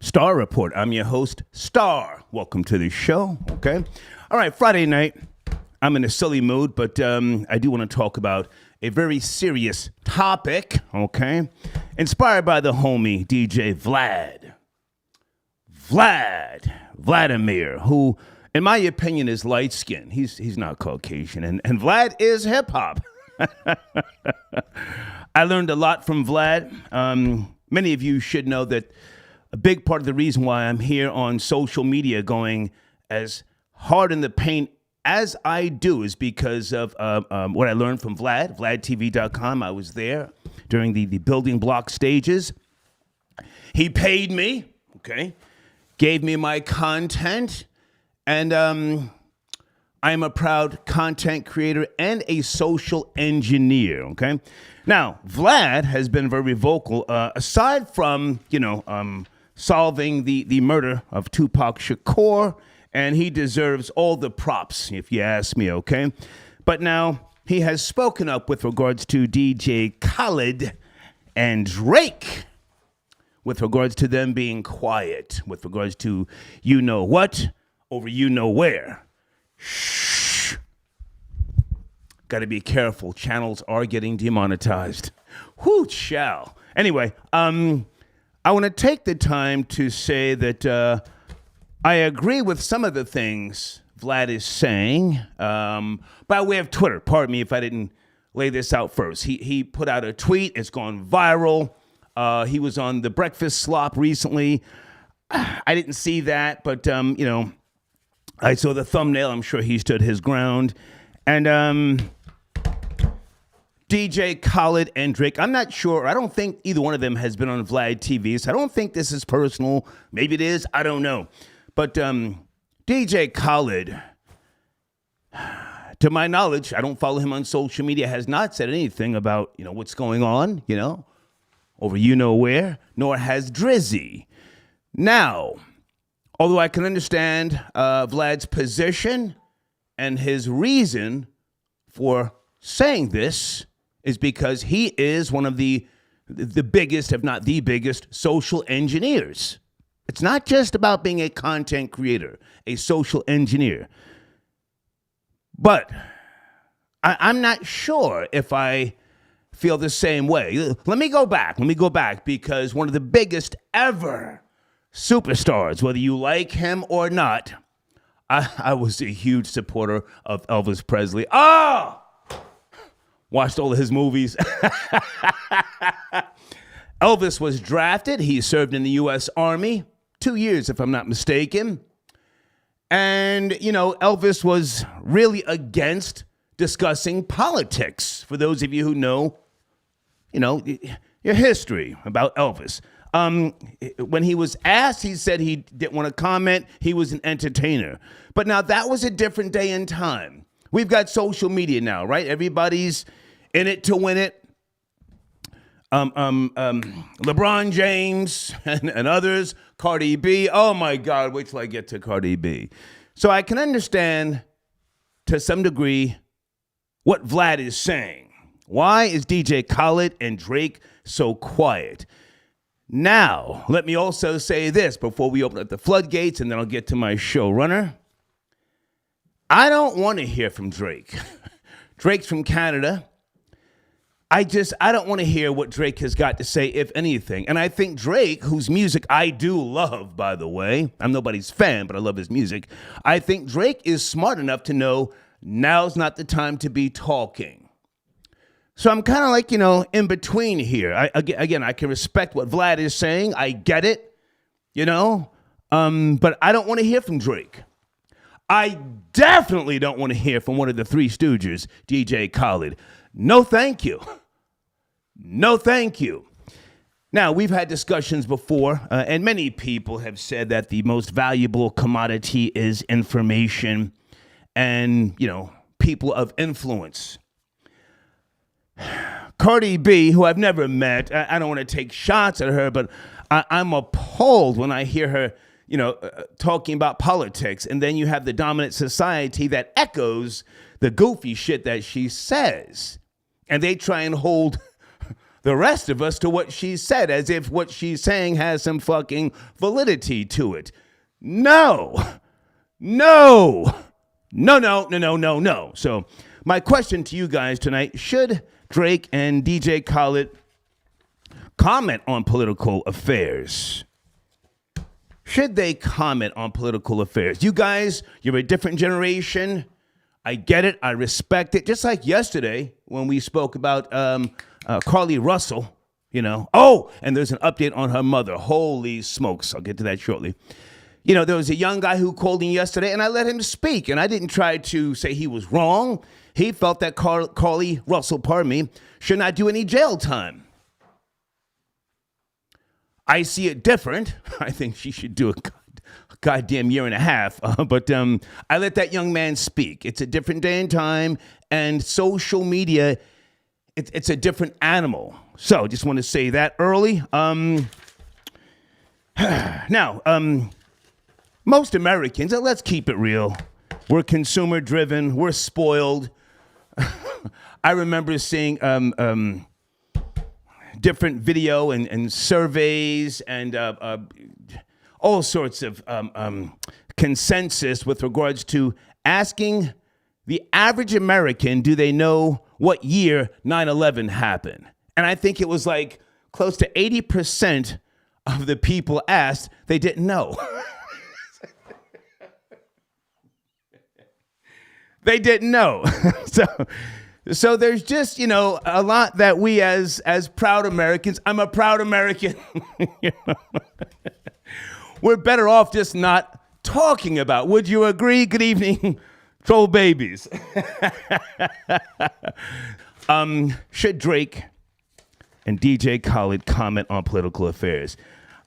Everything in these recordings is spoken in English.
Star Report. I'm your host, Star. Welcome to the show, okay? All right, Friday night. I'm in a silly mood, but I do want to talk about a very serious topic, okay? Inspired by the homie, DJ Vladimir, who, in my opinion, is light-skinned. He's not Caucasian, and Vlad is hip-hop. I learned a lot from Vlad. Many of you should know that a big part of the reason why I'm here on social media going as hard in the paint as I do is because of what I learned from Vlad, vladtv.com. I was there during the building block stages. He paid me, okay, gave me my content, and I am a proud content creator and a social engineer, okay? Now, Vlad has been very vocal, aside from, solving the murder of Tupac Shakur, and he deserves all the props, if you ask me, okay? But now he has spoken up with regards to DJ Khaled and Drake, with regards to them being quiet, with regards to you know what over you know where. Shh. Got to be careful. Channels are getting demonetized. Whoo, chow. Anyway, I want to take the time to say that I agree with some of the things Vlad is saying by way of Twitter. Pardon me if I didn't lay this out first. He put out a tweet. It's gone viral. He was on the Breakfast Slop recently. I didn't see that, but, I saw the thumbnail. I'm sure he stood his ground. And DJ Khaled and Drake, I'm not sure. I don't think either one of them has been on Vlad TV, so I don't think this is personal. Maybe it is. I don't know. But DJ Khaled, to my knowledge, I don't follow him on social media, has not said anything about, what's going on, over you know where, nor has Drizzy. Now, although I can understand Vlad's position and his reason for saying this is because he is one of the biggest, if not the biggest, social engineers. It's not just about being a content creator, a social engineer. But I'm not sure if I feel the same way. Let me go back because one of the biggest ever superstars, whether you like him or not, I was a huge supporter of Elvis Presley. Watched all of his movies. Elvis was drafted. He served in the U.S. Army 2 years, if I'm not mistaken. And, Elvis was really against discussing politics. For those of you who know, your history about Elvis. When he was asked, he said he didn't want to comment. He was an entertainer. But now that was a different day and time. We've got social media now, right? Everybody's in it to win it. LeBron James and others, Cardi B. Oh my God, wait till I get to Cardi B. So I can understand to some degree what Vlad is saying. Why is DJ Khaled and Drake so quiet? Now, let me also say this before we open up the floodgates, and then I'll get to my showrunner. I don't want to hear from Drake. Drake's from Canada. I don't want to hear what Drake has got to say, if anything. And I think Drake, whose music I do love, by the way, I'm nobody's fan, but I love his music. I think Drake is smart enough to know now's not the time to be talking. So I'm kind of like, in between here. I can respect what Vlad is saying. I get it, but I don't want to hear from Drake. I definitely don't want to hear from one of the Three Stooges, DJ Khaled. No, thank you. No, thank you. Now, we've had discussions before, and many people have said that the most valuable commodity is information and, people of influence. Cardi B, who I've never met, I don't want to take shots at her, but I'm appalled when I hear her talking about politics, and then you have the dominant society that echoes the goofy shit that she says. And they try and hold the rest of us to what she said, as if what she's saying has some fucking validity to it. No. So my question to you guys tonight, should Drake and DJ Khaled comment on political affairs? Should they comment on political affairs? You guys, you're a different generation. I get it. I respect it. Just like yesterday when we spoke about Carly Russell, you know. Oh, and there's an update on her mother. Holy smokes. I'll get to that shortly. You know, there was a young guy who called in yesterday, and I let him speak, and I didn't try to say he was wrong. He felt that Carly Russell, should not do any jail time. I see it different. I think she should do a goddamn year and a half. But I let that young man speak. It's a different day and time, and social media, it's a different animal. So just want to say that early. Now, most Americans, let's keep it real. We're consumer driven. We're spoiled. I remember seeing different video and surveys and all sorts of consensus with regards to asking the average American, do they know what year 9/11 happened? And I think it was like close to 80% of the people asked, they didn't know. They didn't know. So there's just, you know, a lot that we as proud Americans, I'm a proud American, you know, we're better off just not talking about. Would you agree? Good evening, troll babies. Should Drake and DJ Khaled comment on political affairs?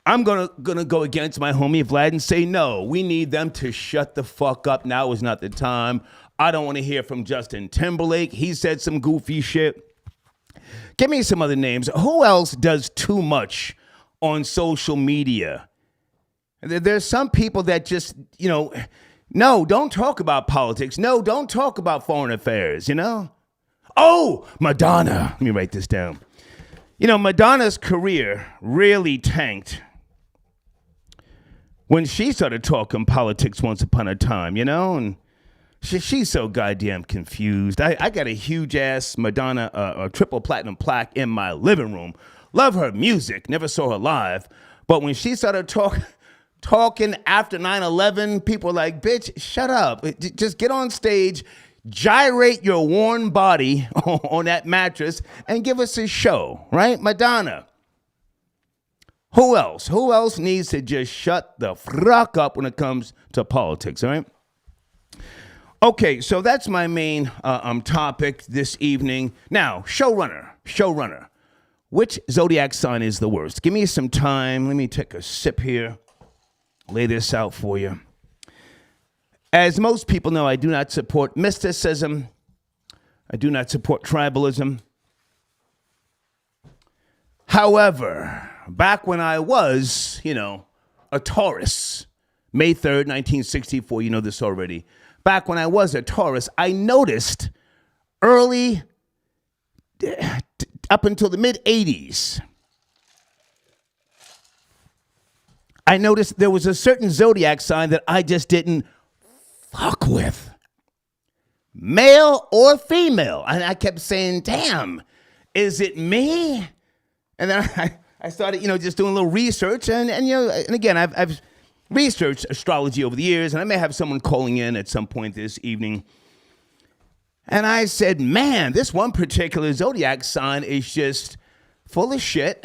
I'm gonna go against my homie Vlad and say no. We need them to shut the fuck up. Now is not the time. I don't want to hear from Justin Timberlake. He said some goofy shit. Give me some other names. Who else does too much on social media? There's some people that just, you know, no, don't talk about politics. No, don't talk about foreign affairs, you know? Oh, Madonna. Let me write this down. You know, Madonna's career really tanked when she started talking politics once upon a time, you know? And she's so goddamn confused. I got a huge ass Madonna a triple platinum plaque in my living room. Love her music. Never saw her live. But when she started talking after 9/11, people were like, bitch, shut up. Just get on stage, gyrate your worn body on that mattress, and give us a show, right? Madonna. Who else? Who else needs to just shut the fuck up when it comes to politics, all right? Okay, so that's my main topic this evening. Now, showrunner. Which zodiac sign is the worst? Give me some time. Let me take a sip here. Lay this out for you. As most people know, I do not support mysticism. I do not support tribalism. However, back when I was, you know, a Taurus, May 3rd, 1964, you know this already. Back when I was a Taurus, I noticed early, up until the mid-'80s, I noticed there was a certain zodiac sign that I just didn't fuck with. Male or female. And I kept saying, damn, is it me? And then I started, you know, just doing a little research. And you know, and again, I've researched astrology over the years, and I may have someone calling in at some point this evening. And I said, man, this one particular zodiac sign is just full of shit.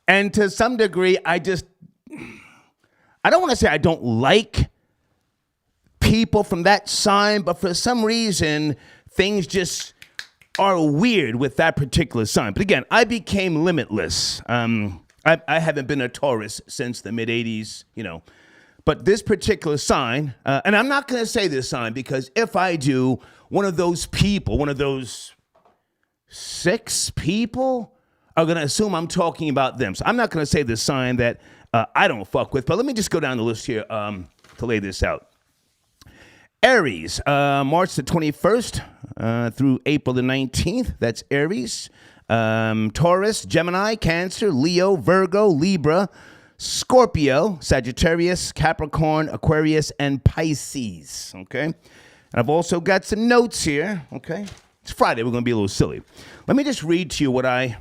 And to some degree, I don't want to say I don't like people from that sign, but for some reason, things just are weird with that particular sign. But again, I became limitless. I haven't been a Taurus since the mid-'80s, you know. But this particular sign, and I'm not going to say this sign because if I do, one of those people, one of those 6 people are going to assume I'm talking about them. So I'm not going to say the sign that I don't fuck with, but let me just go down the list here to lay this out. Aries, March the 21st through April the 19th. That's Aries. Taurus, Gemini, Cancer, Leo, Virgo, Libra, Scorpio, Sagittarius, Capricorn, Aquarius, and Pisces. Okay. And I've also got some notes here. Okay. It's Friday. We're going to be a little silly. Let me just read to you what I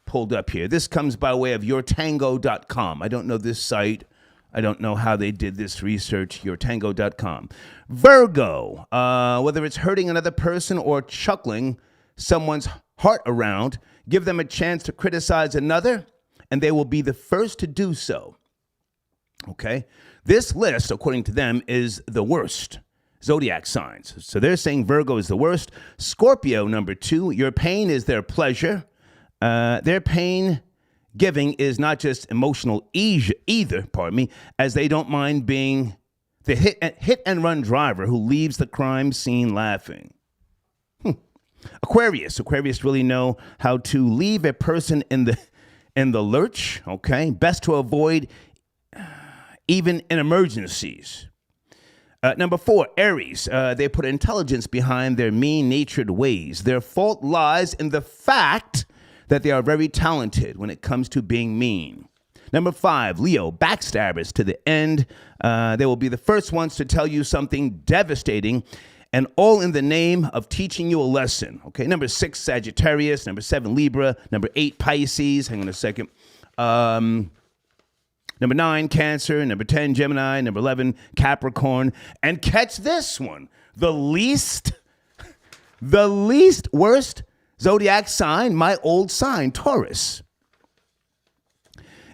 pulled up here. This comes by way of yourtango.com. I don't know this site. I don't know how they did this research, yourtango.com. Virgo, whether it's hurting another person or chuckling someone's heart around, give them a chance to criticize another, and they will be the first to do so. Okay? This list, according to them, is the worst zodiac signs. So they're saying Virgo is the worst. Scorpio, number 2, your pain is their pleasure. Their pain giving is not just emotional either, as they don't mind being the hit and run driver who leaves the crime scene laughing. Aquarius really know how to leave a person in the lurch. Okay, best to avoid even in emergencies. Number 4, Aries. They put intelligence behind their mean-natured ways. Their fault lies in the fact that they are very talented when it comes to being mean. Number 5, Leo, backstabbers to the end. They will be the first ones to tell you something devastating, and all in the name of teaching you a lesson. Okay, number 6, Sagittarius. Number 7, Libra. Number 8, Pisces. Hang on a second. Number 9, Cancer. Number 10, Gemini. Number 11, Capricorn. And catch this one. The least worst zodiac sign, my old sign, Taurus.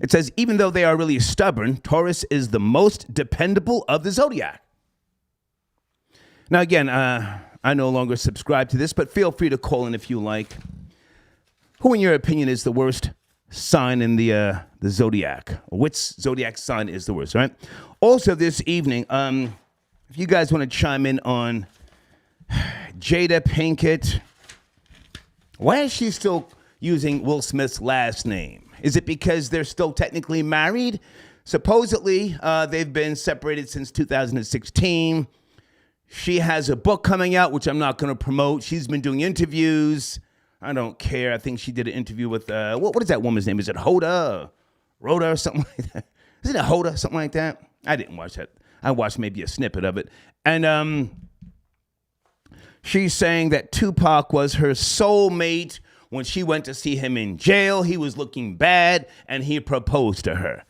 It says, even though they are really stubborn, Taurus is the most dependable of the zodiac. Now, again, I no longer subscribe to this, but feel free to call in if you like. Who, in your opinion, is the worst sign in the zodiac? Which zodiac sign is the worst, right? Also, this evening, if you guys want to chime in on Jada Pinkett, why is she still using Will Smith's last name? Is it because they're still technically married? Supposedly, they've been separated since 2016. She has a book coming out, which I'm not going to promote. She's been doing interviews. I don't care. I think she did an interview with, what is that woman's name? Is it Rhoda or something like that? Isn't it Hoda, something like that? I didn't watch that. I watched maybe a snippet of it. And she's saying that Tupac was her soulmate. When she went to see him in jail, he was looking bad, and he proposed to her.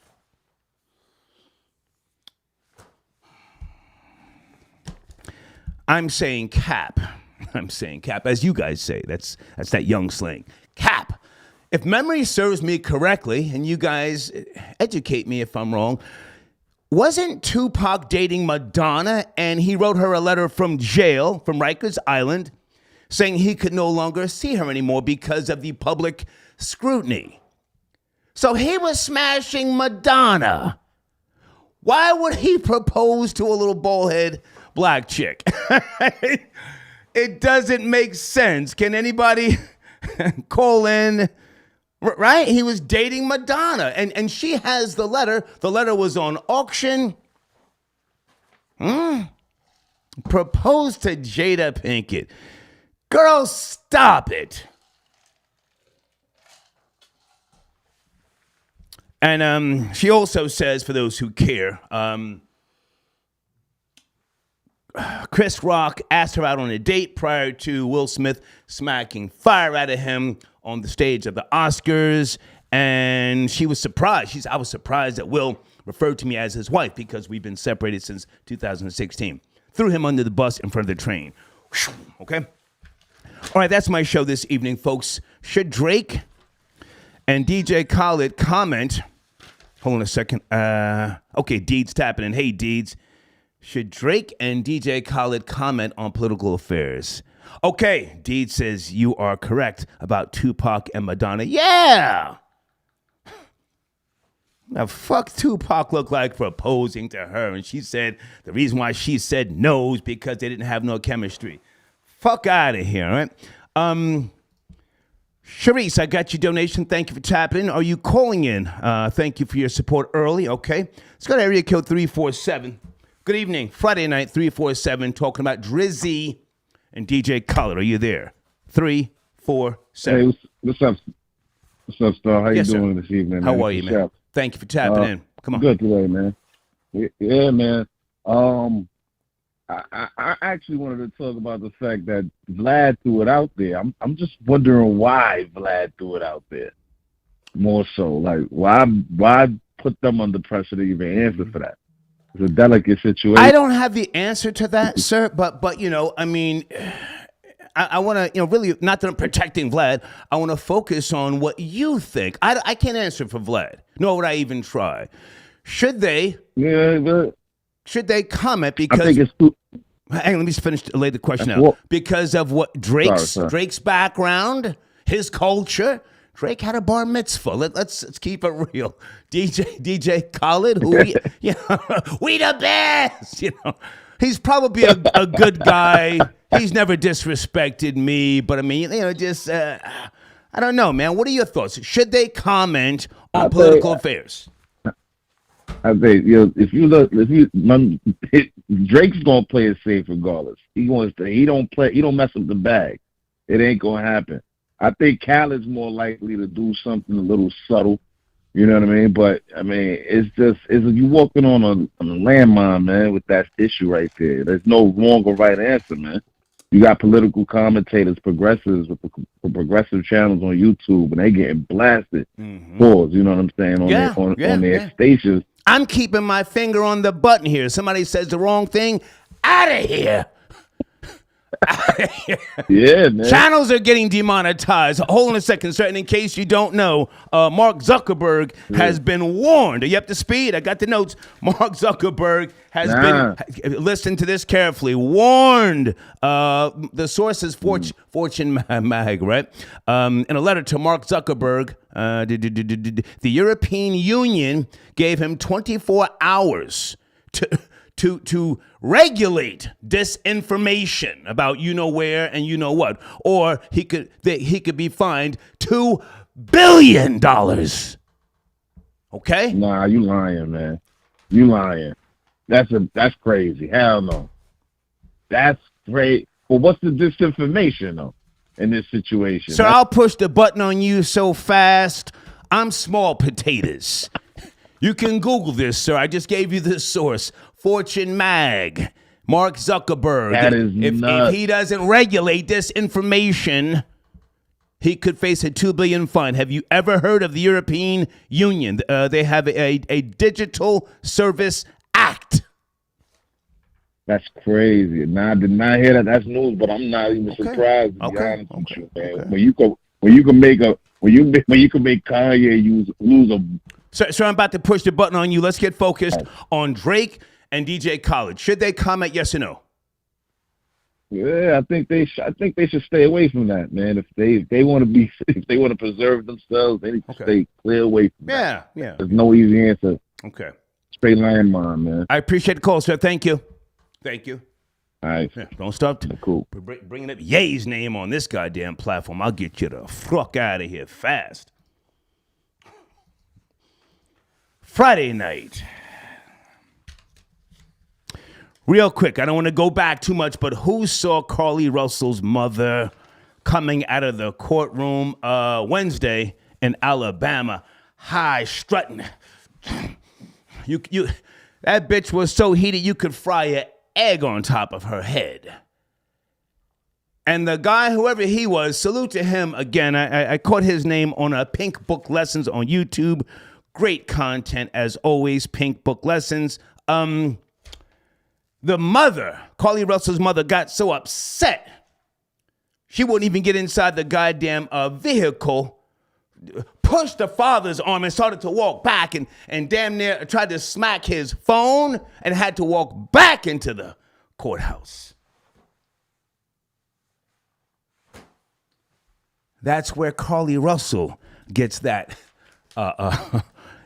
I'm saying cap. As you guys say. That's that young slang. Cap. If memory serves me correctly, and you guys educate me if I'm wrong, wasn't Tupac dating Madonna, and he wrote her a letter from jail, from Rikers Island, saying he could no longer see her anymore because of the public scrutiny? So he was smashing Madonna. Why would he propose to a little baldhead black chick? It doesn't make sense. Can anybody call in? Right? He was dating Madonna, and she has the letter. The letter was on auction. Proposed to Jada Pinkett. Girl, stop it. And she also says, for those who care, Chris Rock asked her out on a date prior to Will Smith smacking fire out of him on the stage of the Oscars, and she was surprised. I was surprised that Will referred to me as his wife because we've been separated since 2016. Threw him under the bus in front of the train. Okay? All right, that's my show this evening, folks. Should Drake and DJ Khaled comment? Hold on a second. Okay, Deeds tapping in. Hey, Deeds. Should Drake and DJ Khaled comment on political affairs? Okay, Deeds says you are correct about Tupac and Madonna. Yeah! Now, fuck Tupac look like proposing to her, and she said the reason why she said no is because they didn't have no chemistry. Fuck out of here, all right? Sharice, I got your donation. Thank you for tapping in. Are you calling in? Thank you for your support early, okay? Let's go to area code 347. Good evening. Friday night, 347, talking about Drizzy and DJ Khaled. Are you there? 347. Hey, what's up? What's up, Star? How Yes, you doing sir. this evening, man? How are you, man? Thank you for tapping in. Come on. Good today, man. Yeah, man. I actually wanted to talk about the fact that Vlad threw it out there. I'm just wondering why Vlad threw it out there. More so, like why put them under pressure to even answer for that? It's a delicate situation. I don't have the answer to that, sir, but you know, I mean, I want to, you know, really, not that I'm protecting Vlad, I want to focus on what you think. I can't answer for Vlad, nor would I even try. Should they? Yeah, but should they comment? Because I think it's too. Hang on, let me just finish, lay the question out. Because of what Drake's background, his culture. Drake had a bar mitzvah. Let's keep it real. DJ Khaled, who we, you know, we the best. You know, he's probably a good guy. He's never disrespected me, but I mean, you know, just I don't know, man. What are your thoughts? Should they comment on political affairs? I think, you know, Drake's gonna play it safe regardless. He don't mess up the bag. It ain't gonna happen. I think Khaled's more likely to do something a little subtle, you know what I mean? But I mean, it's you walking on a landmine, man, with that issue right there. There's no wrong or right answer, man. You got political commentators, progressives with the progressive channels on YouTube, and they getting blasted. Pause, you know what I'm saying? On their stations. I'm keeping my finger on the button here. Somebody says the wrong thing, out of here. Yeah, man. Channels are getting demonetized. Hold on a second, sir. And in case you don't know, Mark Zuckerberg has been warned. Are you up to speed? I got the notes. Mark Zuckerberg has been, listen to this carefully, warned. The source is Fortune Mag, right? In a letter to Mark Zuckerberg, the European Union gave him 24 hours to regulate disinformation about you know where and you know what, or he could be fined $2 billion. Okay? Nah, you lying, man. You lying. That's crazy. Hell no. That's great. Well, what's the disinformation though in this situation? Sir, I'll push the button on you so fast. I'm small potatoes. You can Google this, sir. I just gave you the source. Fortune Mag, Mark Zuckerberg. That is nuts. If he doesn't regulate this information, he could face a $2 billion fine. Have you ever heard of the European Union? They have a Digital Service Act. That's crazy. Nah, I did not hear that. That's news, but I'm not even surprised. To be honest with you, man. When you can make Kanye lose a. So I'm about to push the button on you. Let's get focused on Drake and DJ Khaled. Should they comment? Yes or no? Yeah, I think they should stay away from that, man. If they want to preserve themselves, they need to stay clear away from that. Yeah. There's no easy answer. Okay. Straight landmine, man. I appreciate the call, sir. Thank you. All right. Yeah, don't stop bringing up Ye's name on this goddamn platform. I'll get you the fuck out of here fast. Friday night. Real quick, I don't want to go back too much, but who saw Carly Russell's mother coming out of the courtroom Wednesday in Alabama, high strutting? That bitch was so heated you could fry an egg on top of her head. And the guy, whoever he was, salute to him again. I caught his name on a Pink Book Lessons on YouTube. Great content as always, Pink Book Lessons. The mother, Carly Russell's mother, got so upset she wouldn't even get inside the goddamn vehicle, pushed the father's arm and started to walk back and damn near tried to smack his phone and had to walk back into the courthouse. That's where Carly Russell gets that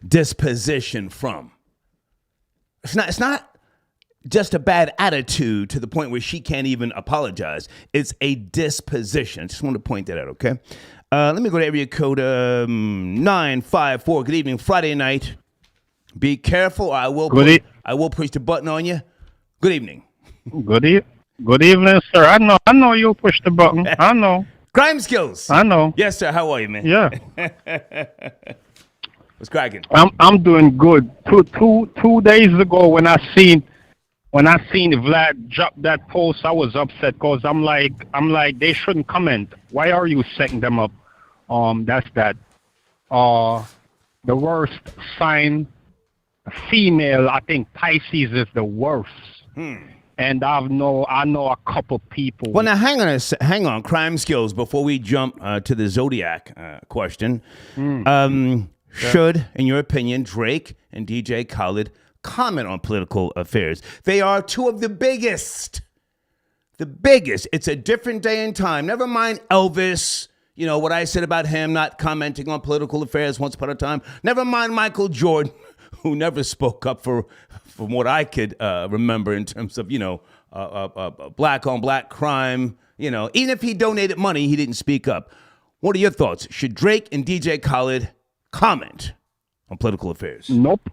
disposition from. It's not just a bad attitude to the point where she can't even apologize. It's a disposition. I just want to point that out, okay? Let me go to area code 954. Good evening, Friday night. Be careful, or I will push the button on you. Good evening. Good evening, sir. I know you pushed the button. I know. Crime skills. I know. Yes, sir. How are you, man? Yeah. What's cracking? I'm doing good. Two days ago when I seen Vlad drop that post, I was upset because I'm like they shouldn't comment. Why are you setting them up? That's that. The worst sign, female. I think Pisces is the worst. And I know a couple people. Well, now hang on. Crime skills. Before we jump to the Zodiac question, should, in your opinion, Drake and DJ Khaled comment on political affairs? They are two of the biggest. The biggest. It's a different day and time. Never mind Elvis. You know what I said about him not commenting on political affairs once upon a time. Never mind Michael Jordan, who never spoke up from what I could remember in terms of, black on black crime. Even if he donated money, he didn't speak up. What are your thoughts? Should Drake and DJ Khaled comment on political affairs? Nope.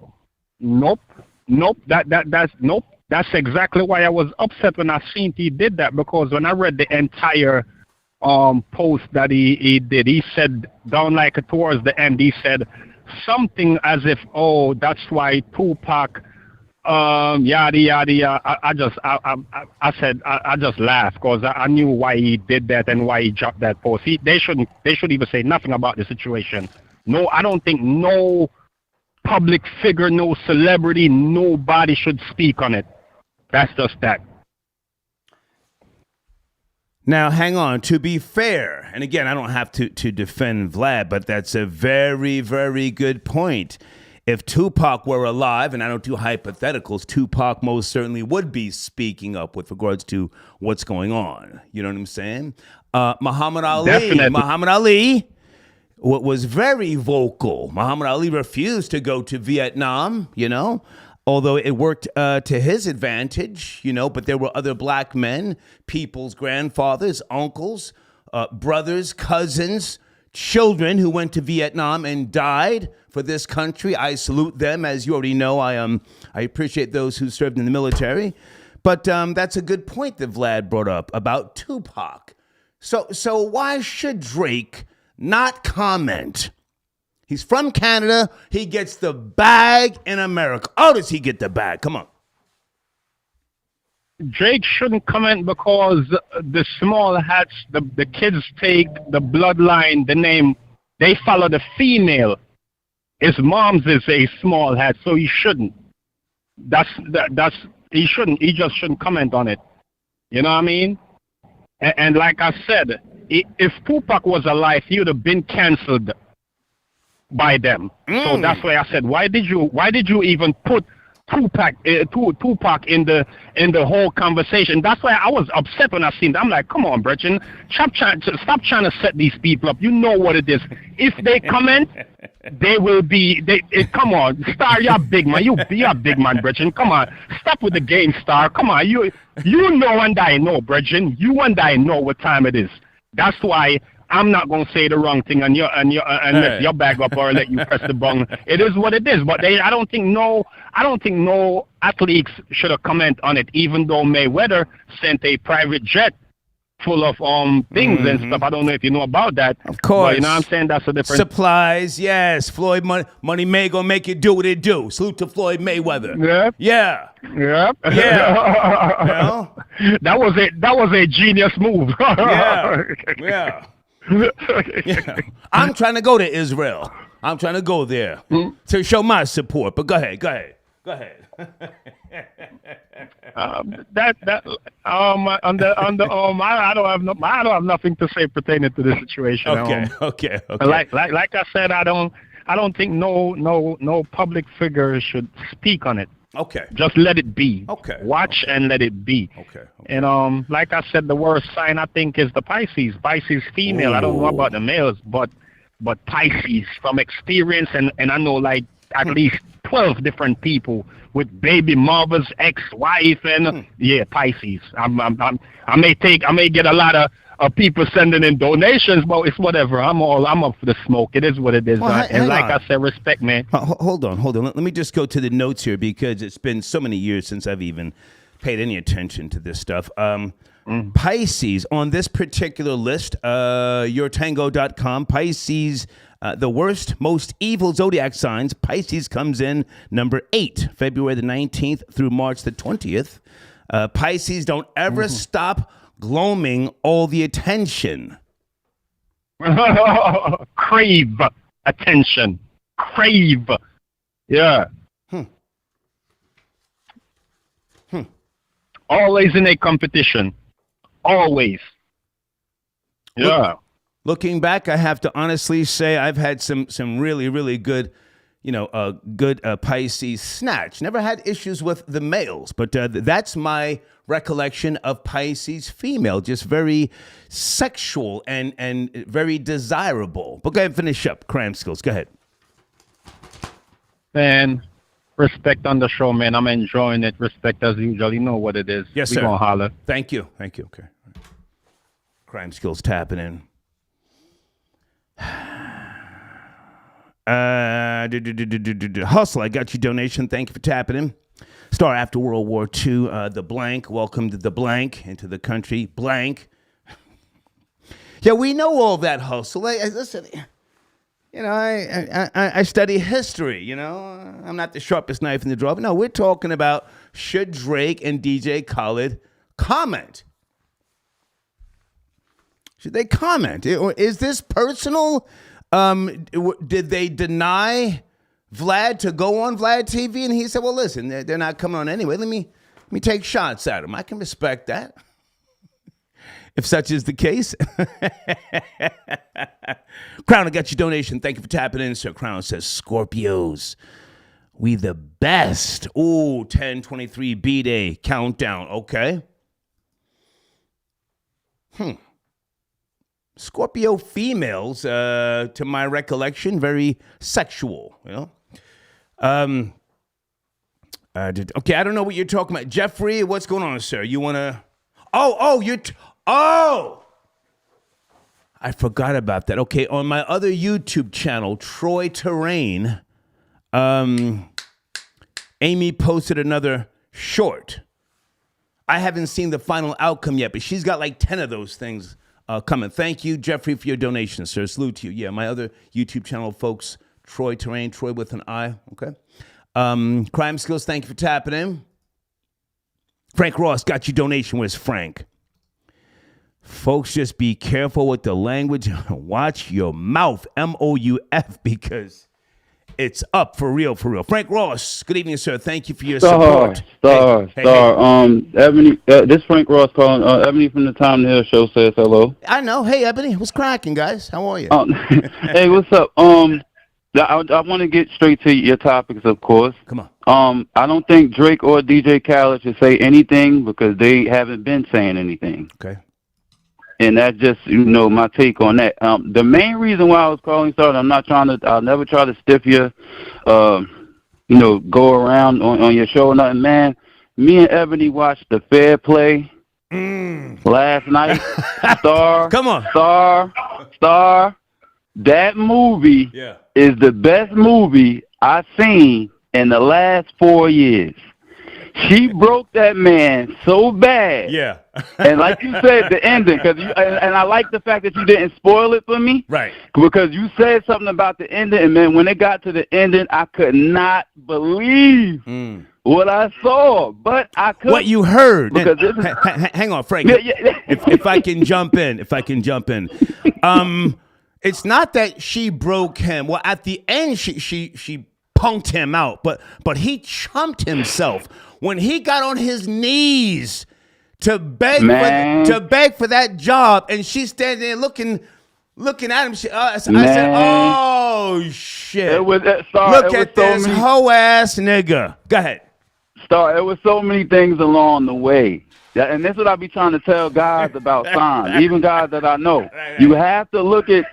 That's nope. That's exactly why I was upset when I seen he did that, because when I read the entire post that he did, he said down towards the end, he said something as if, oh, that's why Tupac, yada yada yada. I said I just laughed because I knew why he did that and why he dropped that post. They should even say nothing about the situation. No, I don't think no public figure, no celebrity, nobody should speak on it. That's just that. Now, hang on. To be fair, and again, I don't have to defend Vlad, but that's a very, very good point. If Tupac were alive, and I don't do hypotheticals, Tupac most certainly would be speaking up with regards to what's going on. You know what I'm saying? Muhammad Ali. Definitely. Muhammad Ali was very vocal. Muhammad Ali refused to go to Vietnam, although it worked to his advantage, but there were other black men, people's grandfathers, uncles, brothers, cousins, children who went to Vietnam and died for this country. I salute them. As you already know, I appreciate those who served in the military. But that's a good point that Vlad brought up about Tupac. So why should Drake not comment? He's from Canada. He gets the bag in America. Oh, does he get the bag? Come on. Drake shouldn't comment because the small hats, the kids take the bloodline, the name, they follow the female. His mom's is a small hat, so he shouldn't. He shouldn't. He just shouldn't comment on it. You know what I mean? And like I said, if Tupac was alive, he would have been canceled by them. So that's why I said, why did you even put Tupac in the whole conversation? That's why I was upset when I seen that. I'm like, come on, Brethren, stop trying to set these people up. You know what it is. If they comment, they will be. Come on, Star, you're big man. You're a big man, Brethren. Come on, stop with the game, Star. Come on, you know and I know, Brethren. You and I know what time it is. That's why I'm not gonna say the wrong thing and let your bag up or let you press the button. It is what it is. But I don't think no athletes should have comment on it, even though Mayweather sent a private jet full of things and stuff. I don't know if you know about that. Of course. But you know what I'm saying? That's a different supplies. Yes, Floyd Money May gonna make it do what it do. Salute to Floyd Mayweather. Yep. Yeah. Yep. Yeah. That was a genius move. Yeah. Yeah. I'm trying to go to Israel. I'm trying to go there to show my support. But go ahead. I don't have nothing to say pertaining to this situation. Okay. Like I said, I don't think no public figure should speak on it. Okay. Just let it be. Okay. Watch and let it be. Okay. And like I said, the worst sign I think is the Pisces. Pisces female. Ooh. I don't know about the males, but Pisces from experience, and I know like at least 12 different people with baby mothers, ex-wife, and Pisces. I may get a lot of people sending in donations, but it's whatever. I'm up for the smoke. It is what it is. Well, and like I said, respect, man. Hold on. Let me just go to the notes here because it's been so many years since I've even paid any attention to this stuff. Pisces, on this particular list, yourtango.com, Pisces, the worst, most evil zodiac signs, Pisces comes in number 8, February the 19th through March the 20th. Pisces don't ever stop gloaming all the attention. Crave attention. Crave. Yeah. Always in a competition. Always. Yeah. Looking back, I have to honestly say I've had some really, really good, Pisces snatch. Never had issues with the males, but that's my recollection of Pisces female. Just very sexual and very desirable. But go ahead and finish up. Cram skills. Go ahead. Man, respect on the show, man. I'm enjoying it. Respect as usual. You know what it is. Yes, we sir. Gonna holler. Thank you. Okay. Crime skills tapping in. Hustle, I got your donation. Thank you for tapping in. Star after World War II, the blank. Welcome to the blank, into the country, blank. Yeah, we know all that, Hustle. Listen, I study history, I'm not the sharpest knife in the drawer. But no, we're talking about should Drake and DJ Khaled comment? Should they comment? Is this personal? Did they deny Vlad to go on Vlad TV? And he said, well, listen, they're not coming on anyway. Let me take shots at them. I can respect that, if such is the case. Crown, I got your donation. Thank you for tapping in, sir. Crown says, Scorpios, we the best. Ooh, 10/23 B-Day countdown. Okay. Scorpio females, to my recollection, very sexual, Okay, I don't know what you're talking about. Jeffrey, what's going on, sir? You want to... I forgot about that. Okay, on my other YouTube channel, Troy Terrain, Amy posted another short. I haven't seen the final outcome yet, but she's got like 10 of those things coming. Thank you, Jeffrey, for your donation, sir. Salute to you. Yeah, my other YouTube channel, folks, Troy Terrain, Troy with an I, okay? Crime Skills, thank you for tapping in. Frank Ross got your donation. Where's Frank? Folks, just be careful with the language. Watch your mouth, MOUF, because it's up for real, for real. Frank Ross, good evening, sir. Thank you for your support. Hey. Ebony, this Frank Ross calling. Ebony from the Time to Hill show says hello. I know. Hey, Ebony, what's cracking, guys? How are you? Hey, what's up? I want to get straight to your topics, of course. Come on. I don't think Drake or DJ Khaled should say anything because they haven't been saying anything. Okay. And that's just, my take on that. The main reason why I was calling, I'll never try to stiff you, go around on your show or nothing, man. Me and Ebony watched The Fair Play last night. Come on. Star. That movie is the best movie I've seen in the last 4 years. She broke that man so bad. Yeah. And like you said, the ending, and I like the fact that you didn't spoil it for me. Right. Because you said something about the ending, and man, when it got to the ending, I could not believe what I saw. But I could. What you heard. Because hang on, Frank. If I can jump in. It's not that she broke him. Well, at the end, she punked him out, but he chumped himself when he got on his knees to beg for that job, and she's standing there looking at him. I said, "Oh shit! Look at this hoe ass nigga." Go ahead. It was so many things along the way. And that's what I be trying to tell guys about signs, even guys that I know. You have to look at,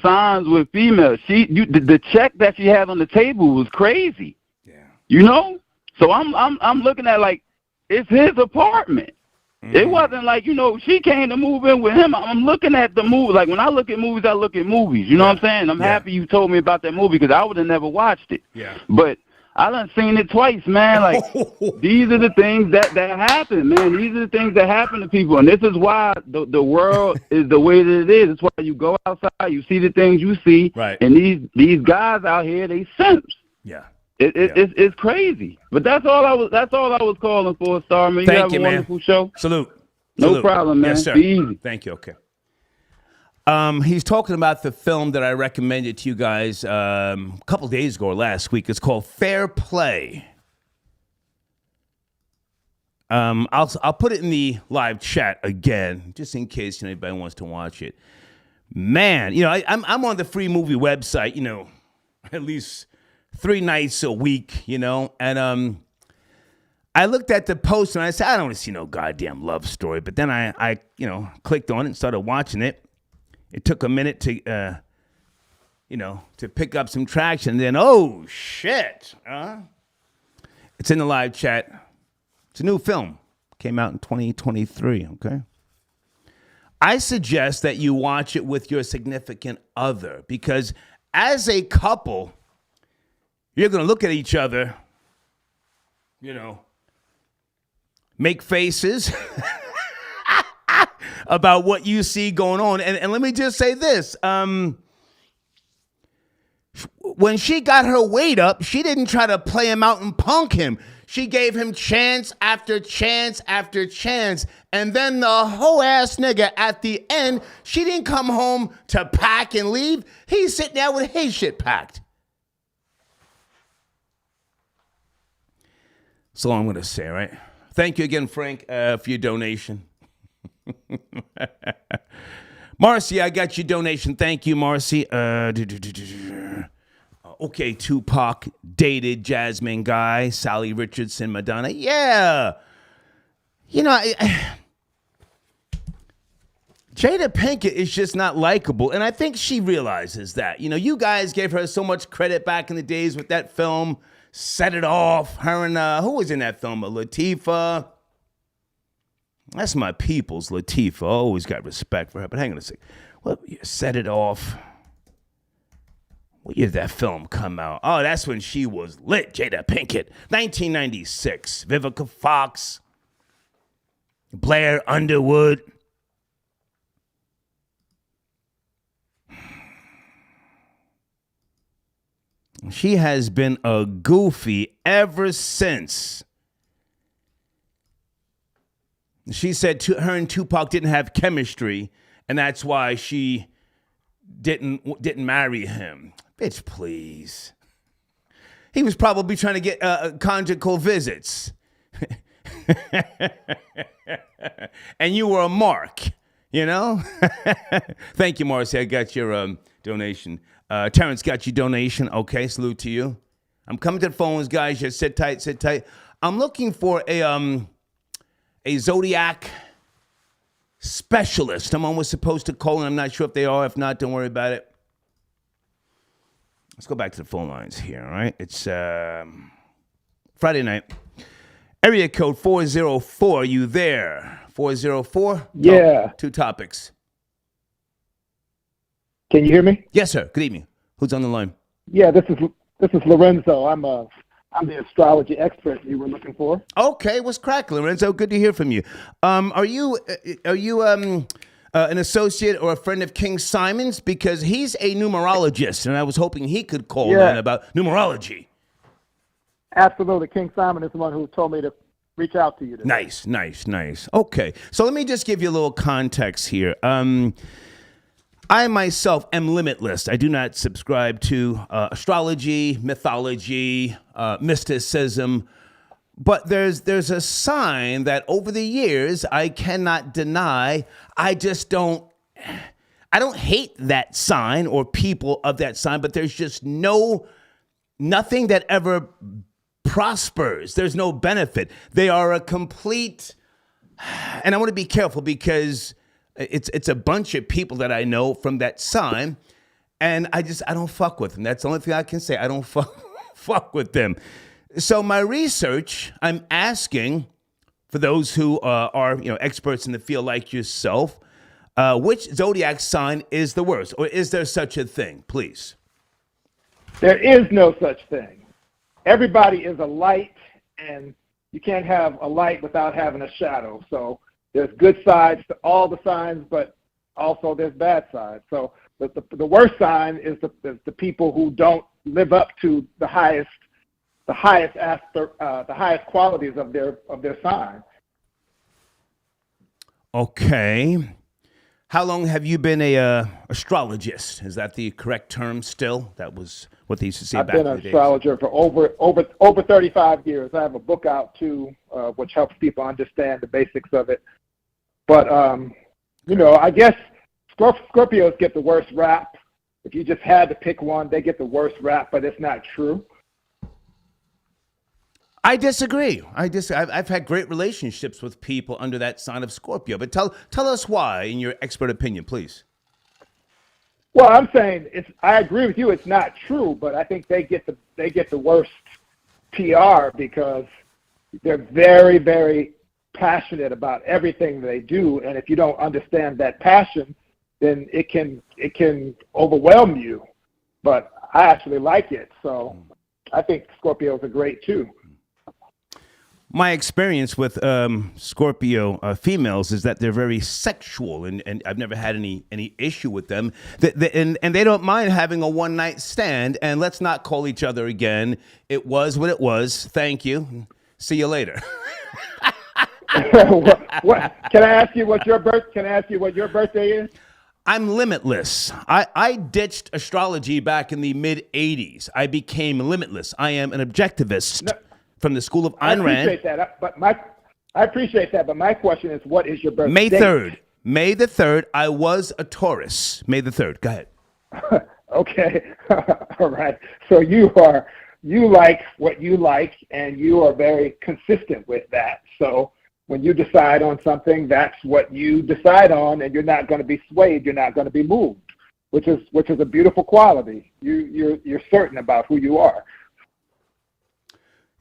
signs with females. The check that she had on the table was crazy. Yeah. So I'm looking at like it's his apartment. It wasn't like, she came to move in with him. I'm looking at the movie. Like when I look at movies, I look at movies. You know what I'm saying? I'm happy you told me about that movie because I would have never watched it. Yeah. But I done seen it twice, man. Like, these are the things that happen, man. These are the things that happen to people. And this is why the world is the way that it is. It's why you go outside, you see the things you see. Right. And these guys out here, they simps. Yeah. It's crazy. But that's all I was calling for, Starman. Thank you, have a man. wonderful show. Salute. No problem, man. Yes, sir. Be easy. Thank you. Okay. He's talking about the film that I recommended to you guys a couple days ago or last week. It's called Fair Play. I'll put it in the live chat again, just in case anybody wants to watch it. Man, I'm on the free movie website, at least 3 nights a week, and I looked at the post and I said, I don't want to see no goddamn love story. But then I clicked on it and started watching it. It took a minute to pick up some traction. And then, oh, shit. It's in the live chat. It's a new film. Came out in 2023, okay? I suggest that you watch it with your significant other because as a couple, you're going to look at each other, make faces about what you see going on. And let me just say this. When she got her weight up, she didn't try to play him out and punk him. She gave him chance after chance after chance. And then the whole ass nigga at the end, she didn't come home to pack and leave. He's sitting there with his shit packed. That's all I'm going to say, right? Thank you again, Frank, for your donation. Marcy, I got your donation. Thank you, Marcy. Okay, Tupac dated Jasmine Guy, Sally Richardson, Madonna. Yeah. Jada Pinkett is just not likable, and I think she realizes that. You guys gave her so much credit back in the days with that film, Set It Off. Her and, who was in that film? Latifah. That's my people's Latifah. Always got respect for her. But hang on a second. What, Set It Off. What year did that film come out? Oh, that's when she was lit. Jada Pinkett. 1996. Vivica Fox. Blair Underwood. She has been a goofy ever since. She said her and Tupac didn't have chemistry, and that's why she didn't marry him. Bitch, please. He was probably trying to get conjugal visits. And you were a mark, Thank you, Marcy. I got your donation. Terrence got your donation. Okay, salute to you. I'm coming to the phones, guys. Just sit tight, sit tight. I'm looking for a Zodiac specialist. Someone was supposed to call, and I'm not sure if they are. If not, don't worry about it. Let's go back to the phone lines here, all right? It's Friday night. Area code 404. Are you there? 404? Yeah. Oh, 2 topics. Can you hear me? Yes, sir. Good evening. Who's on the line? Yeah, this is Lorenzo. I'm the astrology expert you were looking for. Okay, what's crack, Lorenzo? Good to hear from you. Are you an associate or a friend of King Simon's? Because he's a numerologist, and I was hoping he could call in about numerology. Absolutely. King Simon is the one who told me to reach out to you today. Nice. Okay, so let me just give you a little context here. I myself am limitless. I do not subscribe to astrology, mythology, mysticism. But there's a sign that over the years I cannot deny. I don't hate that sign or people of that sign, but there's just nothing that ever prospers. There's no benefit. They are a complete, and I want to be careful because it's a bunch of people that I know from that sign, and I don't fuck with them. That's the only thing I can say. I don't fuck with them. So my research, I'm asking for those who are experts in the field like yourself, which zodiac sign is the worst, or is there such a thing? Please. There is no such thing. everybody is a light, and you can't have a light without having a shadow. So there's good sides to all the signs, but also there's bad sides. So the worst sign is the people who don't live up to the highest qualities of their sign. Okay. How long have you been a astrologist? Is that the correct term still? That was what they used to say I've back in been the an days. astrologer for over 35 years. I have a book out too, which helps people understand the basics of it. But I guess Scorpios get the worst rap. If you just had to pick one, they get the worst rap, but it's not true. I disagree. I've had great relationships with people under that sign of Scorpio. But tell us why, in your expert opinion, please. Well, I'm saying I agree with you. It's not true, but I think they get the worst PR because they're very, very passionate about everything they do, and if you don't understand that passion, then it can overwhelm you. But I actually like it, so I think Scorpios are great too. My experience with Scorpio females is that they're very sexual, and I've never had any issue with them. And they don't mind having a one-night stand, and let's not call each other again. It was what it was. Thank you. See you later. What? Can I ask you what your birthday is? I'm limitless. I ditched astrology back in the mid-'80s. I became limitless. I am an objectivist. No. From the school of Ayn Rand. I appreciate that, but my question is, what is your birthday? May 3rd. May the 3rd. I was a Taurus. May the 3rd. Go ahead. Okay. All right. So you like what you like, and you are very consistent with that. So when you decide on something, that's what you decide on, and you're not going to be swayed. You're not going to be moved, which is a beautiful quality. You're certain about who you are.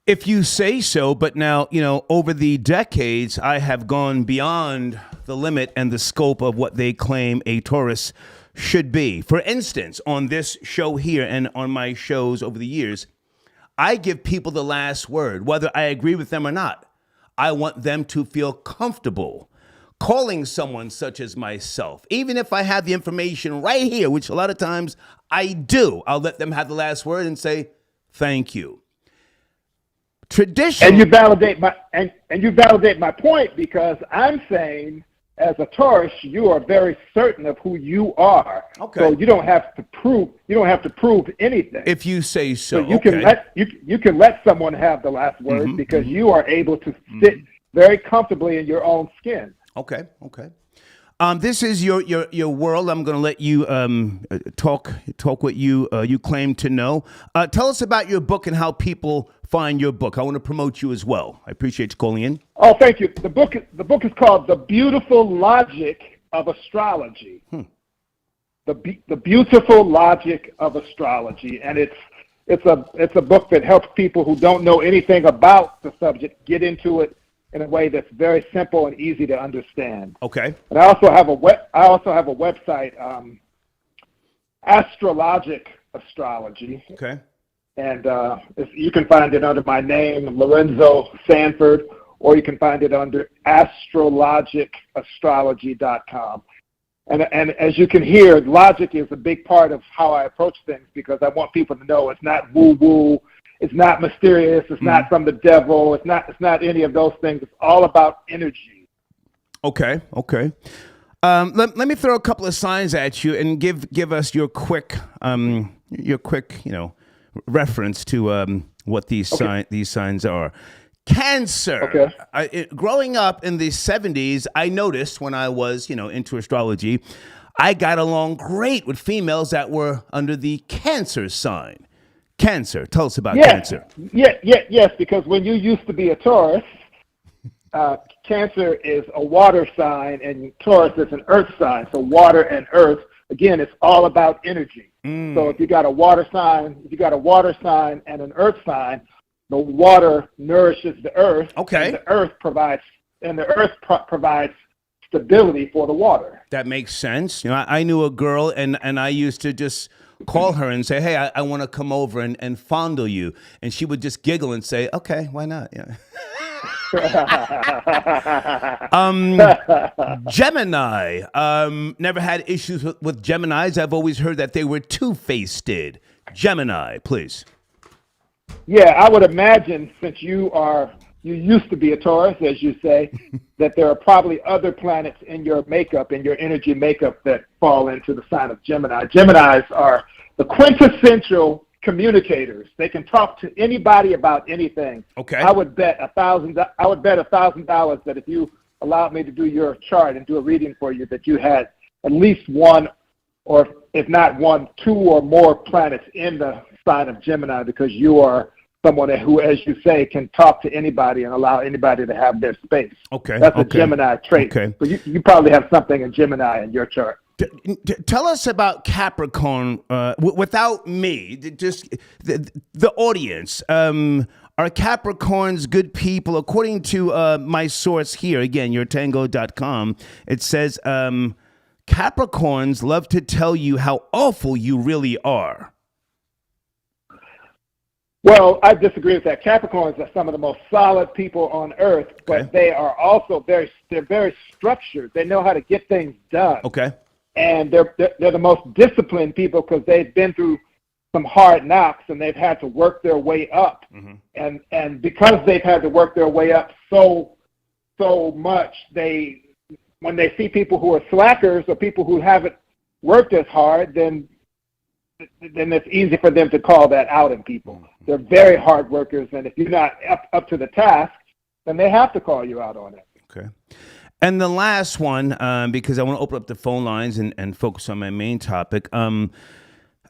If you say so, but now, over the decades, I have gone beyond the limit and the scope of what they claim a Taurus should be. For instance, on this show here and on my shows over the years, I give people the last word, whether I agree with them or not. I want them to feel comfortable calling someone such as myself, even if I have the information right here, which a lot of times I do. I'll let them have the last word and say, thank you. Tradition. And you validate my point, because I'm saying, as a Taurus, you are very certain of who you are. Okay. So you don't have to prove anything. If you say so. So you can let someone have the last word, because you are able to sit very comfortably in your own skin. Okay. This is your world. I'm going to let you talk what you claim to know. Tell us about your book and how people find your book. I want to promote you as well. I appreciate you calling in. Oh, thank you. The book is called The Beautiful Logic of Astrology. The Beautiful Logic of Astrology, and it's a book that helps people who don't know anything about the subject get into it in a way that's very simple and easy to understand. Okay. And I also have a website, Astrologic Astrology. Okay. And you can find it under my name, Lorenzo Sanford, or you can find it under astrologicastrology.com. And as you can hear, logic is a big part of how I approach things, because I want people to know it's not woo-woo, it's not mysterious, it's not from the devil, it's not any of those things. It's all about energy. Okay. Let me throw a couple of signs at you and give us your quick reference to what these signs are. Cancer. Okay. Growing up in the 70s, I noticed when I was, into astrology, I got along great with females that were under the Cancer sign. Cancer. Tell us about Cancer. Yes, because when you used to be a Taurus, Cancer is a water sign, and Taurus is an earth sign. So water and earth, again, it's all about energy. So if you got a water sign and an earth sign, the water nourishes the earth. Okay. And the earth provides stability for the water. That makes sense. I knew a girl, and I used to just call her and say, hey, I want to come over and fondle you. And she would just giggle and say, okay, why not? Yeah. Gemini. Never had issues with Geminis. I've always heard that they were two-faced. Gemini, please. Yeah, I would imagine, since you used to be a Taurus, as you say, that there are probably other planets in your makeup, in your energy makeup, that fall into the sign of Gemini. Geminis are the quintessential communicators. They can talk to anybody about anything. Okay. I would bet $1,000 that if you allowed me to do your chart and do a reading for you, that you had at least one, or if not one, two or more planets in the sign of Gemini, because you are someone who, as you say, can talk to anybody and allow anybody to have their space. Okay. That's a Gemini trait. Okay. So you probably have something in Gemini in your chart. Tell us about Capricorn without me, just the audience. Are Capricorns good people? According to my source here, again, yourtango.com, it says Capricorns love to tell you how awful you really are. Well, I disagree with that. Capricorns are some of the most solid people on earth, but they are also very structured. They know how to get things done. Okay. And they're the most disciplined people because they've been through some hard knocks and they've had to work their way up. Mm-hmm. And because they've had to work their way up so much, when they see people who are slackers or people who haven't worked as hard, then it's easy for them to call that out in people. They're very hard workers, and if you're not up to the task, then they have to call you out on it. Okay. And the last one, because I want to open up the phone lines and focus on my main topic,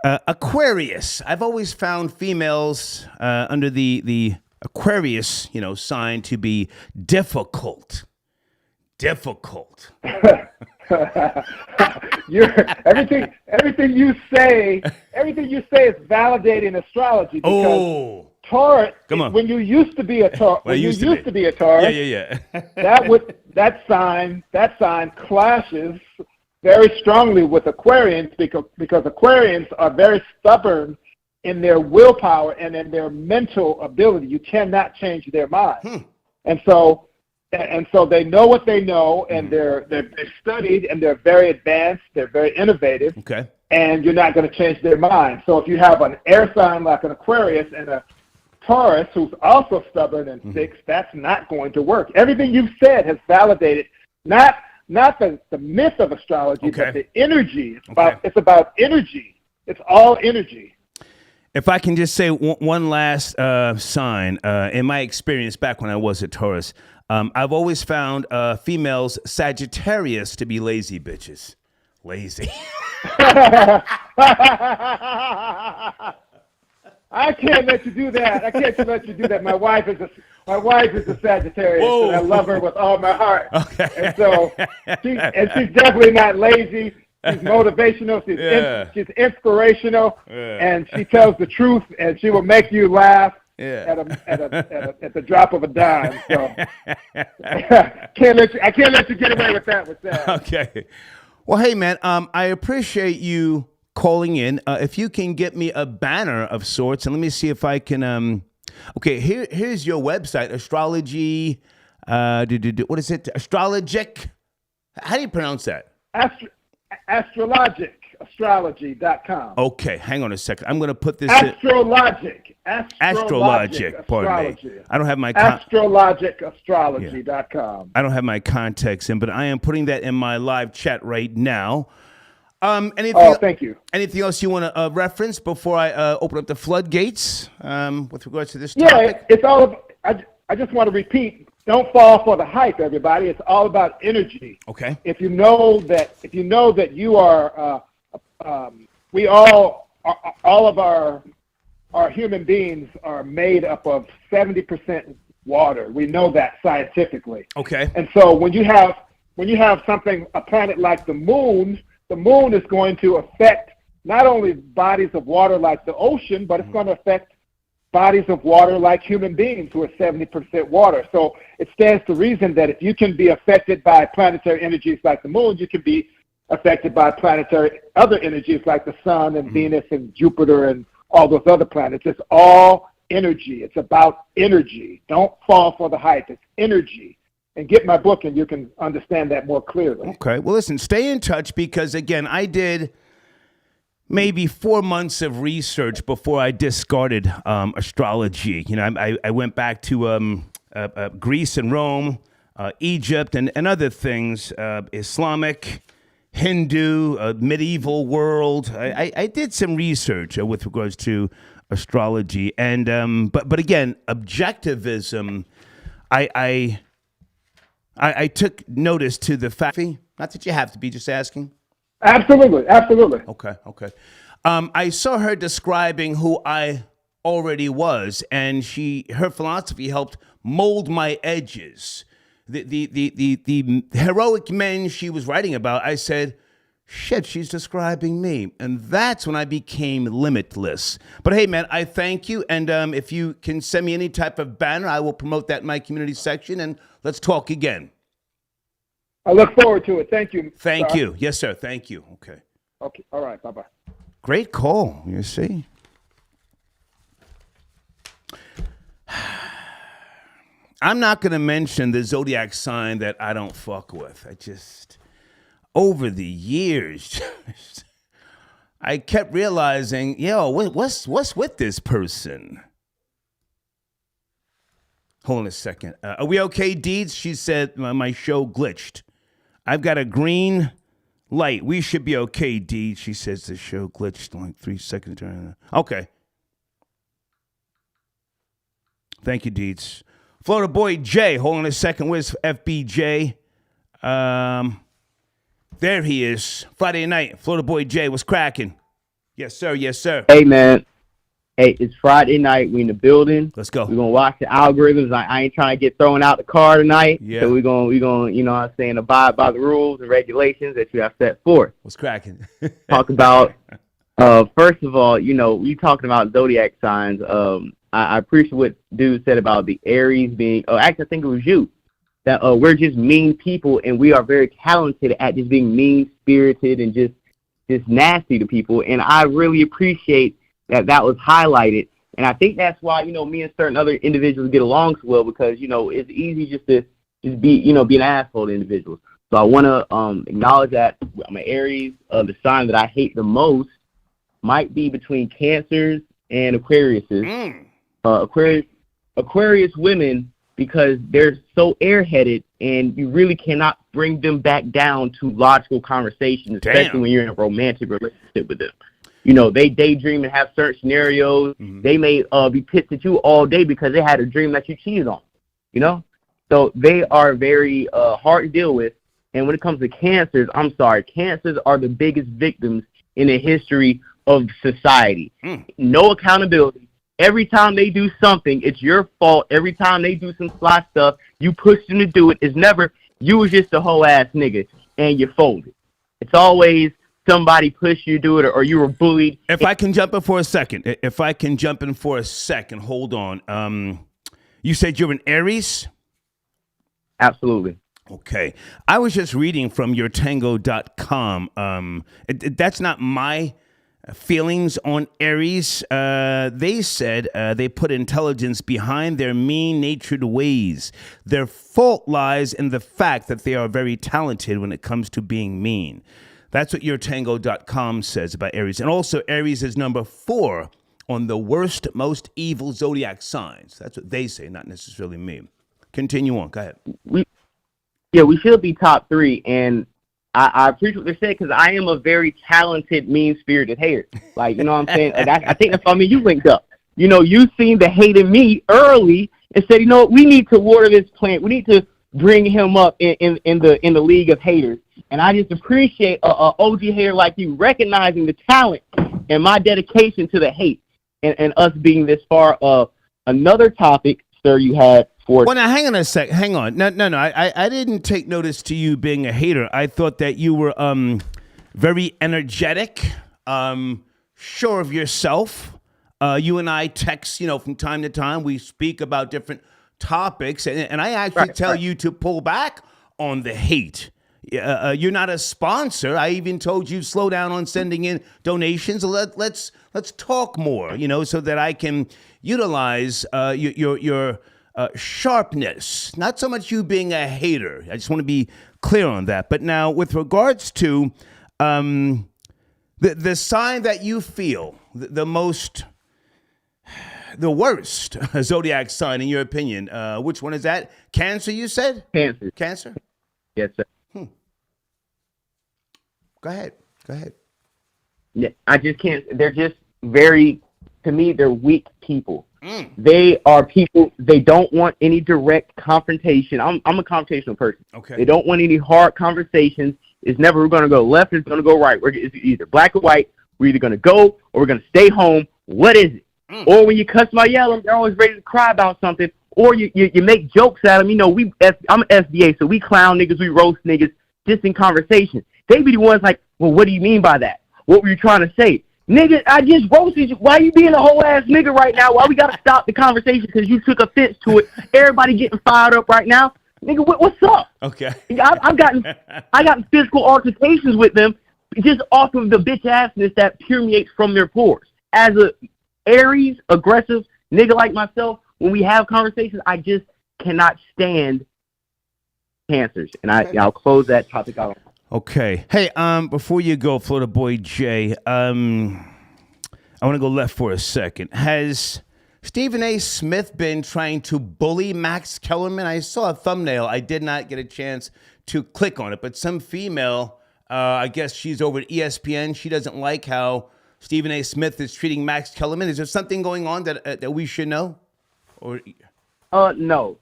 Aquarius. I've always found females under the Aquarius, sign to be difficult. Everything you say is validating astrology, because Taurus, when you used to be a Taurus, that sign clashes very strongly with Aquarians, because Aquarians are very stubborn in their willpower and in their mental ability. You cannot change their mind. And so they know what they know, and they're studied, and they're very advanced. They're very innovative. Okay. And you're not going to change their mind. So if you have an air sign like an Aquarius and a Taurus who's also stubborn and fixed, that's not going to work. Everything you've said has validated not the myth of astrology, but the energy. It's about energy. It's all energy. If I can just say one last sign, in my experience back when I was a Taurus, I've always found females Sagittarius to be lazy bitches. Lazy. I can't let you do that. My wife is a Sagittarius, and I love her with all my heart. Okay. And so she's definitely not lazy. She's motivational. She's inspirational, and she tells the truth, and she will make you laugh. At the drop of a dime. So I can't let you get away with that. Okay. Well, hey man, I appreciate you calling in. If you can get me a banner of sorts, and let me see if I can. Okay, here's your website, astrology. What is it? Astrologic. How do you pronounce that? Astrologic.com. Okay, hang on a second. I'm going to put this Astrologic. Pardon me. I don't have my astrologicastrology.com. I don't have my context in, but I am putting that in my live chat right now. Thank you. Anything else you want to reference before I open up the floodgates with regards to this topic? Yeah, it's all about, I just want to repeat, don't fall for the hype, everybody. It's all about energy. Okay. If you know that you are, we all of our human beings are made up of 70% water. We know that scientifically. Okay. And so when you have a planet like the moon is going to affect not only bodies of water like the ocean, but it's going to affect bodies of water like human beings who are 70% water. So it stands to reason that if you can be affected by planetary energies like the moon, you can be affected by planetary other energies like the sun and Venus and Jupiter and all those other planets. It's all energy. It's about energy. Don't fall for the hype. It's energy. And get my book and you can understand that more clearly. Okay. Well, listen, stay in touch because, again, I did maybe 4 months of research before I discarded astrology. You know, I went back to Greece and Rome, Egypt, and other things, Islamic, Hindu, medieval world. I did some research with regards to astrology, and but again, objectivism. I took notice to the fact. Not that you have to be, just asking. Absolutely. Okay. I saw her describing who I already was, and her philosophy helped mold my edges. The heroic men she was writing about, I said, shit, she's describing me. And that's when I became limitless. But hey, man, I thank you. And if you can send me any type of banner, I will promote that in my community section, and let's talk again. I look forward to it. Thank you. Thank you. Yes, sir. Thank you. Okay. Okay. All right. Bye-bye. Great call. You see. I'm not going to mention the Zodiac sign that I don't fuck with. Over the years, I kept realizing, what's with this person? Hold on a second. Are we okay, Deeds? She said my show glitched. I've got a green light. We should be okay, Deeds. She says the show glitched in like 3 seconds. Okay. Thank you, Deeds. Florida boy Jay, hold on a second. Where's FBJ? There he is. Friday night. Florida boy Jay, what's cracking? Yes, sir. Yes, sir. Hey, man. Hey, it's Friday night. We in the building. Let's go. We're going to watch the algorithms. I ain't trying to get thrown out the car tonight. Yeah. So we're going, you know what I'm saying, abide by the rules and regulations that you have set forth. What's cracking? Talk about, first of all, you know, we talking about zodiac signs. I appreciate what dude said about the Aries being, actually, I think it was you, that we're just mean people and we are very talented at just being mean-spirited and just nasty to people. And I really appreciate that was highlighted. And I think that's why, you know, me and certain other individuals get along so well because, you know, it's easy just to be, you know, be an asshole to individuals. So I want to acknowledge that I'm an Aries. The sign that I hate the most might be between Cancers and Aquariuses. Aquarius women, because they're so airheaded and you really cannot bring them back down to logical conversations, especially when you're in a romantic relationship with them. You know, they daydream and have certain scenarios. Mm-hmm. They may be pissed at you all day because they had a dream that you cheated on, you know? So they are very hard to deal with. And when it comes to Cancers, I'm sorry, Cancers are the biggest victims in the history of society. No accountability. Every time they do something, it's your fault. Every time they do some sly stuff, you push them to do it. It's never, you was just a whole ass nigga and you folded. It's always somebody pushed you to do it or you were bullied. If I can jump in for a second, hold on. You said you're an Aries? Absolutely. Okay. I was just reading from yourtango.com. That's not my feelings on Aries. They said they put intelligence behind their mean-natured ways. Their fault lies in the fact that they are very talented when it comes to being mean. That's what yourtango.com says about Aries. And also, Aries is number 4 on the worst, most evil zodiac signs. That's what they say, not necessarily me. Continue on. Go ahead. We should be top 3, and I appreciate what they're saying because I am a very talented, mean-spirited hater. Like, you know what I'm saying? I think that's why me and you linked up. You know, you seen the hate in me early and said, you know what, we need to water this plant. We need to bring him up in the league of haters. And I just appreciate a OG hater like you recognizing the talent and my dedication to the hate and us being this far. Another topic, sir, you had for... Well, now, hang on a sec. Hang on. No. I didn't take notice to you being a hater. I thought that you were very energetic, sure of yourself. You and I text, you know, from time to time. We speak about different topics. And I actually tell you to pull back on the hate. You're not a sponsor. I even told you slow down on sending in donations. Let's talk more, so that I can utilize your sharpness. Not so much you being a hater. I just want to be clear on that. But now, with regards to the sign that you feel the worst zodiac sign in your opinion, which one is that? Cancer, you said? Cancer? Yes, sir. Go ahead. Yeah, I just can't. They're just to me, they're weak people. They are people, they don't want any direct confrontation. I'm a confrontational person. Okay. They don't want any hard conversations. It's never going to go left, it's going to go right. It's either black or white. We're either going to go or we're going to stay home. What is it? Or when you cuss my yell, they're always ready to cry about something. Or you make jokes at them. I'm FBA, so we clown niggas, we roast niggas just in conversation. They be the ones like, well, what do you mean by that? What were you trying to say? Nigga, I just roasted you. Why you being a whole ass nigga right now? Why we got to stop the conversation because you took offense to it? Everybody getting fired up right now. Nigga, what's up? Okay. I gotten physical altercations with them just off of the bitch assness that permeates from their pores. As a Aries, aggressive nigga like myself, when we have conversations, I just cannot stand cancers. And I'll close that topic out. Okay. Hey, before you go, Florida Boy Jay, I want to go left for a second. Has Stephen A. Smith been trying to bully Max Kellerman? I saw a thumbnail. I did not get a chance to click on it, but some female, I guess she's over at ESPN. She doesn't like how Stephen A. Smith is treating Max Kellerman. Is there something going on that we should know? Or no.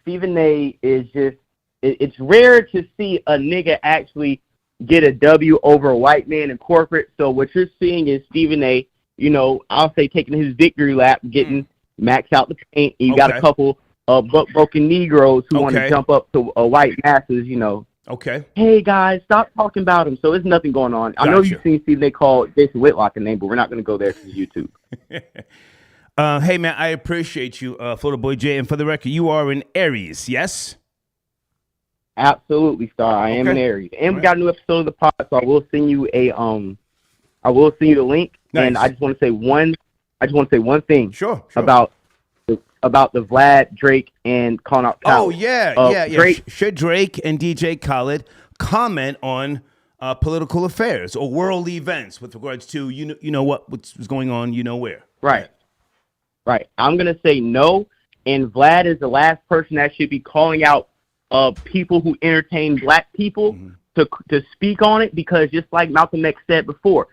Stephen A. is just. It's rare to see a nigga actually get a W over a white man in corporate. So what you're seeing is Stephen A., I'll say taking his victory lap, getting Max out the paint. And you got a couple of broken Negroes who want to jump up to white masses, Okay. Hey, guys, stop talking about him. So there's nothing going on. Gotcha. I know you've seen Stephen A. call Jason Whitlock a name, but we're not going to go there because YouTube. Hey, man, I appreciate you, Florida Boy Jay. And for the record, you are an Aries, yes? Absolutely, Star. I am an Aries, and we got a new episode of the pod, so I will send you the link. Nice. And I just want to say one thing. Sure. About the Vlad, Drake, and calling out Khaled. Oh yeah. Drake, Should Drake and DJ Khaled comment on political affairs or world events with regards to what's going on, where? Right. I'm gonna say no, and Vlad is the last person that should be calling out people who entertain black people to speak on it, because just like Malcolm X said before,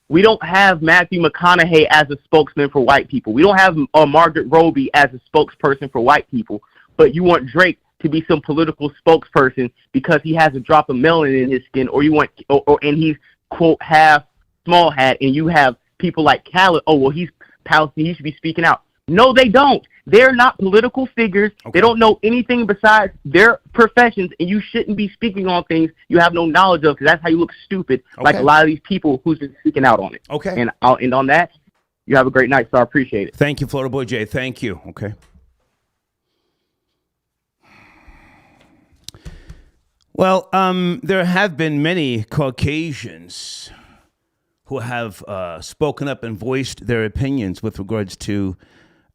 we don't have Matthew McConaughey as a spokesman for white people. We don't have Margaret Robbie as a spokesperson for white people, but you want Drake to be some political spokesperson because he has a drop of melanin in his skin, or you want, and he's quote half small hat, and you have people like Khaled. Oh well, he's Palestinian. He should be speaking out. No, they don't. They're not political figures. Okay. They don't know anything besides their professions, and you shouldn't be speaking on things you have no knowledge of, because that's how you look stupid, like a lot of these people who's been speaking out on it. Okay. And I'll end on that. You have a great night, so I appreciate it. Thank you, Florida Boy Jay. Thank you. Okay. Well, there have been many Caucasians who have spoken up and voiced their opinions with regards to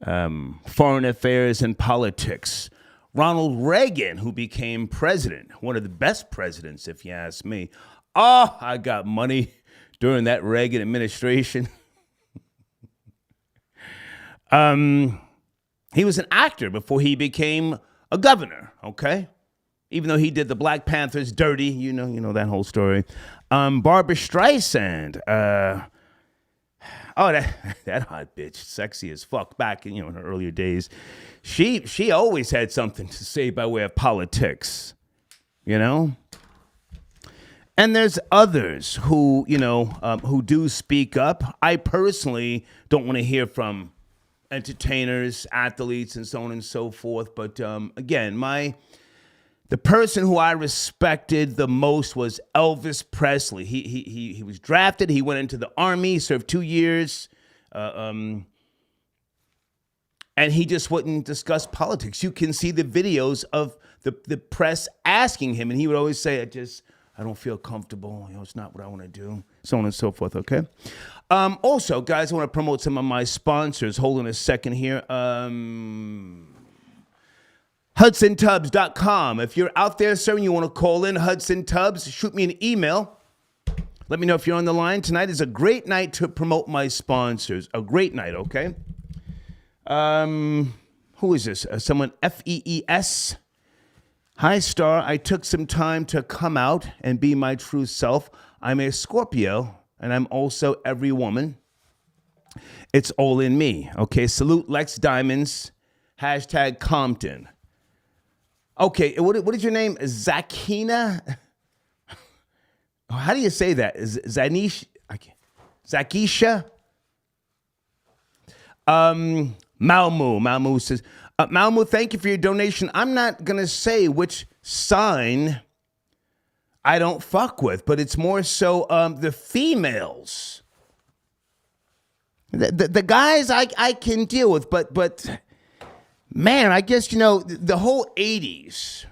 foreign affairs and politics. Ronald Reagan, who became president, one of the best presidents, if you ask me. Oh, I got money during that Reagan administration. He was an actor before he became a governor, okay? Even though he did the Black Panthers dirty, you know that whole story. Barbara Streisand, that hot bitch, sexy as fuck back in her earlier days. She always had something to say by way of politics, And there's others who who do speak up. I personally don't want to hear from entertainers, athletes, and so on and so forth. But again, the person who I respected the most was Elvis Presley. He was drafted. He went into the Army, served 2 years. And And he just wouldn't discuss politics. You can see the videos of the press asking him, and he would always say, I don't feel comfortable. It's not what I want to do. So on and so forth, okay? Also, guys, I want to promote some of my sponsors. Hold on a second here. HudsonTubs.com. If you're out there, sir, and you want to call in Hudson Tubbs, shoot me an email. Let me know if you're on the line. Tonight is a great night to promote my sponsors. A great night, okay? Who is this? Someone, FEES. Hi, Star. I took some time to come out and be my true self. I'm a Scorpio, and I'm also every woman. It's all in me. Okay, salute Lex Diamonds. Hashtag Compton. Okay, what is your name? Zakina? How do you say that? Zanish? Zakisha? Malmu says, Malmu, thank you for your donation. I'm not going to say which sign I don't fuck with, but it's more so the females. The guys I can deal with, but man, I guess, the whole 80s,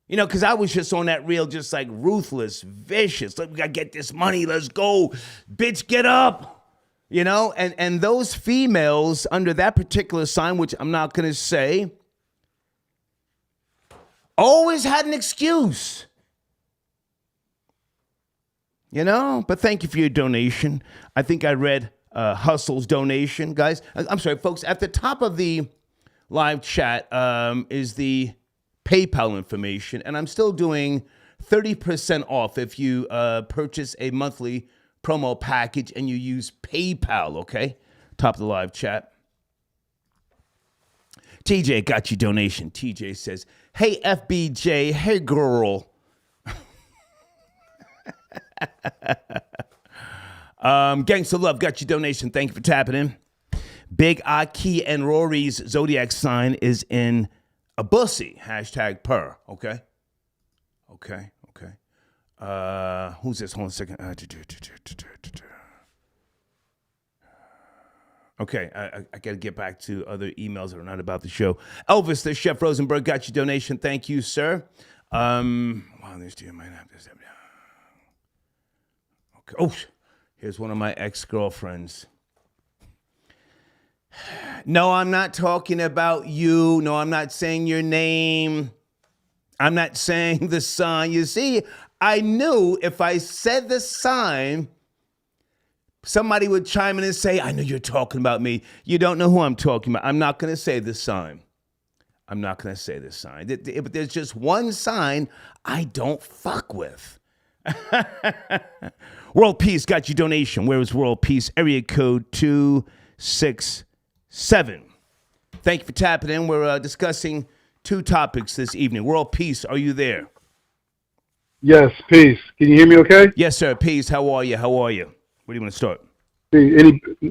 because I was just on that real, just like ruthless, vicious. Like, we got to get this money. Let's go. Bitch, get up. And those females under that particular sign, which I'm not going to say, always had an excuse. But thank you for your donation. I think I read Hustle's donation, guys. I'm sorry, folks. At the top of the live chat is the PayPal information, and I'm still doing 30% off if you purchase a monthly promo package and you use PayPal, okay? Top of the live chat. TJ got your donation. TJ says, hey, FBJ, hey, girl. Gangsta Love got your donation. Thank you for tapping in. Big Aki and Rory's Zodiac sign is in a bussy. Hashtag per. Okay. Who's this? Hold on a second. Okay, I got to get back to other emails that are not about the show. Elvis, the Chef Rosenberg got your donation. Thank you, sir. There's two. Okay. Oh, here's one of my ex-girlfriends. No, I'm not talking about you. No, I'm not saying your name. I'm not saying the sign. You see, I knew if I said the sign, somebody would chime in and say, I know you're talking about me. You don't know who I'm talking about. I'm not going to say the sign. But there's just one sign I don't fuck with. World Peace got your donation. Where is World Peace? Area code 267. Thank you for tapping in. We're discussing two topics this evening. World Peace, are you there? Yes, peace. Can you hear me okay? Yes, sir. Peace. How are you? Where do you want to start?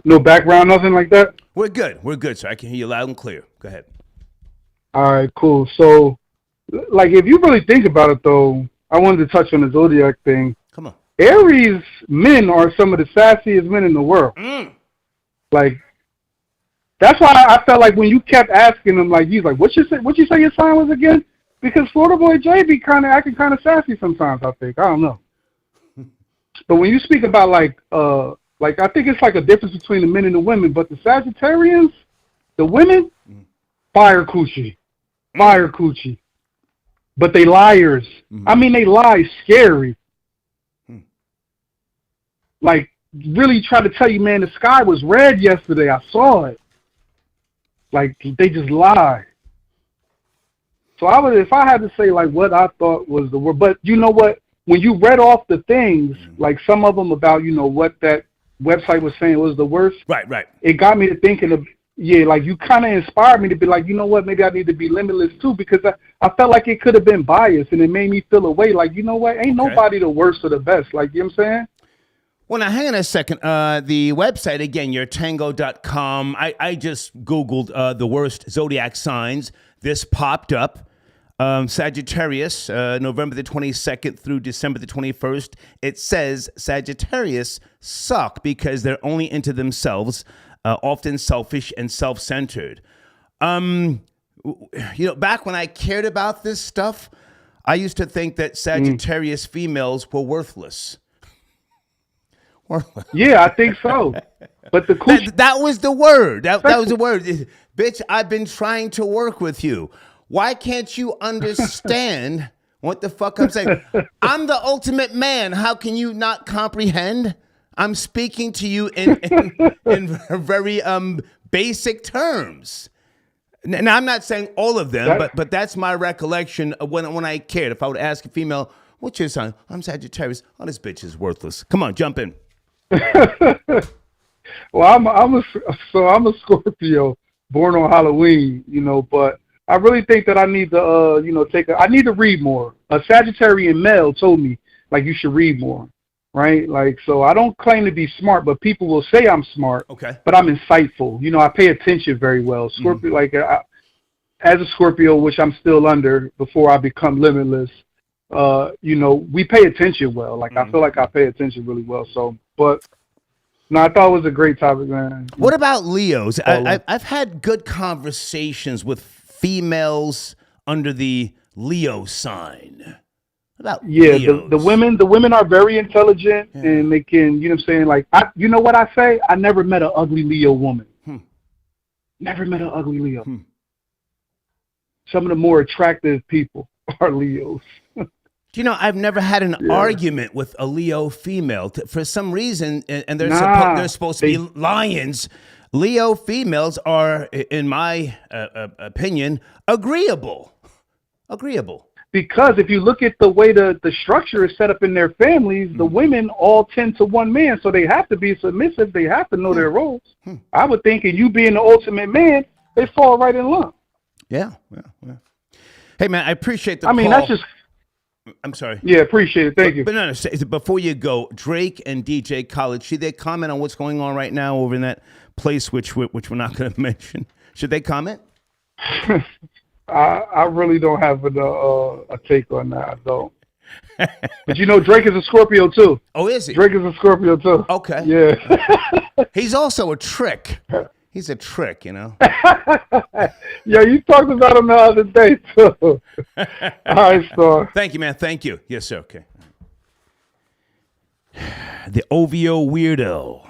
No background, nothing like that? We're good, sir. I can hear you loud and clear. Go ahead. All right, cool. So, if you really think about it, though, I wanted to touch on the Zodiac thing. Come on. Aries men are some of the sassiest men in the world. That's why I felt like when you kept asking him, he's like, what you say your sign was again? Because Florida Boy J be acting kind of sassy sometimes, I think. I don't know. But when you speak about I think it's like a difference between the men and the women, but the Sagittarians, the women, fire coochie. But they liars. I mean, they lie scary. Really try to tell you, man, the sky was red yesterday. I saw it. They just lie. So if I had to say what I thought was the word, but you know what? When you read off the things, some of them about what that website was saying was the worst. Right. It got me to thinking of you kind of inspired me to be you know what? Maybe I need to be limitless too, because I felt like it could have been biased, and it made me feel away. You know what? Ain't nobody the worst or the best. You know what I'm saying? Well, now, hang on a second. The website, again, yourtango.com. I just Googled the worst zodiac signs. This popped up. Sagittarius, November the 22nd through December the 21st. It says Sagittarius suck because they're only into themselves. often selfish and self-centered. Back when I cared about this stuff, I used to think that Sagittarius females were worthless. Yeah, I think so. But the cool that was the word. That was the word. Bitch, I've been trying to work with you. Why can't you understand what the fuck I'm saying? I'm the ultimate man. How can you not comprehend? I'm speaking to you in very basic terms. Now, I'm not saying all of them, but that's my recollection of when I cared. If I would ask a female, what's your sign? I'm Sagittarius. Oh, this bitch is worthless. Come on, jump in. Well, I'm a Scorpio, born on Halloween, but I really think that I need to, I need to read more. A Sagittarian male told me, like, you should read more, right? Like, so I don't claim to be smart, but people will say I'm smart. Okay. But I'm insightful. I pay attention very well. Scorpio, as a Scorpio, which I'm still under before I become limitless, we pay attention well. Like, I feel like I pay attention really well. So, but no, I thought it was a great topic, man. What about Leos? I've had good conversations with females under the Leo sign. About Leos. the women are very intelligent, and they can, you know what I'm saying? Like, you know what I say? I never met an ugly Leo woman. Never met an ugly Leo. Some of the more attractive people are Leos. I've never had an argument with a Leo female. For some reason, and they're supposed to be lions. Leo females are, in my opinion, agreeable. Because if you look at the way the structure is set up in their families, the women all tend to one man, so they have to be submissive. They have to know their roles. I would think, and you being the ultimate man, they fall right in love. Yeah. Hey, man, I appreciate the call. That's just... I'm sorry. Yeah, appreciate it. Thank you. But no, before you go, Drake and DJ Khaled, should they comment on what's going on right now over in that place, which we're not going to mention? Should they comment? I really don't have a take on that. I don't. But Drake is a Scorpio too. Oh, is he? Drake is a Scorpio too. Okay. Yeah. He's also a trick. He's a trick, Yeah, you talked about him the other day too. All right, Star. Thank you, man. Thank you. Yes, sir. Okay. The OVO weirdo.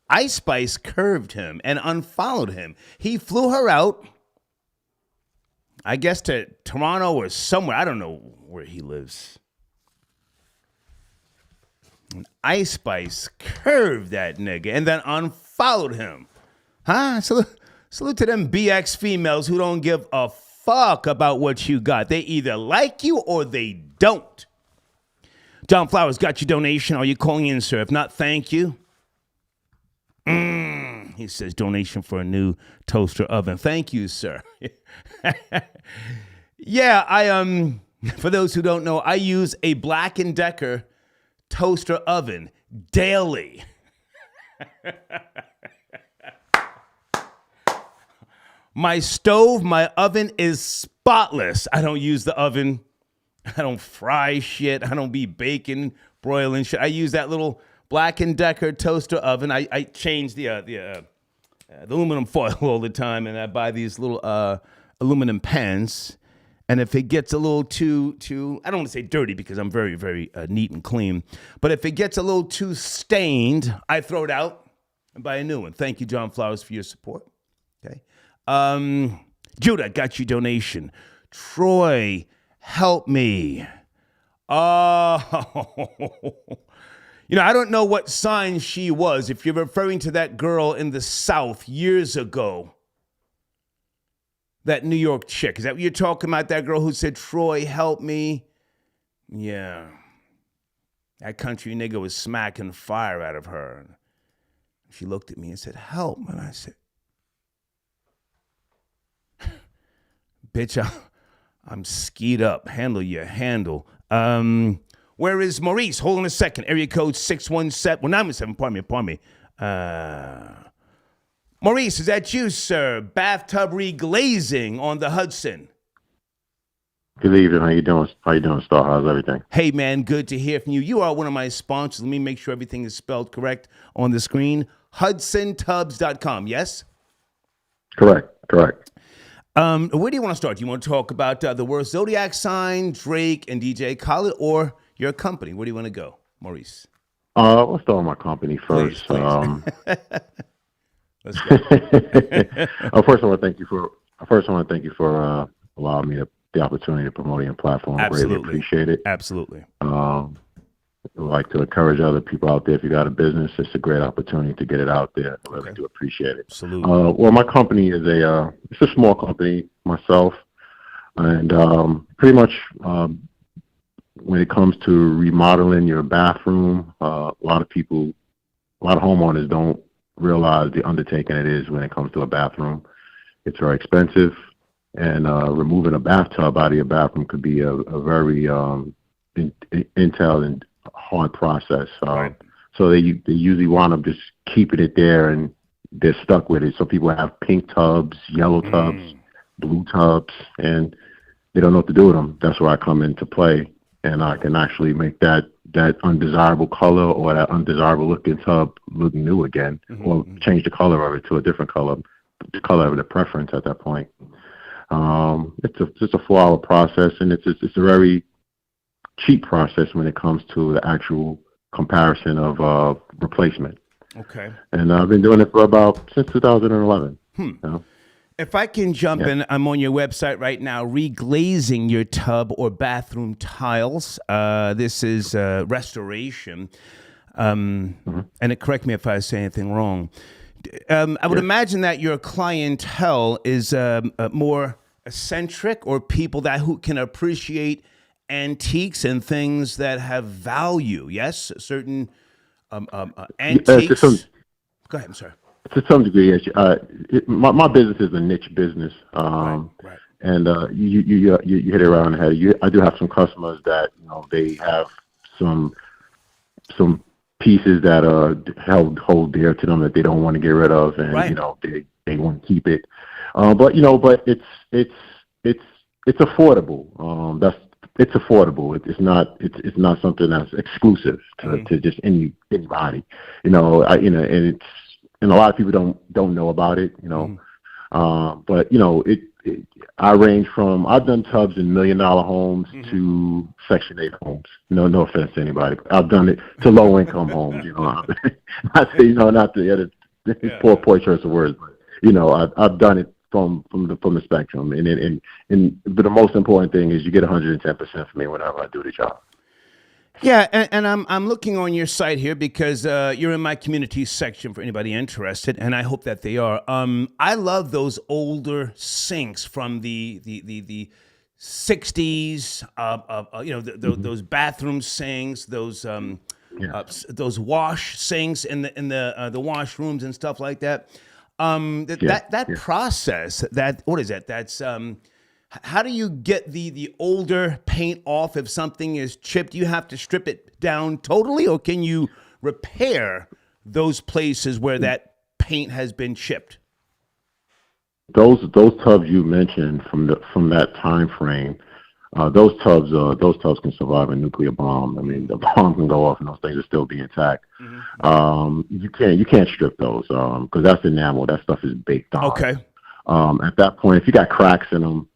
Ice Spice curved him and unfollowed him. He flew her out, I guess, to Toronto or somewhere. I don't know where he lives. And Ice Spice curved that nigga and then unfollowed him. Huh? Salute to them BX females who don't give a fuck about what you got. They either like you or they don't. John Flowers got your donation. Are you calling in, sir? If not, thank you. He says donation for a new toaster oven. Thank you, sir. Yeah, I for those who don't know, I use a Black & Decker toaster oven daily. My stove, my oven is spotless. I don't use the oven. I don't fry shit. I don't be baking, broiling shit. I use that little Black & Decker toaster oven. I change the aluminum foil all the time, and I buy these little aluminum pans. And if it gets a little too, I don't want to say dirty because I'm very, very neat and clean. But if it gets a little too stained, I throw it out and buy a new one. Thank you, John Flowers, for your support. Okay. Judah, got your donation. Troy, help me. Oh, I don't know what sign she was. If you're referring to that girl in the South years ago, that New York chick, is that what you're talking about? That girl who said, Troy, help me? Yeah. That country nigga was smacking fire out of her. She looked at me and said, help. And I said, bitch, I'm skied up. Handle your handle. Where is Maurice? Hold on a second. Area code 617. Well, 917. Pardon me. Maurice, is that you, sir? Bathtub reglazing on the Hudson. Good evening. How you doing, Star? How's everything? Hey, man. Good to hear from you. You are one of my sponsors. Let me make sure everything is spelled correct on the screen. HudsonTubs.com. Yes. Correct. Where do you want to start? Do you want to talk about the worst zodiac sign, Drake and DJ Khaled, or your company? Where do you want to go, Maurice? Let's start with my company first. Please. Let's go. First, I want to thank you for allowing me the opportunity to promote your platform. Absolutely. Greatly appreciate it. Absolutely. I'd like to encourage other people out there. If you got a business, it's a great opportunity to get it out there. I really do appreciate it. Absolutely. Well, my company is it's a small company myself, and pretty much when it comes to remodeling your bathroom, a lot of homeowners don't realize the undertaking it is when it comes to a bathroom. It's very expensive, and removing a bathtub out of your bathroom could be a very entailed and hard process. Right. So they usually wind up just keeping it there, and they're stuck with it. So people have pink tubs, yellow tubs, blue tubs, and they don't know what to do with them. That's where I come into play, and I can actually make that undesirable color or that undesirable looking tub look new again, or change the color of it to a different color, the color of the preference at that point. It's a 4-hour process, and it's a very cheap process when it comes to the actual comparison of replacement. Okay. And I've been doing it for since 2011. You know? If I can jump in, I'm on your website right now, reglazing your tub or bathroom tiles. This is restoration. And correct me if I say anything wrong. I would imagine that your clientele is more eccentric, or people who can appreciate antiques and things that have value. Yes, certain antiques. Go ahead. I'm sorry. To some degree, yes. My business is a niche business, Right. and you hit it right on the head. I do have some customers that they have some pieces that are hold dear to them that they don't want to get rid of, and they want to keep it. But it's affordable. It's affordable. It's not something that's exclusive to just anybody. And a lot of people don't know about it. But I range from, I've done tubs in $1 million homes to Section 8 homes. No offense to anybody. I've done it to low income homes. Not the poor choice of words, but I've done it from the spectrum. But the most important thing is you get 110% from me whenever I do the job. Yeah, and I'm looking on your site here because you're in my community section for anybody interested, and I hope that they are. I love those older sinks from the 60s. Those bathroom sinks, those wash sinks in the washrooms and stuff like that. That process. What is that? That's how do you get the older paint off if something is chipped? Do you have to strip it down totally, or can you repair those places where that paint has been chipped? Those tubs you mentioned from that time frame, those tubs can survive a nuclear bomb. I mean, the bomb can go off and those things will still be intact. You can't strip those because that's enamel. That stuff is baked on. Okay. At that point, if you got cracks in them,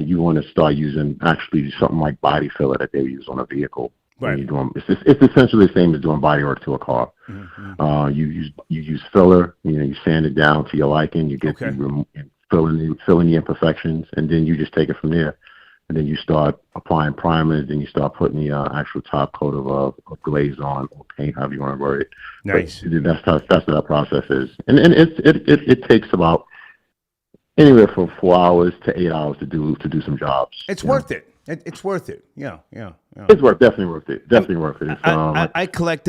you want to start using actually something like body filler that they use on a vehicle. Right. It's essentially the same as doing body work to a car. You use filler. You sand it down to your liking. You get filling the imperfections, and then you just take it from there. And then you start applying primers. Then you start putting the actual top coat of glaze on, or paint, however you want to word it. Nice. But that's how that process is, and it takes about anywhere from 4 hours to 8 hours to do some jobs. It's worth it. It's worth it. Yeah. It's definitely worth it. Definitely worth it. I collect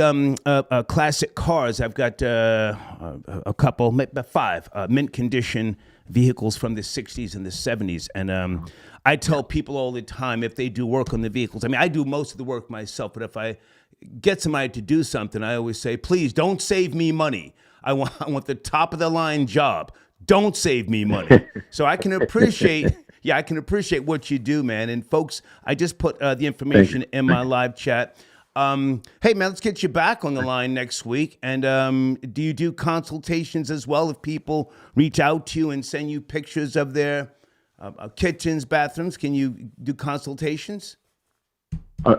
classic cars. I've got a couple, maybe 5 mint condition vehicles from the 60s and the 70s, and I tell people all the time, if they do work on the vehicles, I mean, I do most of the work myself, but if I get somebody to do something, I always say, please don't save me money. I want the top of the line job. Don't save me money. So I can appreciate, what you do, man. And folks, I just put the information in my live chat. Hey, man, let's get you back on the line next week. And do you do consultations as well if people reach out to you and send you pictures of their kitchens, bathrooms? Can you do consultations?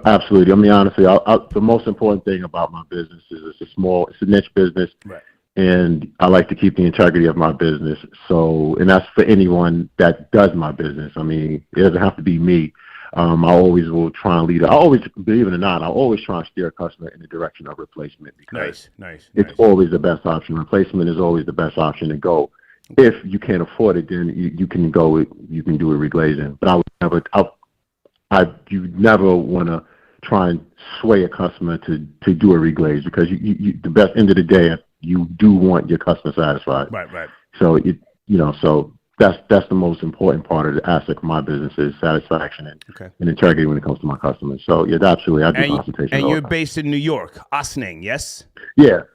Absolutely. I mean, honestly, the most important thing about my business is it's a niche business. Right. And I like to keep the integrity of my business. So, and that's for anyone that does my business. I mean, it doesn't have to be me. I always will try and lead. I always, believe it or not, I always try and steer a customer in the direction of replacement because it's always the best option. Replacement is always the best option to go. If you can't afford it, then you can go. You can do a reglazing. But I would never. You never want to try and sway a customer to do a reglaze because the best end of the day, you do want your customer satisfied. Right. So so that's the most important part of the aspect of my business is satisfaction and integrity when it comes to my customers. So yeah, absolutely, I do consultation. And you're based in New York, Ossining, yes? Yes,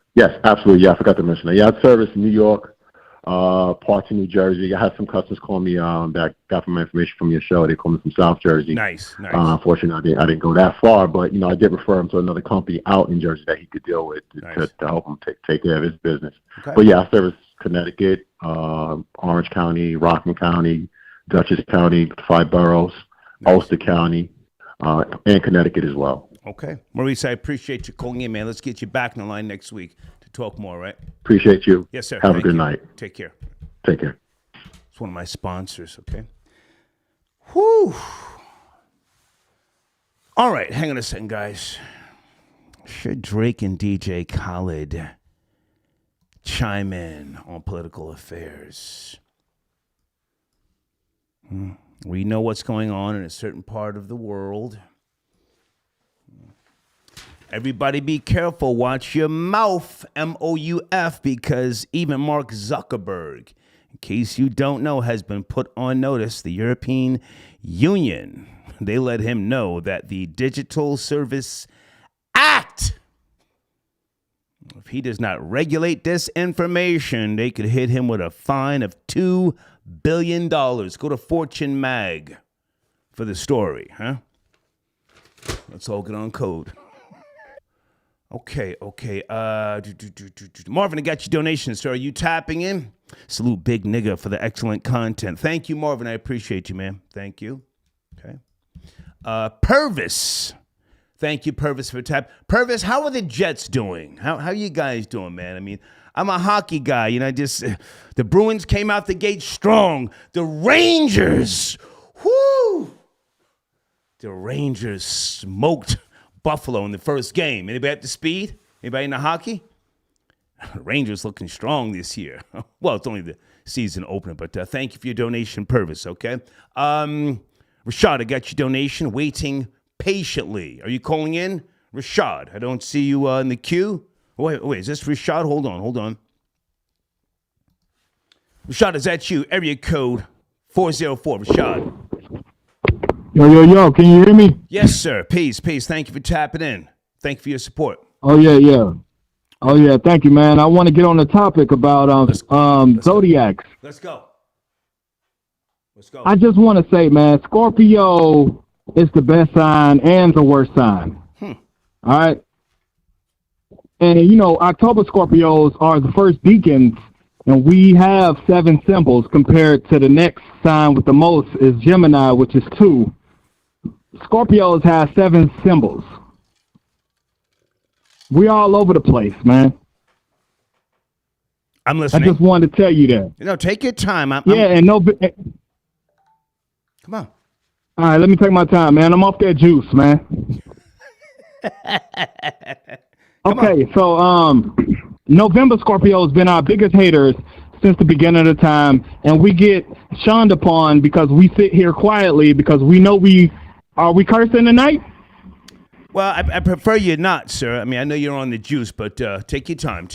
absolutely. Yeah, I forgot to mention that. Yeah, I service New York, parts of New Jersey. I had some customers call me that got some information from your show. They called me from South Jersey. Nice. Unfortunately, I didn't go that far, but I did refer him to another company out in Jersey that he could deal with to help him take care of his business. Okay. But yeah, I service Connecticut, Orange County, Rockland County, Dutchess County, 5 boroughs, Ulster County, and Connecticut as well. Okay. Maurice, I appreciate you calling in, man. Let's get you back on the line next week to talk more, right? Appreciate you. Yes, sir. Have a good night. Take care. Take care. It's one of my sponsors, okay? Whew. All right, hang on a second, guys. Should Drake and DJ Khaled chime in on political affairs? We know what's going on in a certain part of the world. Everybody be careful. Watch your mouth, M-O-U-F, because even Mark Zuckerberg, in case you don't know, has been put on notice. The European Union, they let him know that the Digital Service Act, if he does not regulate this information, they could hit him with a fine of $2 billion. Go to Fortune Mag for the story, huh? Let's all get on code. Okay. Marvin, I got your donation, sir. Are you tapping in? Salute Big Nigga for the excellent content. Thank you, Marvin. I appreciate you, man. Thank you. Okay. Purvis. Thank you, Purvis, for tap. Purvis, how are the Jets doing? How you guys doing, man? I mean, I'm a hockey guy. The Bruins came out the gate strong. The Rangers, the Rangers smoked Buffalo in the first game. Anybody up to speed? Anybody in the hockey? Rangers looking strong this year. Well, it's only the season opener, but thank you for your donation, Purvis, okay? Rashad, I got your donation, waiting patiently. Are you calling in? Rashad, I don't see you in the queue. Wait, is this Rashad? Hold on. Rashad, is that you? Area code 404, Rashad. Yo, can you hear me? Yes, sir. Peace. Thank you for tapping in. Thank you for your support. Oh, yeah. Thank you, man. I want to get on the topic about Zodiacs. Let's go. I just want to say, man, Scorpio is the best sign and the worst sign. All right? And, October Scorpios are the first deacons, and we have 7 symbols compared to the next sign with the most is Gemini, which is 2. Scorpios have 7 symbols. We all over the place, man. I'm listening. I just wanted to tell you that. Take your time. Come on. All right, let me take my time, man. I'm off that juice, man. Okay, so November Scorpio has been our biggest haters since the beginning of the time, and we get shunned upon because we sit here quietly because we know are we cursing tonight? Well, I prefer you not, sir. I mean, I know you're on the juice, but take your time.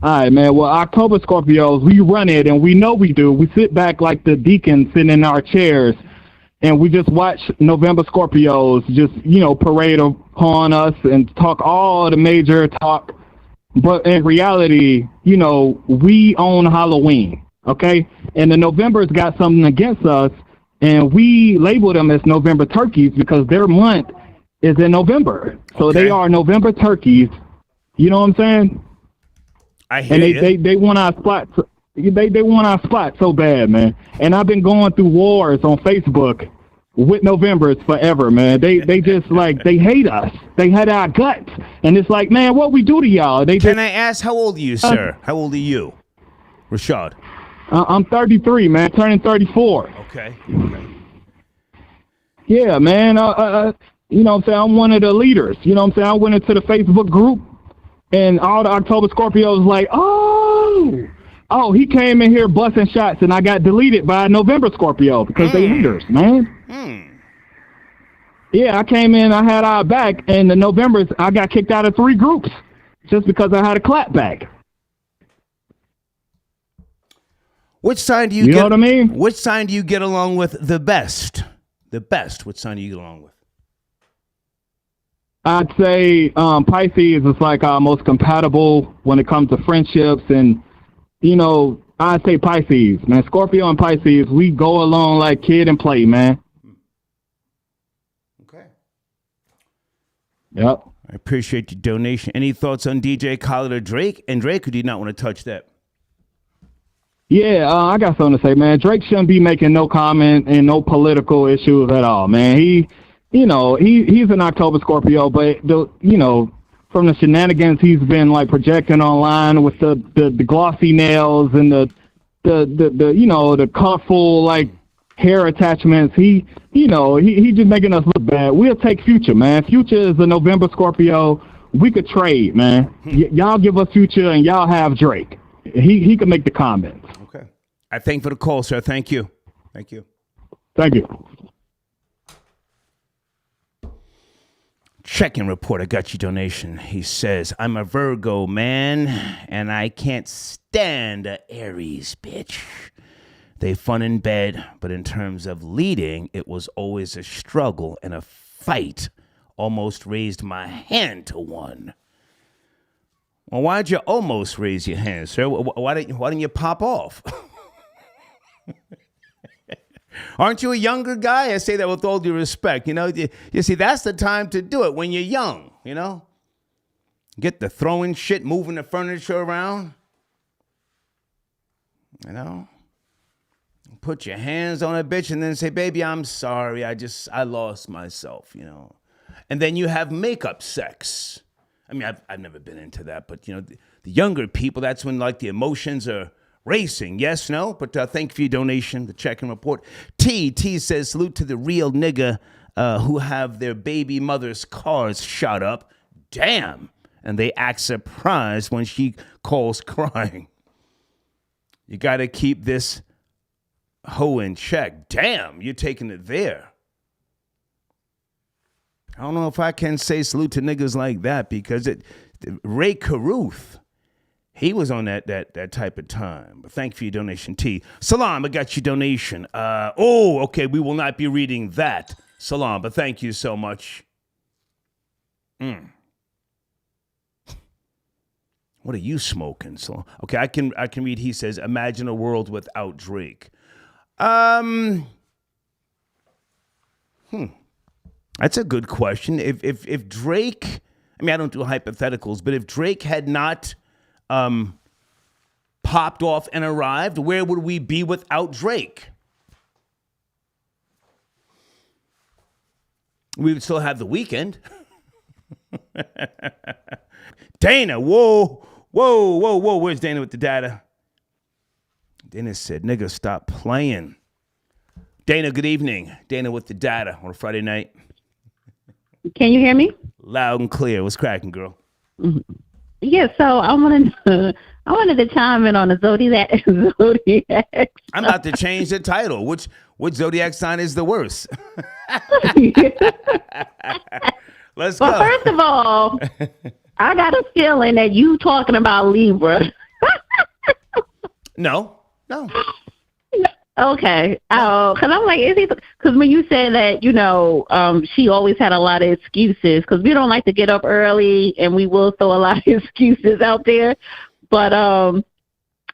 All right, man. Well, October Scorpios, we run it, and we know we do. We sit back like the deacons sitting in our chairs, and we just watch November Scorpios just, parade upon us and talk all the major talk. But in reality, we own Halloween, okay? And the Novembers got something against us, and we label them as November turkeys because their month is in November. So Okay. they are November turkeys. You know what I'm saying? I hear And you. they want our spot. They want our spot so bad, man. And I've been going through wars on Facebook with Novembers forever, man. They just like they hate us. They hate our guts. And it's like, man, what we do to y'all? They Can just I ask, how old are you, sir? How old are you? Rashad. I'm 33, man, turning 34. Okay. Yeah, man. You know what I'm saying? I'm one of the leaders. You know what I'm saying? I went into the Facebook group, and all the October Scorpios like, oh, he came in here busting shots, and I got deleted by a November Scorpio because they haters, man. Yeah, I came in, I had our back, and the Novembers, I got kicked out of 3 groups just because I had a clap back. Which sign do you You get? know what I mean? Which sign do you get along with the best? The best. Which sign do you get along with? I'd say Pisces is like our most compatible when it comes to friendships, and you know, I'd say Pisces, man. Scorpio and Pisces, we go along like kid and play, man. Okay. Yep. I appreciate your donation. Any thoughts on DJ Khaled or Drake? And Drake, or do you not want to touch that? Yeah, I got something to say, man. Drake shouldn't be making no comment and no political issues at all, man. He's an October Scorpio, but from the shenanigans he's been like projecting online with the glossy nails and the colorful like hair attachments, he just making us look bad. We'll take Future, man. Future is a November Scorpio. We could trade, man. Y'all give us Future and y'all have Drake. He can make the comments. Okay. I thank for the call, sir. Thank you. Thank you. Thank you. Check-in report. I got your donation. He says, I'm a Virgo, man, and I can't stand a Aries, bitch. They fun in bed, but in terms of leading, it was always a struggle and a fight. Almost raised my hand to one. Well, why'd you almost raise your hand, sir? Why didn't you pop off? Aren't you a younger guy? I say that with all due respect. You see, that's the time to do it when you're young, Get the throwing shit, moving the furniture around. Put your hands on a bitch and then say, baby, I'm sorry. I lost myself, And then you have makeup sex. I mean, I've never been into that, but, the younger people, that's when, like, the emotions are racing. Yes, no? But thank you for your donation, the check-in report. T says, salute to the real nigga who have their baby mother's cars shot up. Damn. And they act surprised when she calls crying. You got to keep this hoe in check. Damn, you're taking it there. I don't know if I can say salute to niggas like that because Ray Caruth, he was on that type of time. But thank you for your donation, T. Salam, I got your donation. Okay, we will not be reading that. Salam, but thank you so much. What are you smoking? Salam? Okay, I can read. He says, imagine a world without Drake. That's a good question. If Drake, I mean, I don't do hypotheticals, but if Drake had not popped off and arrived, where would we be without Drake? We would still have The Weeknd. Dana, whoa. Where's Dana with the data? Dana said, nigga, stop playing. Dana, good evening. Dana with the data on a Friday night. Can you hear me? Loud and clear. What's cracking, girl? Mm-hmm. Yeah, so I wanted to chime in on the Zodiac. I'm about to change the title. Which Zodiac sign is the worst? Let's go. Well, first of all, I got a feeling that you talking about Libra. No. Okay. Because I'm like, because when you said that, she always had a lot of excuses, because we don't like to get up early and we will throw a lot of excuses out there. But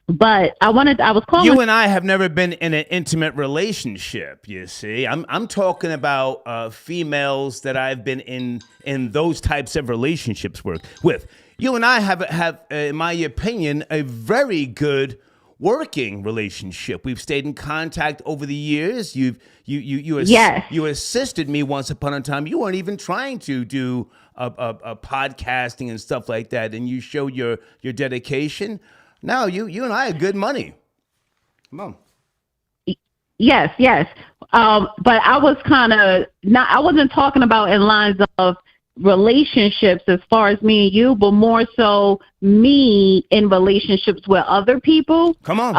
But I was calling. You and I have never been in an intimate relationship. You see, I'm talking about females that I've been in those types of relationships with. You and I have, in my opinion, a very good working relationship. We've stayed in contact over the years. You assisted me once upon a time. You weren't even trying to do a podcasting and stuff like that, and you showed your dedication. Now you and I are good money. Come on. Yes. But I was I wasn't talking about in lines of relationships as far as me and you, but more so me in relationships with other people. Come on.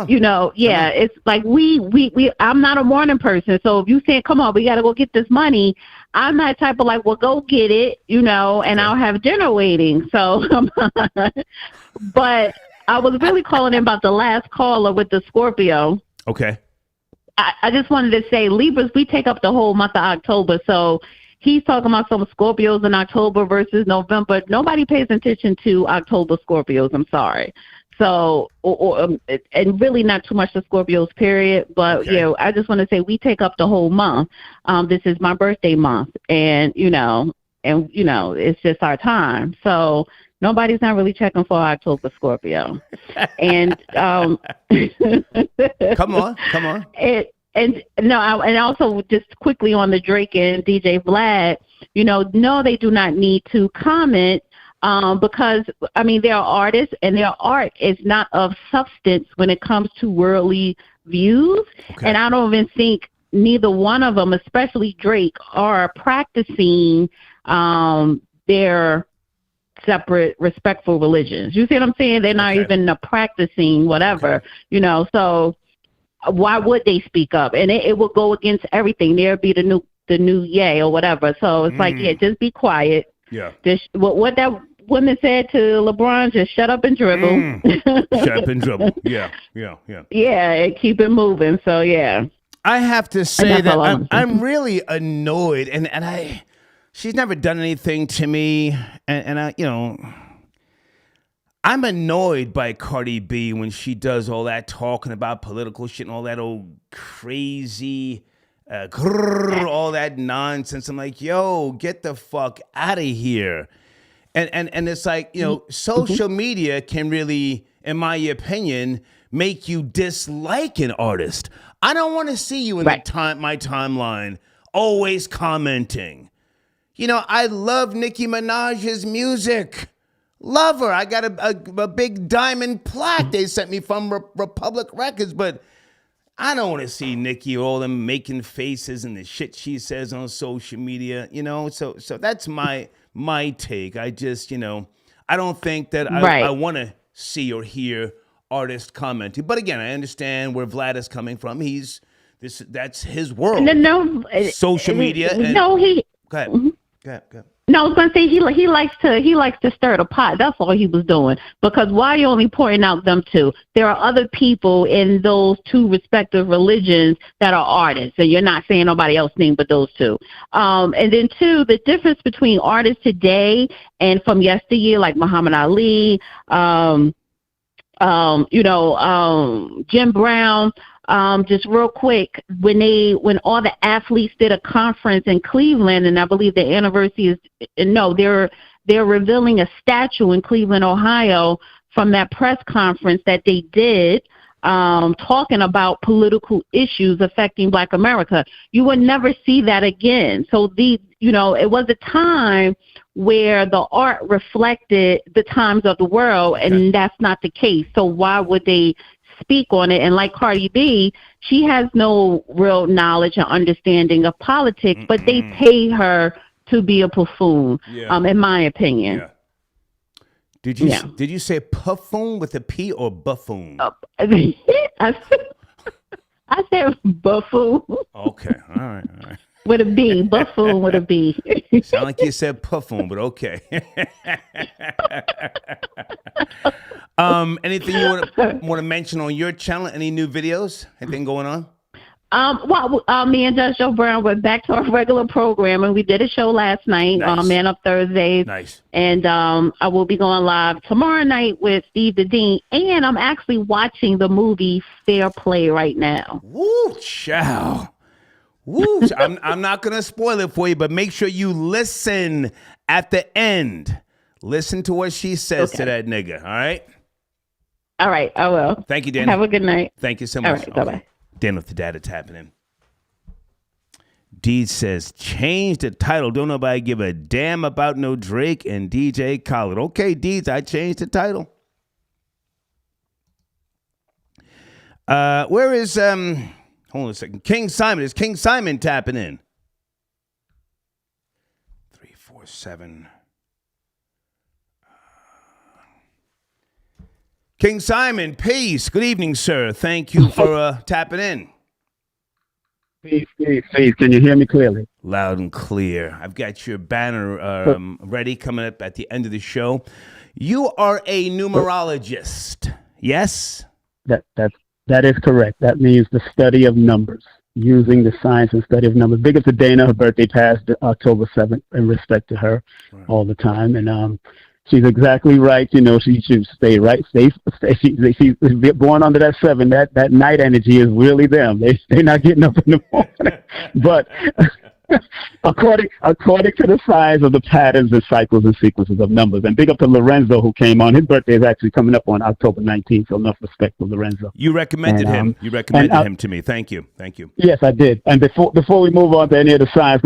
It's like we I'm not a morning person. So if you say, come on, we got to go get this money, I'm that type of like, well, go get it, and I'll have dinner waiting. So, but I was really calling in about the last caller with the Scorpio. Okay. I just wanted to say, Libras, we take up the whole month of October. So he's talking about some Scorpios in October versus November. Nobody pays attention to October Scorpios. I'm sorry. So, and really not too much to Scorpios, period. But, okay. I just want to say we take up the whole month. This is my birthday month. And, it's just our time. So nobody's not really checking for October Scorpio. And come on. And also just quickly on the Drake and DJ Vlad, no, they do not need to comment because, they're artists and their art is not of substance when it comes to worldly views. Okay. And I don't even think neither one of them, especially Drake, are practicing their separate, respectful religions. You see what I'm saying? They're not even practicing whatever, so why would they speak up? And it will go against everything. There'll be the new yay or whatever. So it's like, just be quiet. Yeah. Just what that woman said to LeBron, just shut up and dribble. Shut up and dribble. Yeah. Yeah, and keep it moving. So yeah. I have to say that I'm really annoyed, and she's never done anything to me, and I, I'm annoyed by Cardi B when she does all that talking about political shit and all that old crazy, all that nonsense. I'm like, yo, get the fuck out of here. And it's like, social media can really, in my opinion, make you dislike an artist. I don't want to see you in my timeline always commenting. I love Nicki Minaj's music. Love her. I got a big diamond plaque they sent me from Republic Records, but I don't want to see Nicki or all them making faces and the shit she says on social media, So that's my take. I just, I don't think that I want to see or hear artists commenting. But again, I understand where Vlad is coming from. That's his world. No, social media. Go ahead. Mm-hmm. Go ahead. No, I was going to say he likes to stir the pot. That's all he was doing. Because why are you only pointing out them two? There are other people in those two respective religions that are artists, and you're not saying nobody else named but those two. And then two, the difference between artists today and from yesteryear, like Muhammad Ali, Jim Brown. Just real quick, when all the athletes did a conference in Cleveland, and I believe the anniversary they're revealing a statue in Cleveland, Ohio, from that press conference that they did, talking about political issues affecting Black America. You would never see that again. So it was a time where the art reflected the times of the world, and that's not the case. So why would they speak on it? And like Cardi B, she has no real knowledge or understanding of politics, but they pay her to be a buffoon, in my opinion. Yeah. Did you say buffoon with a P or buffoon? I said buffoon. Okay, all right. With a B, buffoon with a B. Sound like you said buffoon, but okay. Anything you want to mention on your channel? Any new videos? Anything going on? Me and Judge Joe Brown went back to our regular programming. We did a show last night on Man Up Thursdays. Nice. And I will be going live tomorrow night with Steve the Dean. And I'm actually watching the movie Fair Play right now. Woo, chow. Woo. I'm not going to spoil it for you, but make sure you listen at the end. Listen to what she says to that nigga, all right? All right, I will. Thank you, Dana. Have a good night. Thank you so much. All right, bye-bye. Dan with the data tapping in. Deed says, change the title. Don't nobody give a damn about no Drake and DJ Khaled. Okay, Deeds, I changed the title. Where is, hold on a second. King Simon. Is King Simon tapping in? 347. King Simon, peace. Good evening, sir. Thank you for tapping in. Peace. Can you hear me clearly? Loud and clear. I've got your banner ready coming up at the end of the show. You are a numerologist, yes? That is correct. That means the study of numbers, using the science and study of numbers. Big up to Dana. Her birthday passed October 7th, in respect to her all the time. And she's exactly right. You know, she should stay right. She's born under that 7. That night energy is really them. They're not getting up in the morning. But according to the size of the patterns and cycles and sequences of numbers. And big up to Lorenzo, who came on. His birthday is actually coming up on October 19th, so enough respect for Lorenzo. You recommended him. You recommended him to me. Thank you. Yes, I did. And before we move on to any of the science,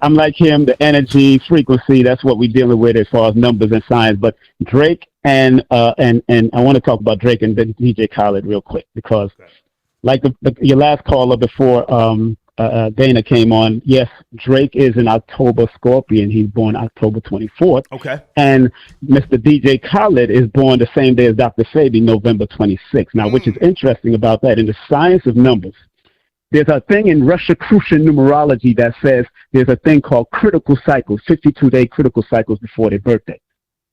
I'm like him, the energy, frequency, that's what we're dealing with as far as numbers and science. But Drake and I want to talk about Drake and then DJ Khaled real quick, because like your last caller before Dana came on, yes, Drake is an October Scorpion. He's born October 24th. Okay. And Mr. DJ Khaled is born the same day as Dr. Fabi, November 26th. Now, which is interesting about that, in the science of numbers, there's a thing in Rosicrucian numerology that says there's a thing called critical cycles, 52-day critical cycles before their birthday.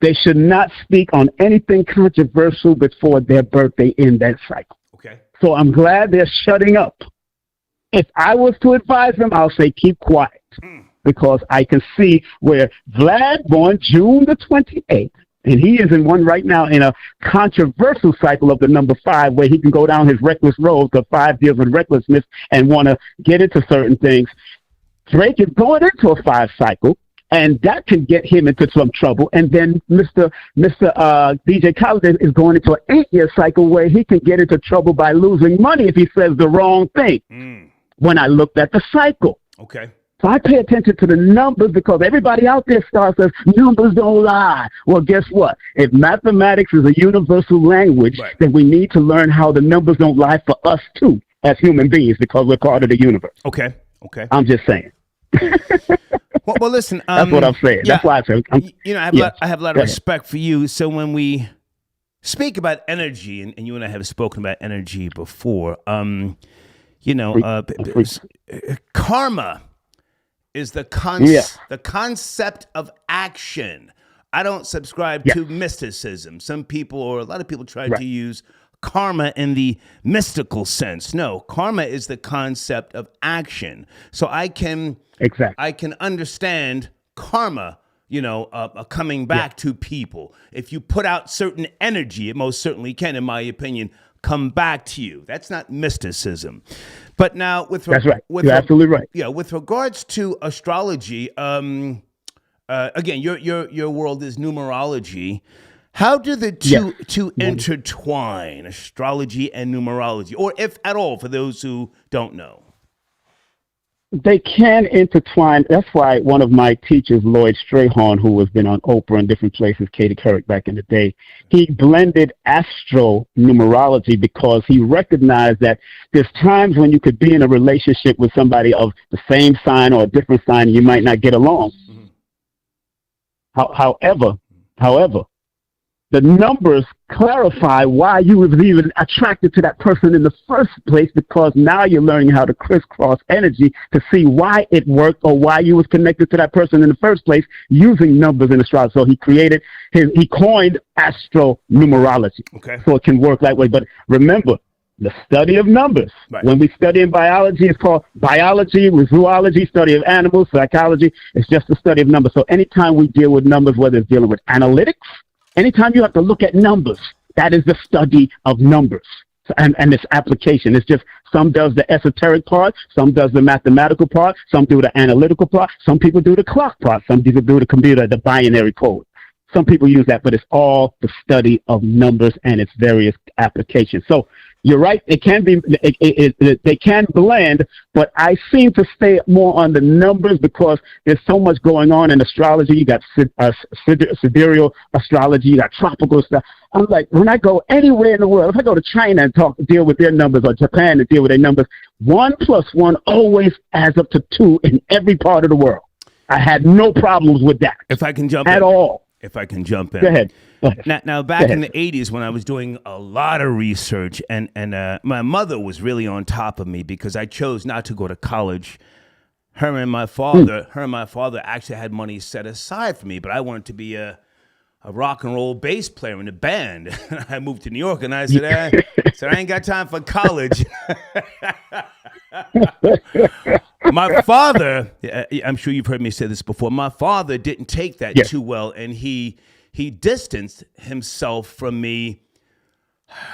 They should not speak on anything controversial before their birthday in that cycle. Okay. So I'm glad they're shutting up. If I was to advise them, I'll say keep quiet, because I can see where Vlad, born June the 28th, and he is in one right now in a controversial cycle of the number 5, where he can go down his reckless road, because 5 deals with recklessness and want to get into certain things. Drake is going into a 5 cycle, and that can get him into some trouble. And then Mr. DJ Khaled is going into an 8-year cycle where he can get into trouble by losing money if he says the wrong thing. When I looked at the cycle. Okay. So I pay attention to the numbers, because everybody out there says numbers don't lie. Well, guess what? If mathematics is a universal language, then we need to learn how the numbers don't lie for us too, as human beings, because we're part of the universe. Okay. I'm just saying. Well, listen. That's what I'm saying. Yeah, that's why I said. I have a lot of respect for you. So when we speak about energy, and you and I have spoken about energy before, karma is the concept of action. I don't subscribe to mysticism. Some people, or a lot of people, try to use karma in the mystical sense. No, karma is the concept of action. So I can understand karma, coming back to people. If you put out certain energy, it most certainly can, in my opinion, come back to you. That's not mysticism. But now that's right. You're absolutely right. Yeah, with regards to astrology, again, your world is numerology. How do the two intertwine, astrology and numerology, or if at all, for those who don't know? They can intertwine. That's why one of my teachers, Lloyd Strayhorn, who has been on Oprah and different places, Katie Couric back in the day, he blended astro-numerology, because he recognized that there's times when you could be in a relationship with somebody of the same sign or a different sign, you might not get along. However, the numbers clarify why you was even attracted to that person in the first place, because now you're learning how to crisscross energy to see why it worked or why you was connected to that person in the first place using numbers in astrology. So he coined astro-numerology. Okay. So it can work that way. But remember, The study of numbers. Right. When we study in biology, it's called biology, zoology, study of animals, psychology. It's just the study of numbers. So anytime we deal with numbers, whether it's dealing with analytics, anytime you have to look at numbers, that is the study of numbers. And its application. It's just some does the esoteric part, some does the mathematical part, some do the analytical part, some people do the clock part, some people do the computer, the binary code. Some people use that, but it's all the study of numbers and its various applications. So you're right; it can be, they can blend, but I seem to stay more on the numbers because there's so much going on in astrology. You got sidereal astrology, you got tropical stuff. I'm like, when I go anywhere in the world, if I go to China and deal with their numbers, or Japan and deal with their numbers, 1 + 1 always adds up to 2 in every part of the world. I had no problems with that. If I can jump at in. all. If I can jump in. Go ahead. Now back in the 80s when I was doing a lot of research and my mother was really on top of me because I chose not to go to college. Her and my father actually had money set aside for me, but I wanted to be a rock and roll bass player in a band. I moved to New York and I said, I ain't got time for college. My father, I'm sure you've heard me say this before, my father didn't take that too well, and he distanced himself from me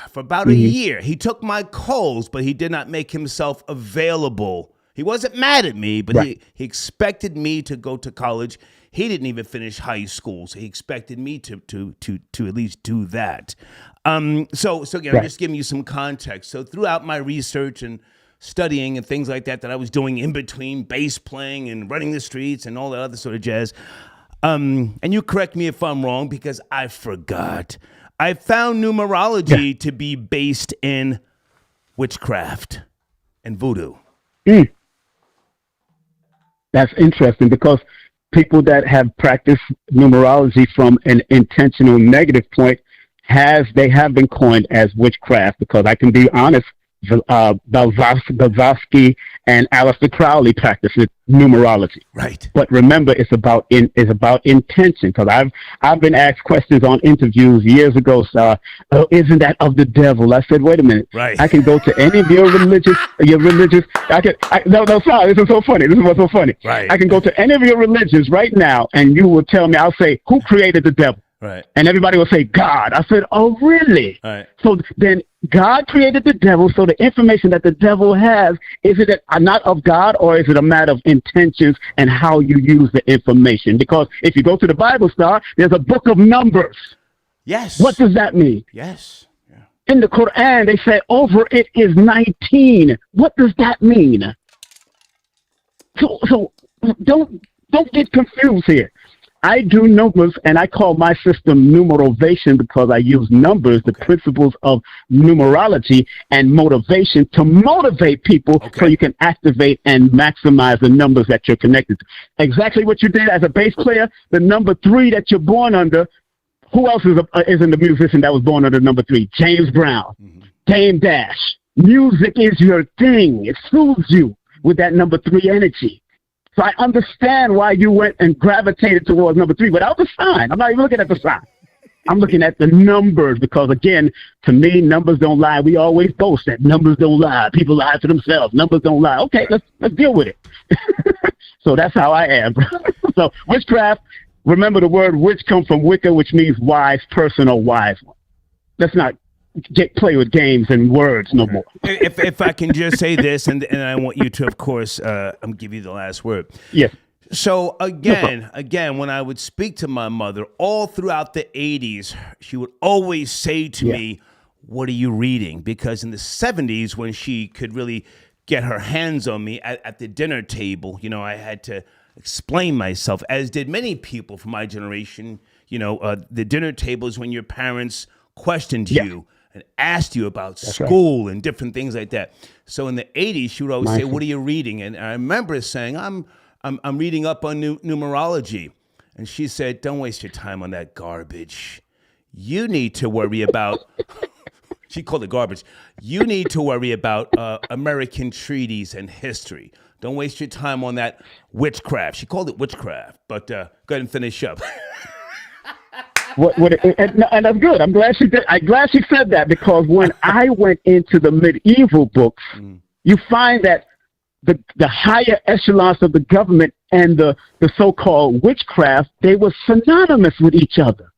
for about a year. He took my calls, but he did not make himself available. He wasn't mad at me, but he expected me to go to college. He didn't even finish high school, so he expected me to at least do that. So again, I'm just giving you some context. So throughout my research and studying and things like that I was doing in between bass playing and running the streets and all that other sort of jazz. And you correct me if I'm wrong because I forgot. I found numerology to be based in witchcraft and voodoo. That's interesting because people that have practiced numerology from an intentional negative point they have been coined as witchcraft because I can be honest, Blavatsky and Aleister Crowley practiced numerology. Right. But remember, it's about intention. Because I've been asked questions on interviews years ago. Isn't that of the devil? I said, wait a minute. Right. I can go to any of your religious. No, sorry. This is so funny. This is what's so funny. Right. I can go to any of your religions right now, and you will tell me. I'll say, who created the devil? Right. And everybody will say, God. I said, oh, really? Right. So then God created the devil, so the information that the devil has, is it not of God, or is it a matter of intentions and how you use the information? Because if you go to the Bible Star, there's a book of numbers. What does that mean? Yes. In the Quran, they say over it is 19. What does that mean? So don't get confused here. I do numbers, and I call my system numerovation because I use numbers, the principles of numerology and motivation to motivate people so you can activate and maximize the numbers that you're connected to. Exactly what you did as a bass player, the number 3 that you're born under. Who else isn't the musician that was born under number 3? James Brown, Dame Dash. Music is your thing. It soothes you with that number 3 energy. So I understand why you went and gravitated towards number 3 without the sign. I'm not even looking at the sign. I'm looking at the numbers because, again, to me, numbers don't lie. We always boast that numbers don't lie. People lie to themselves. Numbers don't lie. Okay, let's deal with it. So that's how I am. So witchcraft, remember the word witch comes from Wicca, which means wise person or wise one. Let's not play with games and words no more. If I can just say this, and I want you to, of course, give you the last word. Yes. So again, when I would speak to my mother all throughout the 80s, she would always say to me, what are you reading? Because in the 70s, when she could really get her hands on me at the dinner table, I had to explain myself, as did many people from my generation. The dinner table is when your parents questioned you and asked you about school and different things like that. So in the 80s, she would always say, what are you reading? And I remember saying, I'm reading up on numerology. And she said, don't waste your time on that garbage. You need to worry about, she called it garbage. You need to worry about American treaties and history. Don't waste your time on that witchcraft. She called it witchcraft, but go ahead and finish up. and that's good. I'm glad she did. I'm glad she said that, because when I went into the medieval books, you find that the higher echelons of the government and the so-called witchcraft, they were synonymous with each other.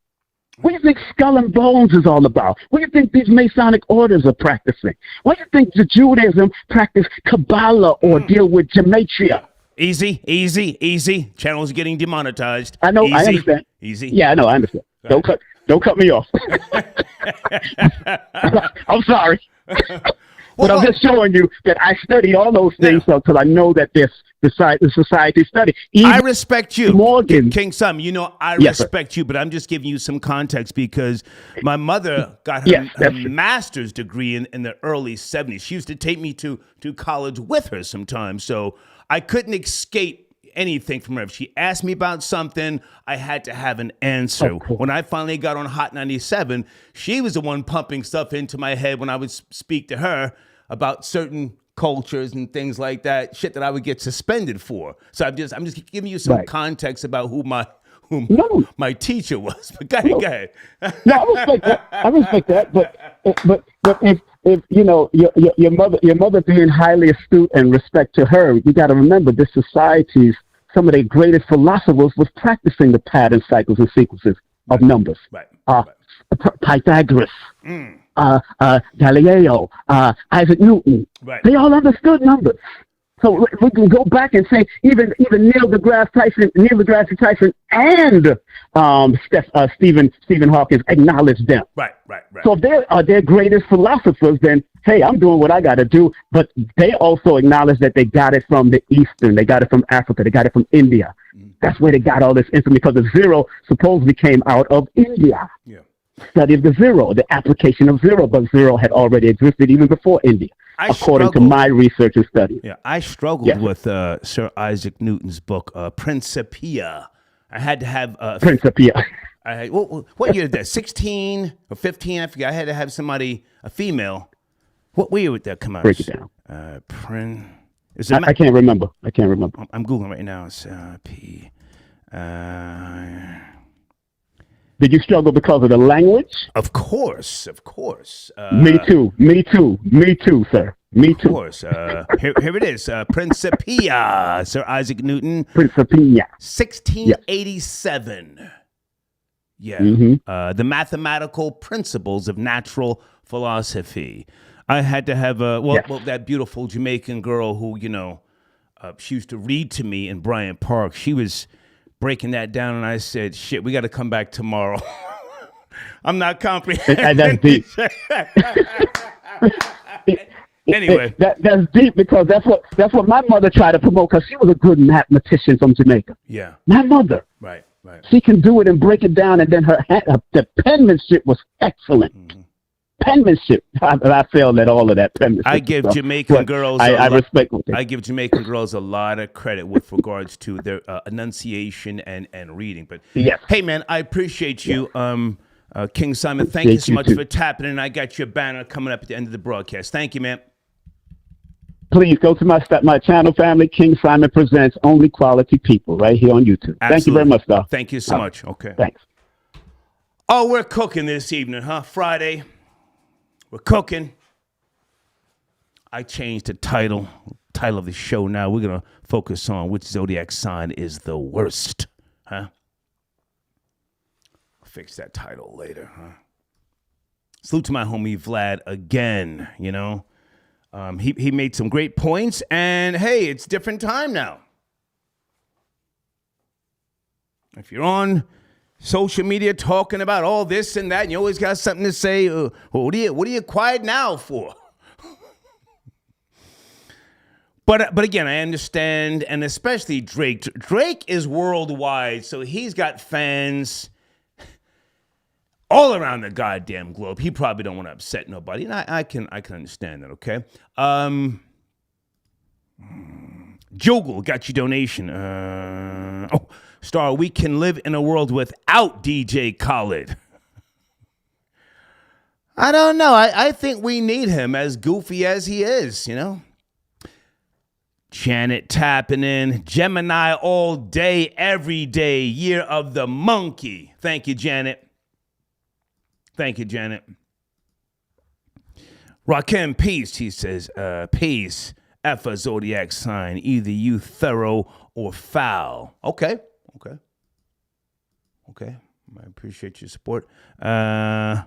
What do you think Skull and Bones is all about? What do you think these Masonic orders are practicing? What do you think the Judaism practice Kabbalah or deal with gematria? Easy. Channel's getting demonetized. I know. Easy. I understand. Easy. Yeah, I know. I understand. Don't cut me off. I'm sorry. But I'm just showing you that I study all those things because I know that the society study. Even I respect you, Morgan. King Sam. You know, I respect you, but I'm just giving you some context because my mother got her master's degree in the early 70s. She used to take me to college with her sometimes, so I couldn't escape anything from her. If she asked me about something, I had to have an answer. When I finally got on Hot 97, she was the one pumping stuff into my head when I would speak to her about certain cultures and things like that, shit that I would get suspended for. So I'm just giving you some context about who my teacher was. But go ahead. No, I respect that. But if you know your mother being highly astute and respect to her, you got to remember this society's some of their greatest philosophers was practicing the pattern, cycles, and sequences of numbers. Pythagoras, Galileo, Isaac Newton. They all understood numbers. So we can go back and say even Neil deGrasse Tyson, and Stephen Hawking acknowledged them. Right. So if they are their greatest philosophers, then hey, I'm doing what I got to do. But they also acknowledge that they got it from the Eastern, they got it from Africa, they got it from India. That's where they got all this information, because the zero supposedly came out of India. Study of the zero, the application of zero, but zero had already existed even before India, according to my research and study. I struggled with Sir Isaac Newton's book, Principia. I had to have Principia. I had, what year did that? 16 or 15? I forget. I had to have somebody, a female. What year would that come out? Break it down. I can't remember. I'm Googling right now. It's P. Did you struggle because of the language? Of course. Me too, sir. Me too. Of course. Here it is. Principia, Sir Isaac Newton. Principia. 1687. The mathematical principles of natural philosophy. I had to have that beautiful Jamaican girl who, she used to read to me in Bryant Park. She was breaking that down, and I said, shit, we got to come back tomorrow. I'm not comprehending. That's deep. Anyway. That's deep, because that's what my mother tried to promote, because she was a good mathematician from Jamaica. Yeah. My mother. Right. She can do it and break it down, and then the penmanship was excellent. Penmanship. I failed at all of that penmanship. I give Jamaican girls. I respect what I give Jamaican girls a lot of credit with regards to their enunciation and reading. But hey, man, I appreciate you, King Simon. Thank you so much for tapping in. I got your banner coming up at the end of the broadcast. Thank you, man. Please go to my channel, family. King Simon Presents Only Quality People, right here on YouTube. Absolutely. Thank you very much, Doc. Thank you so much. Okay. Thanks. Oh, we're cooking this evening, huh? Friday. We're cooking. I changed the title of the show now. We're going to focus on which zodiac sign is the worst, huh? I'll fix that title later, huh? Salute to my homie Vlad again, He made some great points, and hey, it's different time now. If you're on social media talking about all this and that, and you always got something to say, what are you quiet now for? But again, I understand, and especially Drake. Drake is worldwide, so he's got fans all around the goddamn globe. He probably don't want to upset nobody, and I can understand that. Okay. Jogel got your donation. Star, we can live in a world without DJ Khaled. I don't know. I think we need him, as goofy as he is, Janet tapping in. Gemini all day, every day. Year of the monkey. Thank you, Janet. Thank you, Janet. Rakim, peace, he says. Peace. F a zodiac sign. Either you thorough or foul. Okay. I appreciate your support. Okay.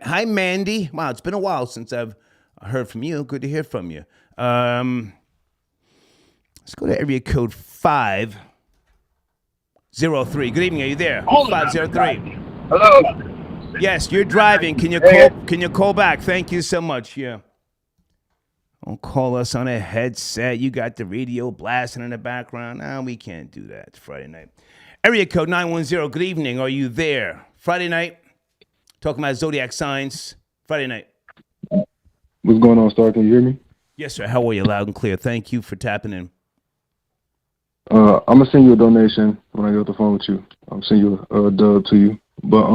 Hi, Mandy. Wow, it's been a while since I've heard from you. Good to hear from you. Let's go to area code 503. Good evening. Are you there? 503. Hello. Yes, you're driving. Can you call back? Thank you so much. Yeah. Don't call us on a headset. You got the radio blasting in the background. No, we can't do that. It's Friday night. Area code 910. Good evening. Are you there? Friday night. Talking about zodiac signs. Friday night. What's going on, Star? Can you hear me? Yes, sir. How are you? Loud and clear. Thank you for tapping in. I'm gonna send you a donation when I get off the phone with you. I'm sending you a dub to you. But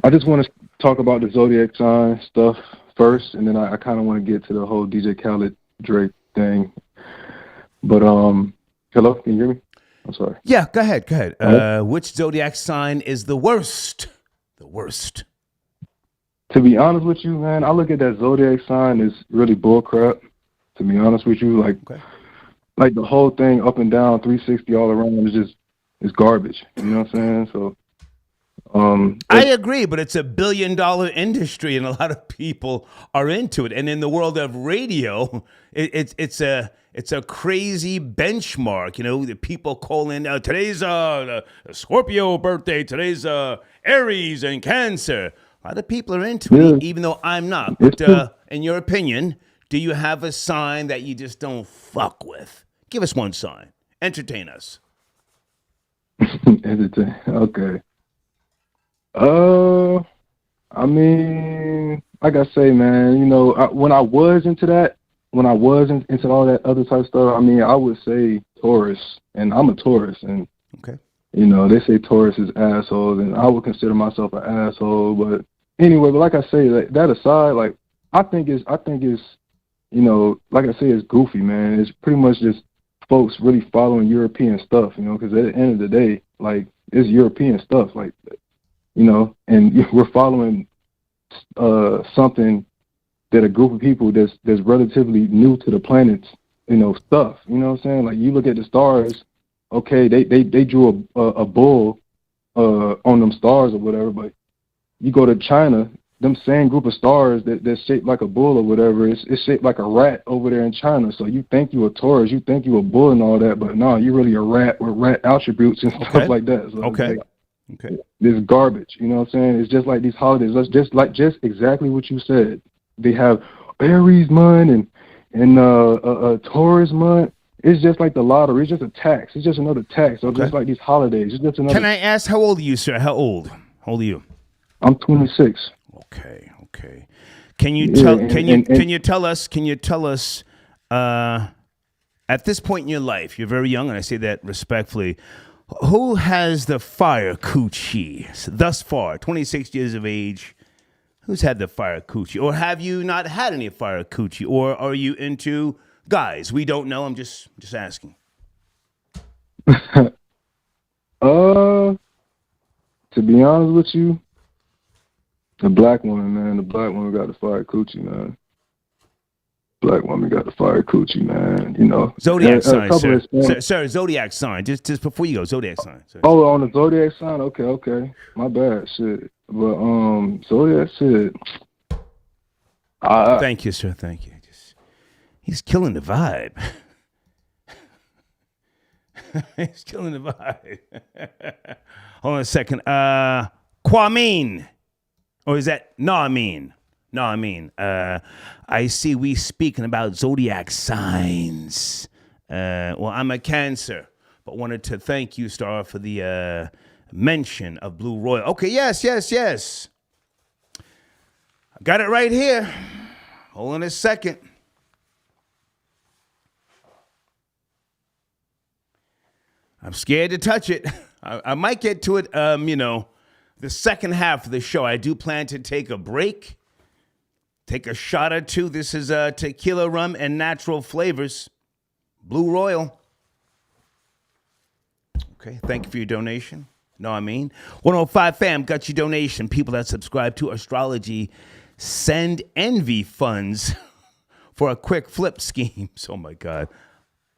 I just want to talk about the zodiac sign stuff first, and then I kind of want to get to the whole DJ Khaled Drake thing. But hello, can you hear me? I'm sorry. Yeah, go ahead. Which zodiac sign is the worst? The worst. To be honest with you, man, I look at that zodiac sign as really bullcrap. To be honest with you, like the whole thing up and down, 360 all around is garbage. You know what I'm saying? So. I agree, but it's $1 billion industry, and a lot of people are into it. And in the world of radio, it's a crazy benchmark. You know, the people call in. Today's Scorpio birthday. Today's Aries and Cancer. A lot of people are into it, even though I'm not. But in your opinion, do you have a sign that you just don't fuck with? Give us one sign. Entertain us. Entertain. Okay. I mean, like I say, man, you know, when I was into that, into all that other type of stuff, I mean, I would say Taurus, and I'm a Taurus, and you know, they say Taurus is assholes, and I would consider myself an asshole, but anyway, but like I say, that aside, like I think it's, you know, like I say, it's goofy, man. It's pretty much just folks really following European stuff, you know, because at the end of the day, like, it's European stuff, like. You know, and we're following something that a group of people that's relatively new to the planet's, you know, stuff. You know what I'm saying? Like, you look at the stars, okay, they drew a bull on them stars or whatever, but you go to China, them same group of stars that's shaped like a bull or whatever, it's shaped like a rat over there in China. So you think you a Taurus, you think you a bull and all that, but no, you're really a rat with rat attributes and stuff like that. So Okay. This garbage, you know what I'm saying? It's just like these holidays. Just exactly what you said. They have Aries month and Taurus month. It's just like the lottery. It's just a tax. It's just another tax. So just like these holidays. It's just another. Can I ask, how old are you, sir? How old? How old are you? I'm 26. Okay. Can you tell? Can you tell us? At this point in your life, you're very young, and I say that respectfully. Who has the fire coochie thus far? 26 years of age. Who's had the fire coochie? Or have you not had any fire coochie? Or are you into guys? We don't know. I'm just asking. To be honest with you, the black woman, man. The black woman got the fire coochie, man. Black woman got the fire coochie, man. You know. Zodiac sign, sir. Sir, zodiac sign. Just before you go, zodiac sign. Oh, on the zodiac sign? Okay. My bad, shit. But zodiac shit. Thank you, sir. Thank you. He's killing the vibe. He's killing the vibe. Hold on a second. Kwame. Or is that Naameen? No, I mean, I see we speaking about zodiac signs. Well, I'm a Cancer, but wanted to thank you, Star, for the mention of Blue Royal. Okay, yes. I got it right here. Hold on a second. I'm scared to touch it. I might get to it, you know, the second half of the show. I do plan to take a break. Take a shot or two. This is tequila, rum, and natural flavors. Blue Royal. Okay. Thank you for your donation. Know what I mean? 105 fam got your donation. People that subscribe to astrology send envy funds for a quick flip scheme. Oh my God.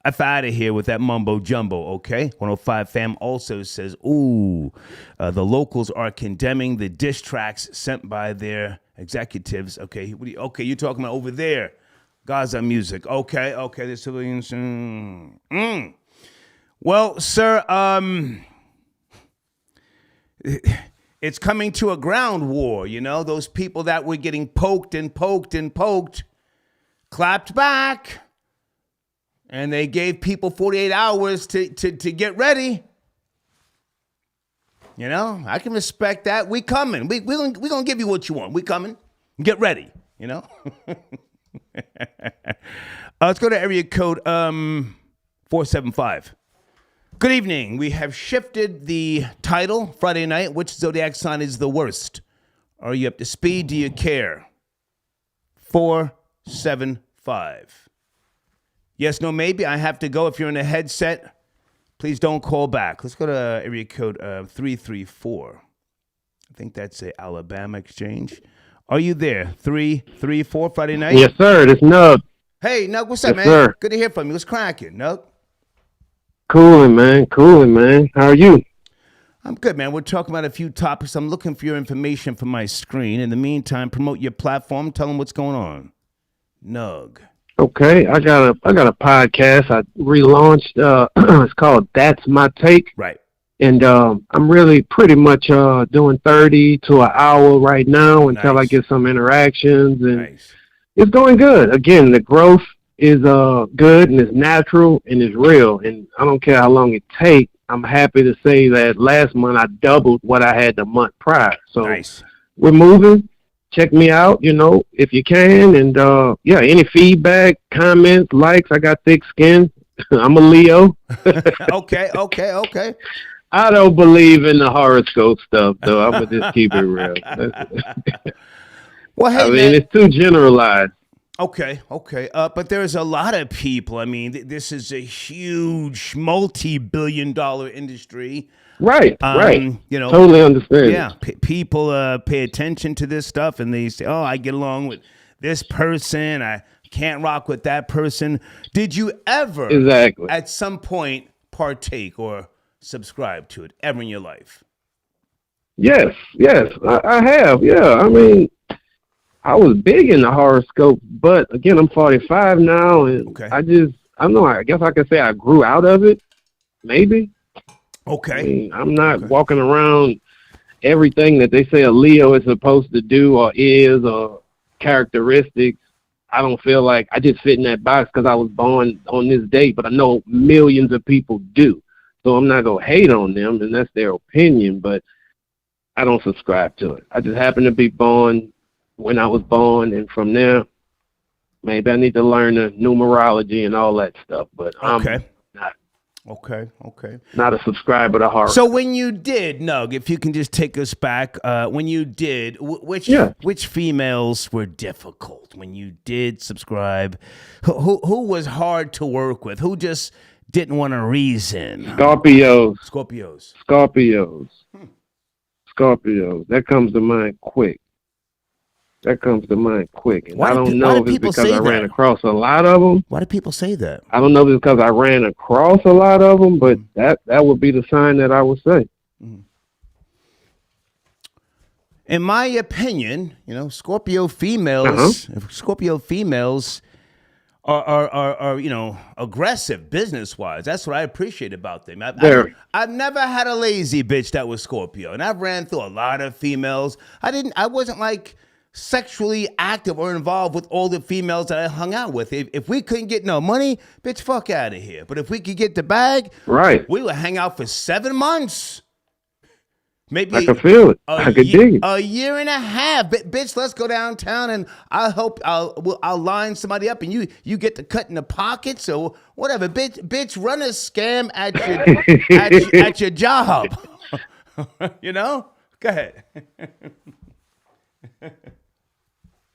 F out of here with that mumbo jumbo, okay? 105 fam also says, the locals are condemning the diss tracks sent by their executives. Okay, you're talking about over there. Gaza music. Okay, the civilians. Well, sir, it's coming to a ground war, you know? Those people that were getting poked clapped back, and they gave people 48 hours to get ready. You know, I can respect that. We coming. We gonna give you what you want. We coming. Get ready, you know? Let's go to area code 475. Good evening. We have shifted the title Friday night. Which zodiac sign is the worst? Are you up to speed? Do you care? 475. Yes, no, maybe. I have to go. If you're in a headset, please don't call back. Let's go to area code 334. I think that's a Alabama exchange. Are you there? 334 Friday night? Yes, sir. This Nug. Hey, Nug, what's up, Yes, man? sir. Good to hear from you. What's cracking, Nug? Cooling, man. How are you? I'm good, man. We're talking about a few topics. I'm looking for your information from my screen. In the meantime, promote your platform. Tell them what's going on. Nug. Okay, I got a podcast I relaunched. It's called That's My Take. Right. And I'm really pretty much doing 30 to an hour right now until I get some interactions, and it's going good. Again, the growth is good and it's natural and it's real, and I don't care how long it takes. I'm happy to say that last month I doubled what I had the month prior. So we're moving. Check me out, you know, if you can. And any feedback, comments, likes. I got thick skin. I'm a Leo. Okay. I don't believe in the horoscope stuff, though. I'm going to just keep it real. Well, hey, I mean, man. it's too generalized. Okay. But there's a lot of people. I mean, this is a huge multi-billion-dollar industry. Right. You know, totally understand. Yeah, people pay attention to this stuff, and they say, "Oh, I get along with this person. I can't rock with that person." Did you ever, at some point, partake or subscribe to it ever in your life? Yes, I have. Yeah, I mean, I was big in the horoscope, but again, I'm 45 now, and I don't know. I guess I could say I grew out of it, maybe. Okay. I mean, I'm not walking around everything that they say a Leo is supposed to do or is or characteristics. I don't feel like I just fit in that box because I was born on this date, but I know millions of people do. So I'm not going to hate on them, and that's their opinion, but I don't subscribe to it. I just happen to be born when I was born, and from there, maybe I need to learn the numerology and all that stuff, but I'm not. Okay. Not a subscriber to horror. So when you did, Nug, if you can just take us back, when you did, which females were difficult when you did subscribe? Who was hard to work with? Who just didn't want to reason? Scorpios. That comes to mind quick. And I don't know if it's because I ran across a lot of them. Why do people say that? I don't know if it's because I ran across a lot of them, but that would be the sign that I would say. In my opinion, you know, Scorpio females are you know, aggressive business-wise. That's what I appreciate about them. I've never had a lazy bitch that was Scorpio, and I've ran through a lot of females. I wasn't like sexually active or involved with all the females that I hung out with. If we couldn't get no money, bitch, fuck out of here. But if we could get the bag, we would hang out for 7 months. Maybe I can feel it. I could dig it. A year and a half. Bitch, let's go downtown and I'll line somebody up and you get to cut in the pockets or whatever. Bitch, run a scam at your job. You know? Go ahead.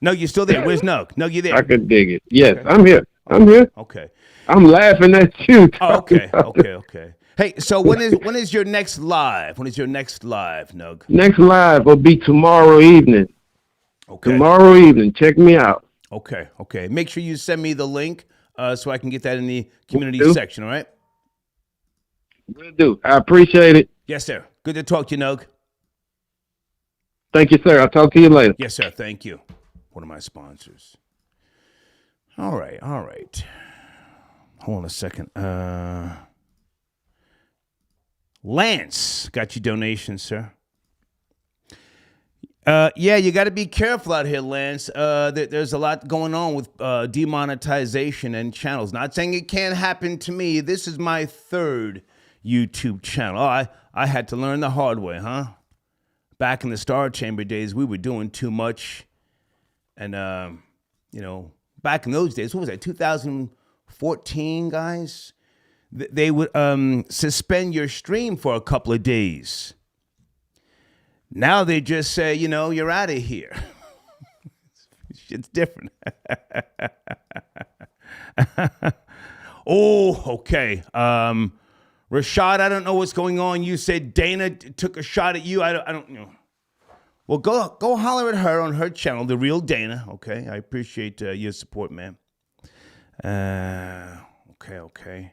No, you're still there. Where's Nug? No, you're there. I could dig it. Yes, okay. I'm here. Okay. I'm laughing at you. Oh, okay. Hey, so when is your next live? When is your next live, Nug? Next live will be tomorrow evening. Okay. Tomorrow evening. Check me out. Okay. Make sure you send me the link so I can get that in the community section, all right? Will do. I appreciate it. Yes, sir. Good to talk to you, Nug. Thank you, sir. I'll talk to you later. Yes, sir. Thank you. One of my sponsors. All right. Hold on a second. Lance, got your donation, sir. Yeah, you got to be careful out here, Lance. There's a lot going on with demonetization and channels. Not saying it can't happen to me. This is my third YouTube channel. Oh, I had to learn the hard way, huh? Back in the Star Chamber days, we were doing too much. And, back in those days, what was that, 2014, guys? They would suspend your stream for a couple of days. Now they just say, you're out of here. Shit's different. Oh, okay. Rashad, I don't know what's going on. You said Dana took a shot at you. I don't know. Well, go holler at her on her channel, The Real Dana. Okay, I appreciate your support, man. Okay.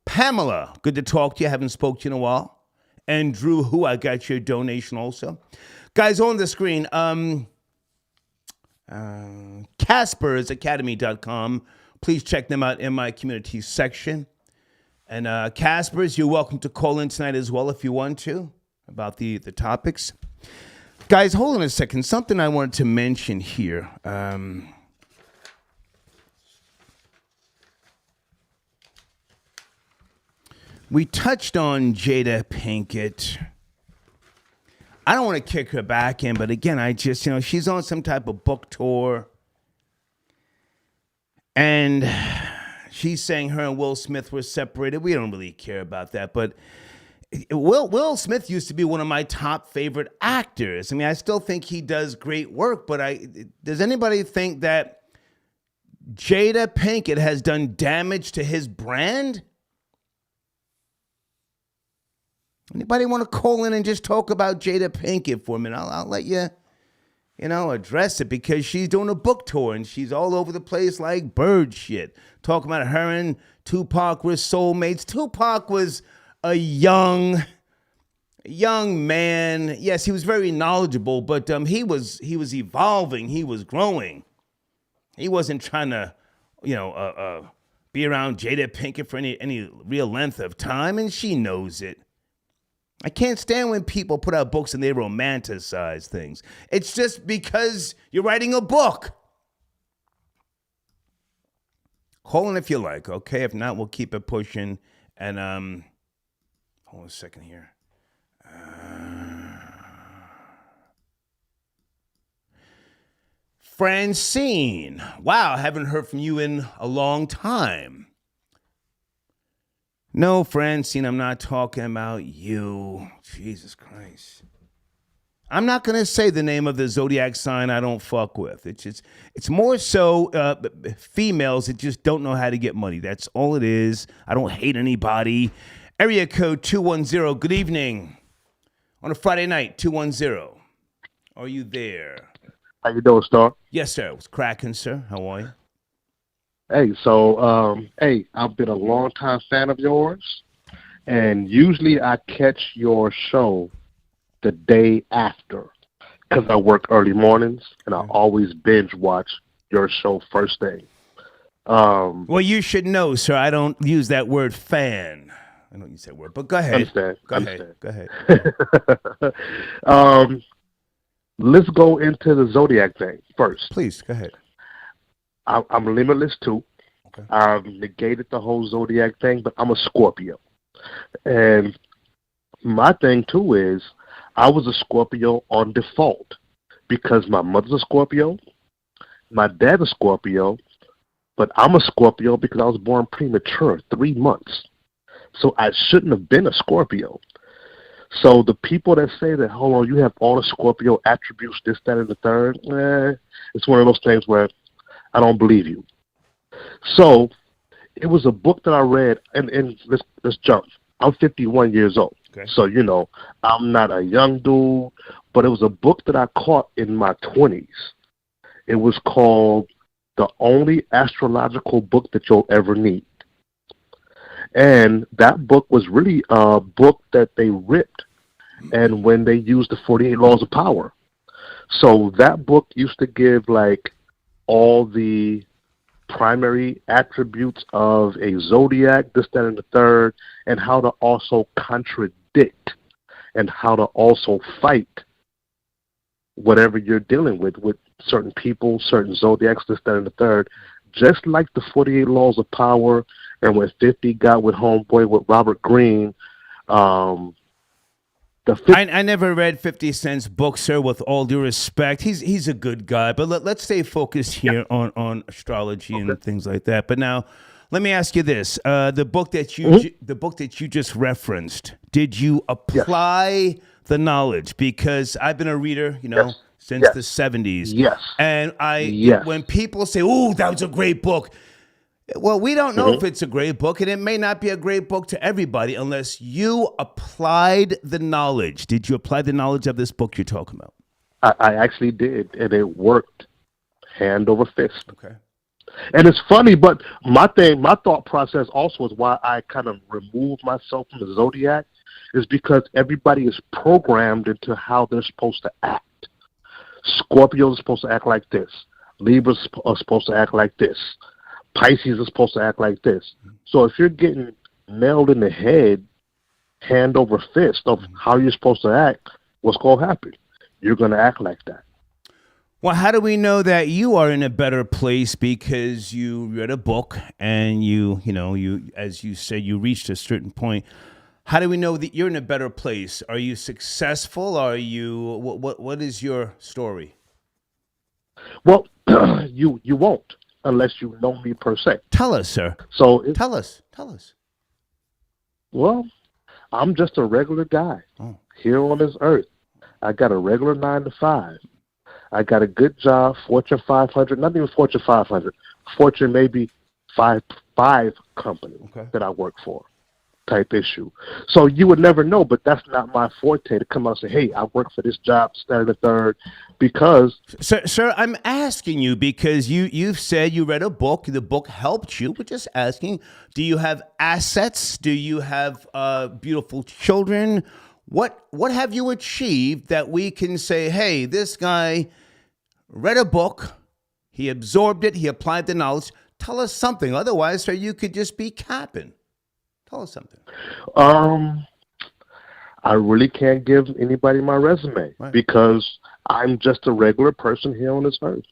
Pamela, good to talk to you. Haven't spoke to you in a while. And Drew, who I got your donation also. Guys, on the screen, CaspersAcademy.com. Please check them out in my community section. And Caspers, you're welcome to call in tonight as well if you want to about the topics. Guys, hold on a second. Something I wanted to mention here. We touched on Jada Pinkett. I don't want to kick her back in, but again, I just, she's on some type of book tour. And she's saying her and Will Smith were separated. We don't really care about that. But Will Smith used to be one of my top favorite actors. I mean, I still think he does great work, but does anybody think that Jada Pinkett has done damage to his brand? Anybody want to call in and just talk about Jada Pinkett for a minute? I'll let you, address it because she's doing a book tour and she's all over the place like bird shit. Talking about her and Tupac were soulmates. Tupac was a young man. Yes, he was very knowledgeable, but he was evolving. He was growing. He wasn't trying to, be around Jada Pinkett for any real length of time, and she knows it. I can't stand when people put out books and they romanticize things. It's just because you're writing a book. Call in if you like, okay? If not, we'll keep it pushing. And hold on a second here. Francine. Wow, haven't heard from you in a long time. No, Francine, I'm not talking about you. Jesus Christ. I'm not going to say the name of the zodiac sign I don't fuck with. It's more so females that just don't know how to get money. That's all it is. I don't hate anybody. Area code 210. Good evening. On a Friday night, 210. Are you there? How you doing, Star? Yes, sir. It was cracking, sir. How are you? Hey, so, I've been a long-time fan of yours, and usually I catch your show the day after because I work early mornings, and I always binge watch your show first thing. Well, you should know, sir, I don't use that word fan. I don't use that word, but go ahead. Go ahead. Let's go into the Zodiac thing first. Please, go ahead. I'm limitless too. Okay. I've negated the whole Zodiac thing, but I'm a Scorpio. And my thing too is I was a Scorpio on default because my mother's a Scorpio, my dad's a Scorpio, but I'm a Scorpio because I was born premature, 3 months. So I shouldn't have been a Scorpio. So the people that say that, hold on, you have all the Scorpio attributes, this, that, and the third, it's one of those things where I don't believe you. So it was a book that I read, and let's jump. I'm 51 years old. Okay. So, I'm not a young dude, but it was a book that I caught in my 20s. It was called The Only Astrological Book That You'll Ever Need. And that book was really a book that they ripped and when they used the 48 Laws of Power. So that book used to give like all the primary attributes of a zodiac, this, that, and the third, and how to also contradict and how to also fight whatever you're dealing with certain people, certain zodiacs, this, that, and the third. Just like the 48 Laws of Power, and when 50 got with Homeboy with Robert Greene, I never read 50 Cent's book, sir, with all due respect. He's a good guy, but let's stay focused here on astrology and things like that. But now, let me ask you this: the book that you just referenced, did you apply the knowledge? Because I've been a reader, since the 70s. Yes. And when people say, "Oh, that was a great book," well, we don't know if it's a great book, and it may not be a great book to everybody unless you applied the knowledge. Did you apply the knowledge of this book you're talking about? I actually did, and it worked hand over fist. Okay. And it's funny, but my thought process also is why I kind of removed myself from the zodiac is because everybody is programmed into how they're supposed to act. Scorpios are supposed to act like this. Libras are supposed to act like this. Pisces is supposed to act like this. So if you're getting nailed in the head, hand over fist of how you're supposed to act, what's going to happen? You're going to act like that. Well, how do we know that you are in a better place because you read a book and you as you said, you reached a certain point? How do we know that you're in a better place? Are you successful? Are you what is your story? Well, you won't unless you know me per se. Tell us, sir. So tell us. Well, I'm just a regular guy here on this earth. I got a regular 9 to 5. I got a good job, Fortune 500, not even Fortune 500, Fortune maybe five company that I work for type issue. So you would never know, but that's not my forte to come out and say, hey, I work for this job, standard the third, because... Sir, I'm asking you because you've said you read a book, the book helped you. We're just asking, do you have assets? Do you have beautiful children? What have you achieved that we can say, hey, this guy read a book, he absorbed it, he applied the knowledge. Tell us something. Otherwise, sir, you could just be capping. Tell us something. I really can't give anybody my resume because I'm just a regular person here on this earth.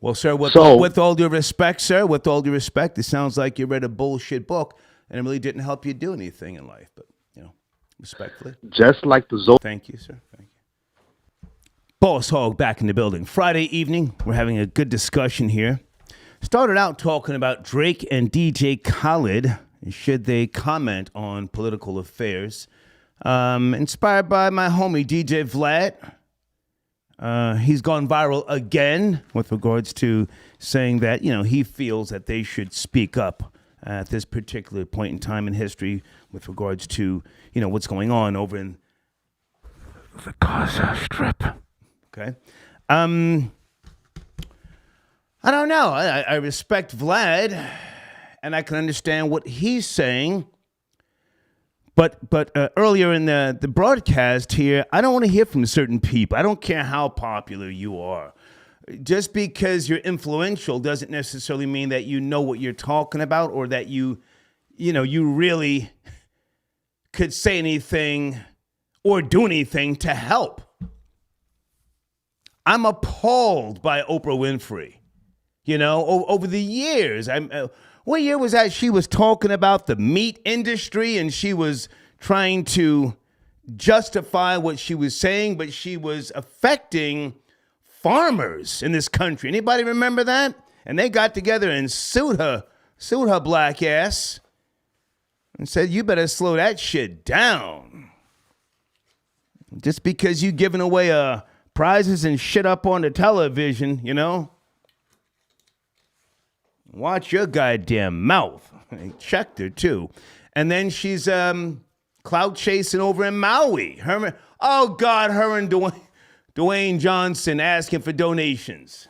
Well, sir, with all due respect, sir, it sounds like you read a bullshit book and it really didn't help you do anything in life. But, respectfully. Just like the Zodiac. Thank you, sir. Thank you. Boss Hog back in the building. Friday evening, we're having a good discussion here. Started out talking about Drake and DJ Khaled. Should they comment on political affairs? Inspired by my homie DJ Vlad. He's gone viral again with regards to saying that, he feels that they should speak up at this particular point in time in history with regards to, what's going on over in the Gaza Strip. Okay. I don't know. I respect Vlad, and I can understand what he's saying. But earlier in the broadcast here, I don't want to hear from certain people. I don't care how popular you are. Just because you're influential doesn't necessarily mean that you know what you're talking about or that you really could say anything or do anything to help. I'm appalled by Oprah Winfrey. Over the years, what year was that? She was talking about the meat industry and she was trying to justify what she was saying, but she was affecting farmers in this country. Anybody remember that? And they got together and sued her black ass and said, you better slow that shit down. Just because you giving away prizes and shit up on the television, Watch your goddamn mouth. I checked her too. And then she's clout chasing over in Maui. Her and Dwayne Johnson asking for donations.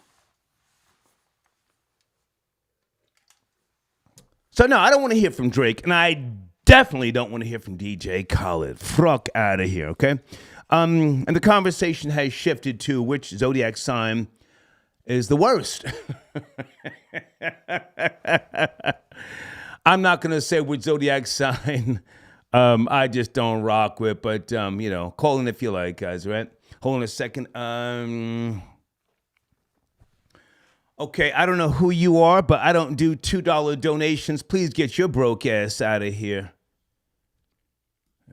So no, I don't want to hear from Drake, and I definitely don't want to hear from DJ Khaled. Fuck out of here, okay? And the conversation has shifted to which zodiac sign is the worst. I'm not gonna say which zodiac sign I just don't rock with, but call in if you like, guys. Right? Hold on a second. Okay, I don't know who you are, but I don't do $2 donations. Please get your broke ass out of here.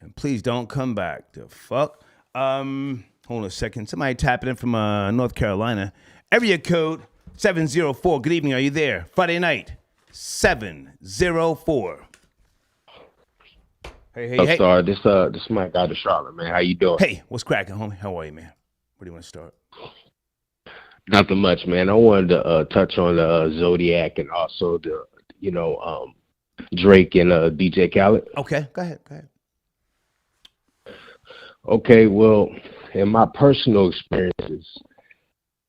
And please don't come back. The fuck? Hold on a second. Somebody tapping in from North Carolina. Area code 704. Good evening. Are you there? Friday night. 704. Hey. Sorry, this Mike out of Charlotte, man. How you doing? Hey, what's cracking, homie? How are you, man? Where do you want to start? Nothing much, man. I wanted to touch on the Zodiac and also the, Drake and DJ Khaled. Okay, go ahead. Okay, well, in my personal experiences,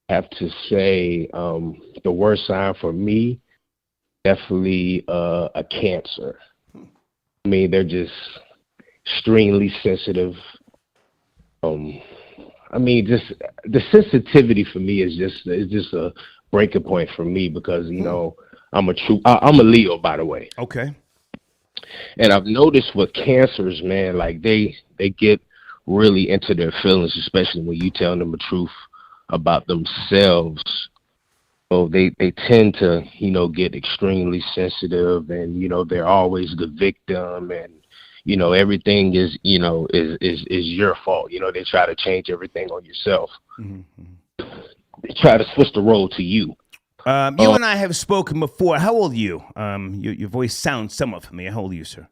I have to say the worst sign for me, definitely a Cancer. I mean, they're just extremely sensitive. I mean, just the sensitivity for me is just a breaking point for me because I'm a Leo, by the way. Okay. And I've noticed with Cancers, man, like they get really into their feelings, especially when you tell them the truth about themselves. So they tend to get extremely sensitive, and they're always the victim, and everything is your fault. They try to change everything on yourself. Mm-hmm. They try to switch the role to you. You and I have spoken before. How old are you? Your voice sounds somewhat familiar. How old are you, sir?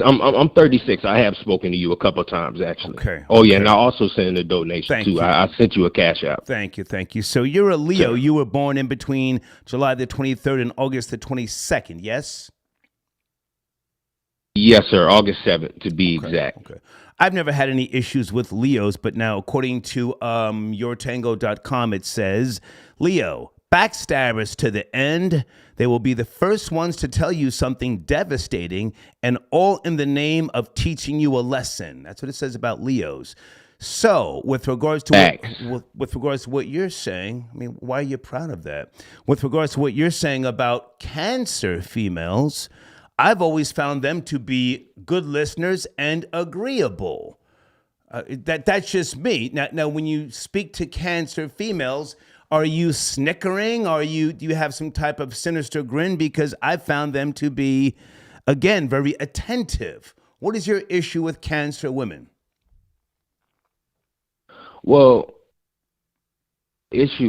I'm 36. I have spoken to you a couple of times, actually. Okay. Oh, yeah, and I also sent a donation, Thank too. you. I sent you a cash out. Thank you. So you're a Leo. Sure. You were born in between July the 23rd and August the 22nd, yes? Yes, sir. August 7th, to be exact. Okay. I've never had any issues with Leos, but now according to yourtango.com, it says, Leo, backstabbers to the end. They will be the first ones to tell you something devastating, and all in the name of teaching you a lesson. That's what it says about Leos. So, with regards to what you're saying, I mean, why are you proud of that? With regards to what you're saying about Cancer females, I've always found them to be good listeners and agreeable. That's just me. Now, when you speak to Cancer females, are you snickering? Do you have some type of sinister grin? Because I found them to be, again, very attentive. What is your issue with Cancer women? Well, just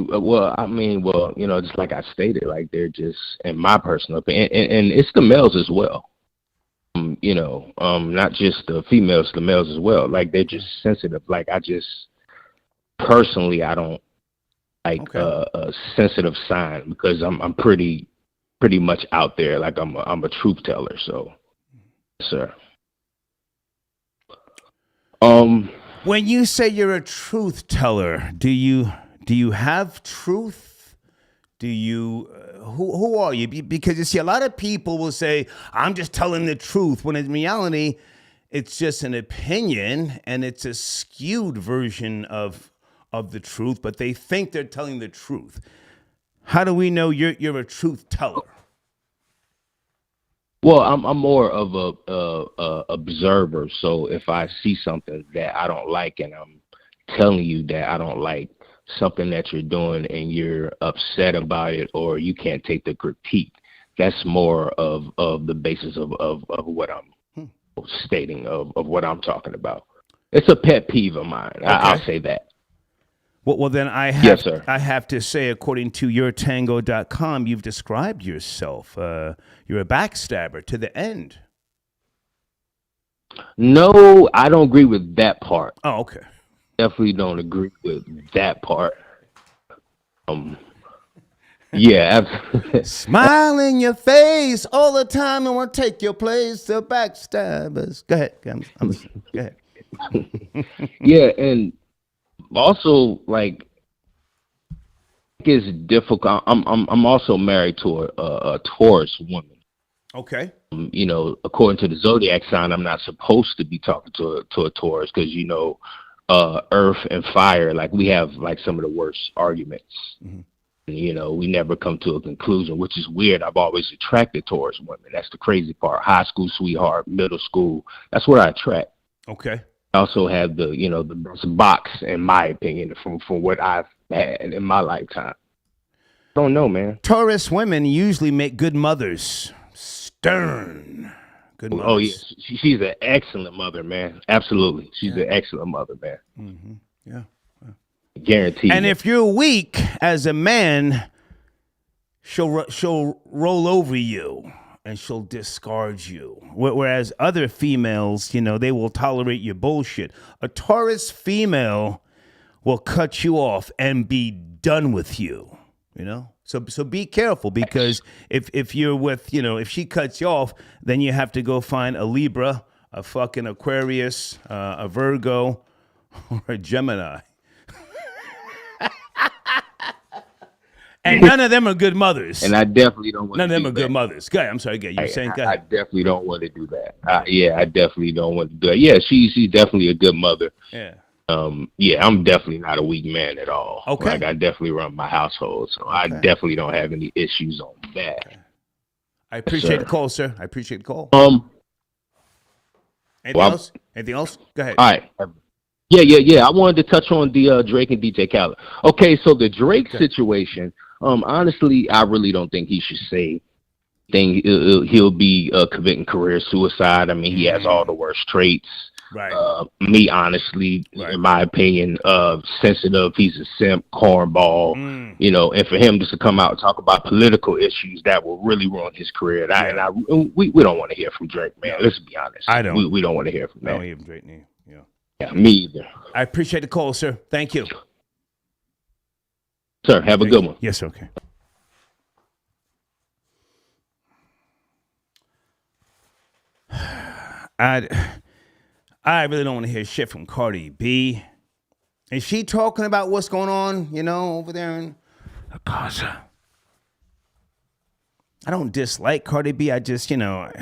like I stated, like they're just, in my personal opinion, and it's the males as well. Not just the females, the males as well. Like they're just sensitive. Like I don't like a sensitive sign because I'm pretty much out there. Like I'm a truth teller. So, sir. When you say you're a truth teller, do you have truth? Do you who are you? Because you see, a lot of people will say, I'm just telling the truth, when in reality, it's just an opinion and it's a skewed version of the truth, but they think they're telling the truth. How do we know you're a truth teller? Well, I'm more of a observer. So if I see something that I don't like and I'm telling you that I don't like something that you're doing and you're upset about it or you can't take the critique, that's more of the basis of what I'm stating, of what I'm talking about. It's a pet peeve of mine. Okay. I'll say that. Well, then I have to say, according to yourtango.com, you've described yourself. You're a backstabber to the end. No, I don't agree with that part. Oh, okay. Definitely don't agree with that part. Yeah, absolutely. Smile in your face all the time and want to take your place, the backstabbers. Go ahead. I'm listening. Go ahead. Yeah, and also like it's difficult. I'm also married to a Taurus woman. Okay. You know, according to the zodiac sign, I'm not supposed to be talking to a Taurus because you know, earth and fire. Like we have like some of the worst arguments. Mm-hmm. You know, we never come to a conclusion, which is weird. I've always attracted Taurus women. That's the crazy part. High school sweetheart, middle school. That's what I attract. Okay. I also have the best box, in my opinion, from what I've had in my lifetime. Don't know, man. Taurus women usually make good mothers. Stern. Good mothers. Oh, yeah. She's an excellent mother, man. Absolutely. She's an excellent mother, man. Mm-hmm. Yeah. Guaranteed. And if you're weak as a man, she'll roll over you and she'll discard you. Whereas other females, you know, they will tolerate your bullshit. A Taurus female will cut you off and be done with you, you know? So be careful, because if you're with, you know, if she cuts you off, then you have to go find a Libra, a fucking Aquarius, a Virgo, or a Gemini. And none of them are good mothers. And I definitely don't want to do that. None of them are good mothers. Go ahead. I'm sorry. You're saying, go I ahead. definitely don't want to do that. Yeah, I definitely don't want to do that. Yeah, she's definitely a good mother. Yeah. Yeah, I'm definitely not a weak man at all. Okay. Like I definitely run my household, so I definitely don't have any issues on that. Okay. I appreciate the call, sir. I appreciate the call. Anything else? Anything else? Go ahead. All right. Yeah. I wanted to touch on the Drake and DJ Khaled. Okay, so the Drake situation. Honestly, I really don't think he should say anything. He'll be committing career suicide. I mean, he has all the worst traits. Right. Me, honestly, in my opinion, sensitive. He's a simp, cornball. You know, and for him just to come out and talk about political issues, that will really ruin his career. We don't want to hear from Drake, man. Let's be honest. I don't. We don't want to hear from that. I don't hear from Drake. Yeah, me either. I appreciate the call, sir. Thank you. Sir, have a good one. Yes, okay. I really don't want to hear shit from Cardi B. Is she talking about what's going on, you know, over there in Gaza? I don't dislike Cardi B. I just, you know,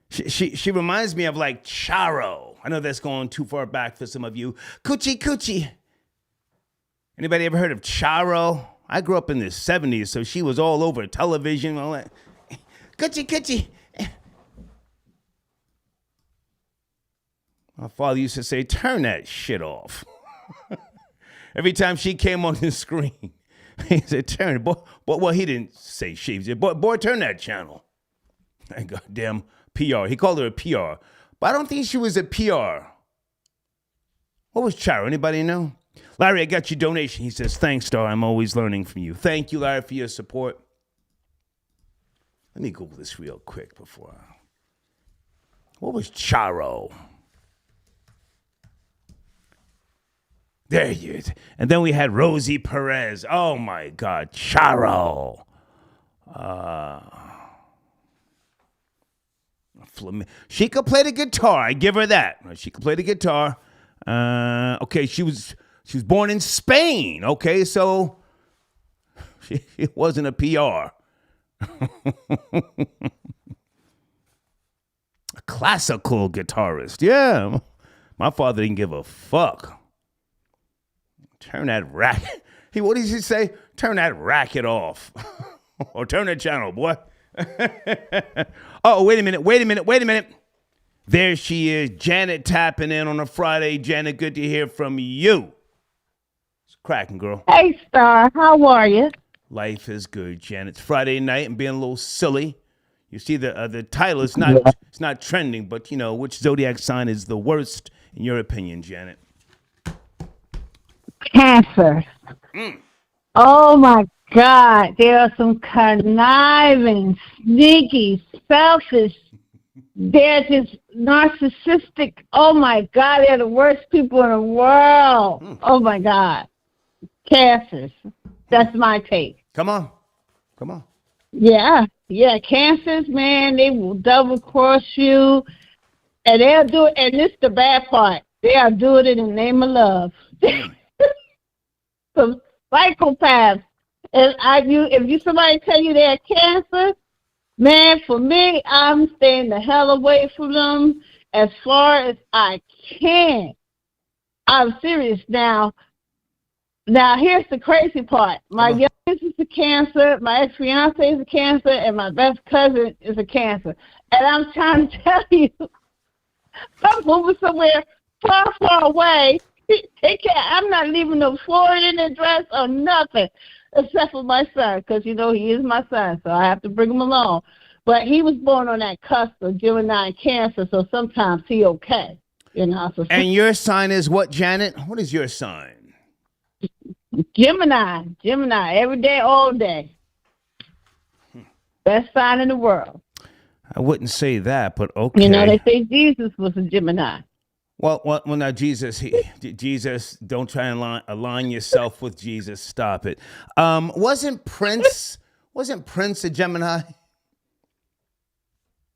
she reminds me of like Charo. I know that's going too far back for some of you. Coochie. Anybody ever heard of Charo? I grew up in the 70s, so she was all over television, all that. Coochie. My father used to say, turn that shit off. Every time she came on the screen, he said, turn it. Boy, well, he didn't say she. He said, boy, turn that channel. That goddamn PR. He called her a PR. But I don't think she was a PR. What was Charo? Anybody know? Larry, I got your donation. He says, thanks, Star. I'm always learning from you. Thank you, Larry, for your support. Let me Google this real quick before. What was Charo? There you is. And then we had Rosie Perez. Oh, my God. Charo. She could play the guitar. I give her that. She could play the guitar. Okay, she was born in Spain. Okay, so she wasn't a PR. A classical guitarist. Yeah. My father didn't give a fuck. Turn that racket. What did he say? Turn that racket off. Or turn that channel, boy. Oh, wait a minute. There she is, Janet tapping in on a Friday. Janet, good to hear from you. It's cracking, girl. Hey, Star, how are you? Life is good, Janet. It's Friday night and being a little silly. You see the title, it's not trending, but you know, which zodiac sign is the worst in your opinion, Janet? Cancer. Oh my God, there are some conniving, sneaky, selfish, they're just narcissistic. Oh my God, they're the worst people in the world. Oh my God. Cancers. That's my take. Come on. Yeah, Cancers, man, they will double cross you, and they'll do it. And this is the bad part: they'll do it in the name of love. Some psychopaths. And if you somebody tell you they're Cancer, man, for me, I'm staying the hell away from them as far as I can. I'm serious now. Now, here's the crazy part. My youngest is a Cancer, my ex-fiance is a Cancer, and my best cousin is a Cancer. And I'm trying to tell you, I'm moving somewhere far, far away. I'm not leaving no Floridian address or nothing, except for my son, because, he is my son, so I have to bring him along. But he was born on that cusp of Gemini and Cancer, so sometimes he okay. So and your sign is what, Janet? What is your sign? Gemini, every day, all day. Best sign in the world. I wouldn't say that, but okay. They say Jesus was a Gemini. Well, now Jesus, don't try and align yourself with Jesus. Stop it. Wasn't Prince a Gemini?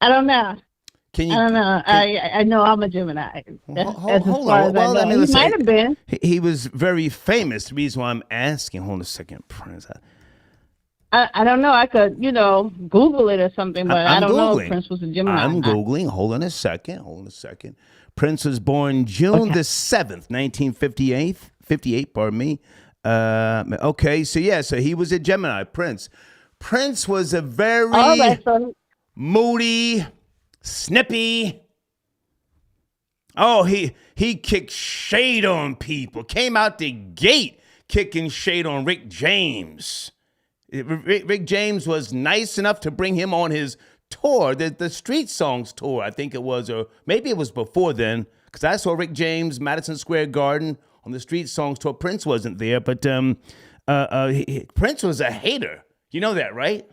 I don't know. I don't know. I know I'm a Gemini. Hold on. Well, I mean, he might have been. He was very famous. The reason why I'm asking, hold on a second, Prince. I don't know. I could, Google it or something, but I don't know if Prince was a Gemini. I'm Googling. Hold on a second. Prince was born June the 7th, 1958. 58, pardon me. Okay, so he was a Gemini, Prince. Prince was a very moody, snippy. Oh, he kicked shade on people. Came out the gate kicking shade on Rick James. Rick James was nice enough to bring him on his tour, the Street Songs tour, I think it was, or maybe it was before then, because I saw Rick James, Madison Square Garden on the Street Songs tour. Prince wasn't there, but Prince was a hater. You know that, right?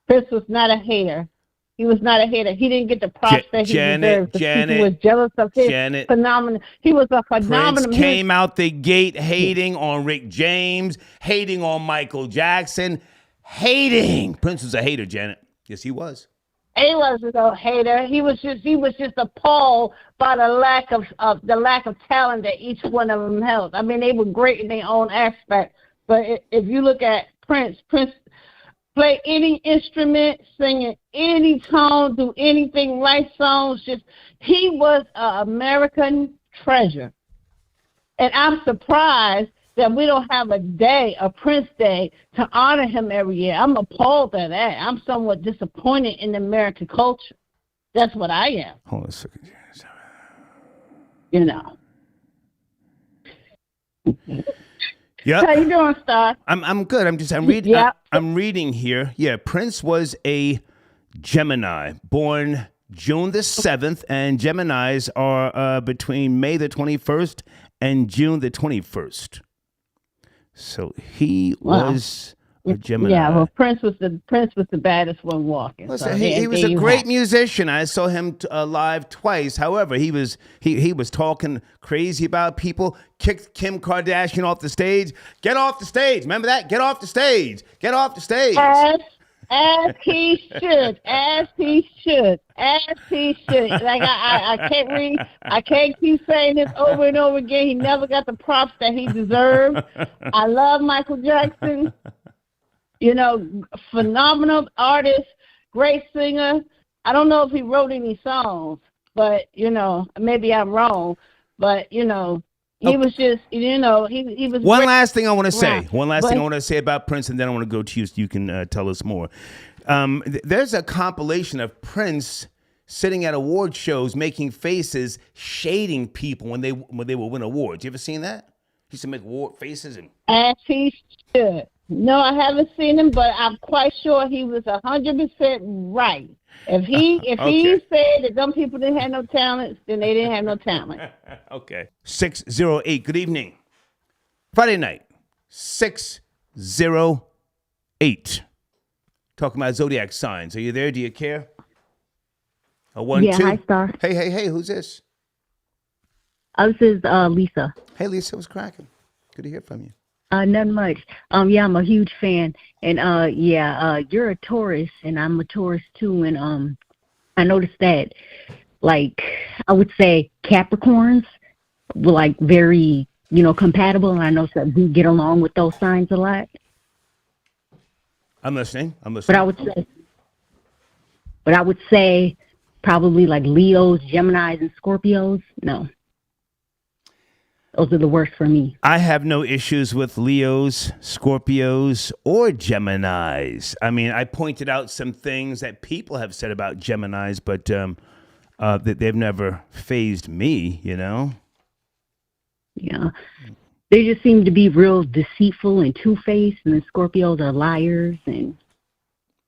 Prince was not a hater. He was not a hater. He didn't get the props that he deserved. People was jealous of his phenomenon. He was a phenomenon. Prince came out the gate hating on Rick James, hating on Michael Jackson, hating. Prince was a hater, Janet. Yes, he was. He wasn't a hater. He was just appalled by the lack of talent that each one of them held. I mean, they were great in their own aspect. But if you look at Prince play any instrument, sing in any tone, do anything, write songs. He was an American treasure. And I'm surprised that we don't have a Prince Day, to honor him every year. I'm appalled at that. I'm somewhat disappointed in American culture. That's what I am. Hold on a second. Yep. How you doing, Star? I'm good. I'm reading. Yep. I'm reading here. Yeah, Prince was a Gemini, born June the 7th, and Geminis are between May the 21st and June the 21st. So he was a Gemini. Yeah, well, Prince was the baddest one walking. Listen, so he was a great musician. I saw him live twice. However, he was talking crazy about people. Kicked Kim Kardashian off the stage. Get off the stage. Remember that? Get off the stage. Get off the stage. As he should. Like I can't read. I can't keep saying this over and over again. He never got the props that he deserved. I love Michael Jackson. Phenomenal artist, great singer. I don't know if he wrote any songs, but maybe I'm wrong. But he was just, he was. One last thing I want to say about Prince, and then I want to go to you so you can tell us more. There's a compilation of Prince sitting at award shows, making faces, shading people when they will win awards. You ever seen that? He used to make award faces and. As he should. No, I haven't seen him, but I'm quite sure he was 100% right. If he said that some people didn't have no talent, then they didn't have no talent. Okay. 608. Good evening. Friday night. 608. Talking about zodiac signs. Are you there? Do you care? A 1, 2. Hi, Star. Hey. Who's this? This is Lisa. Hey, Lisa. What's cracking? Good to hear from you. Not much. Yeah, I'm a huge fan, and you're a Taurus, and I'm a Taurus too, and I noticed that, like, I would say Capricorns were like very, compatible, and I know that we get along with those signs a lot. I'm listening. But I would say probably like Leos, Geminis, and Scorpios. No. Those are the worst for me. I have no issues with Leos, Scorpios, or Geminis. I mean, I pointed out some things that people have said about Geminis, but they've never fazed me, Yeah. They just seem to be real deceitful and two-faced, and then Scorpios are liars, and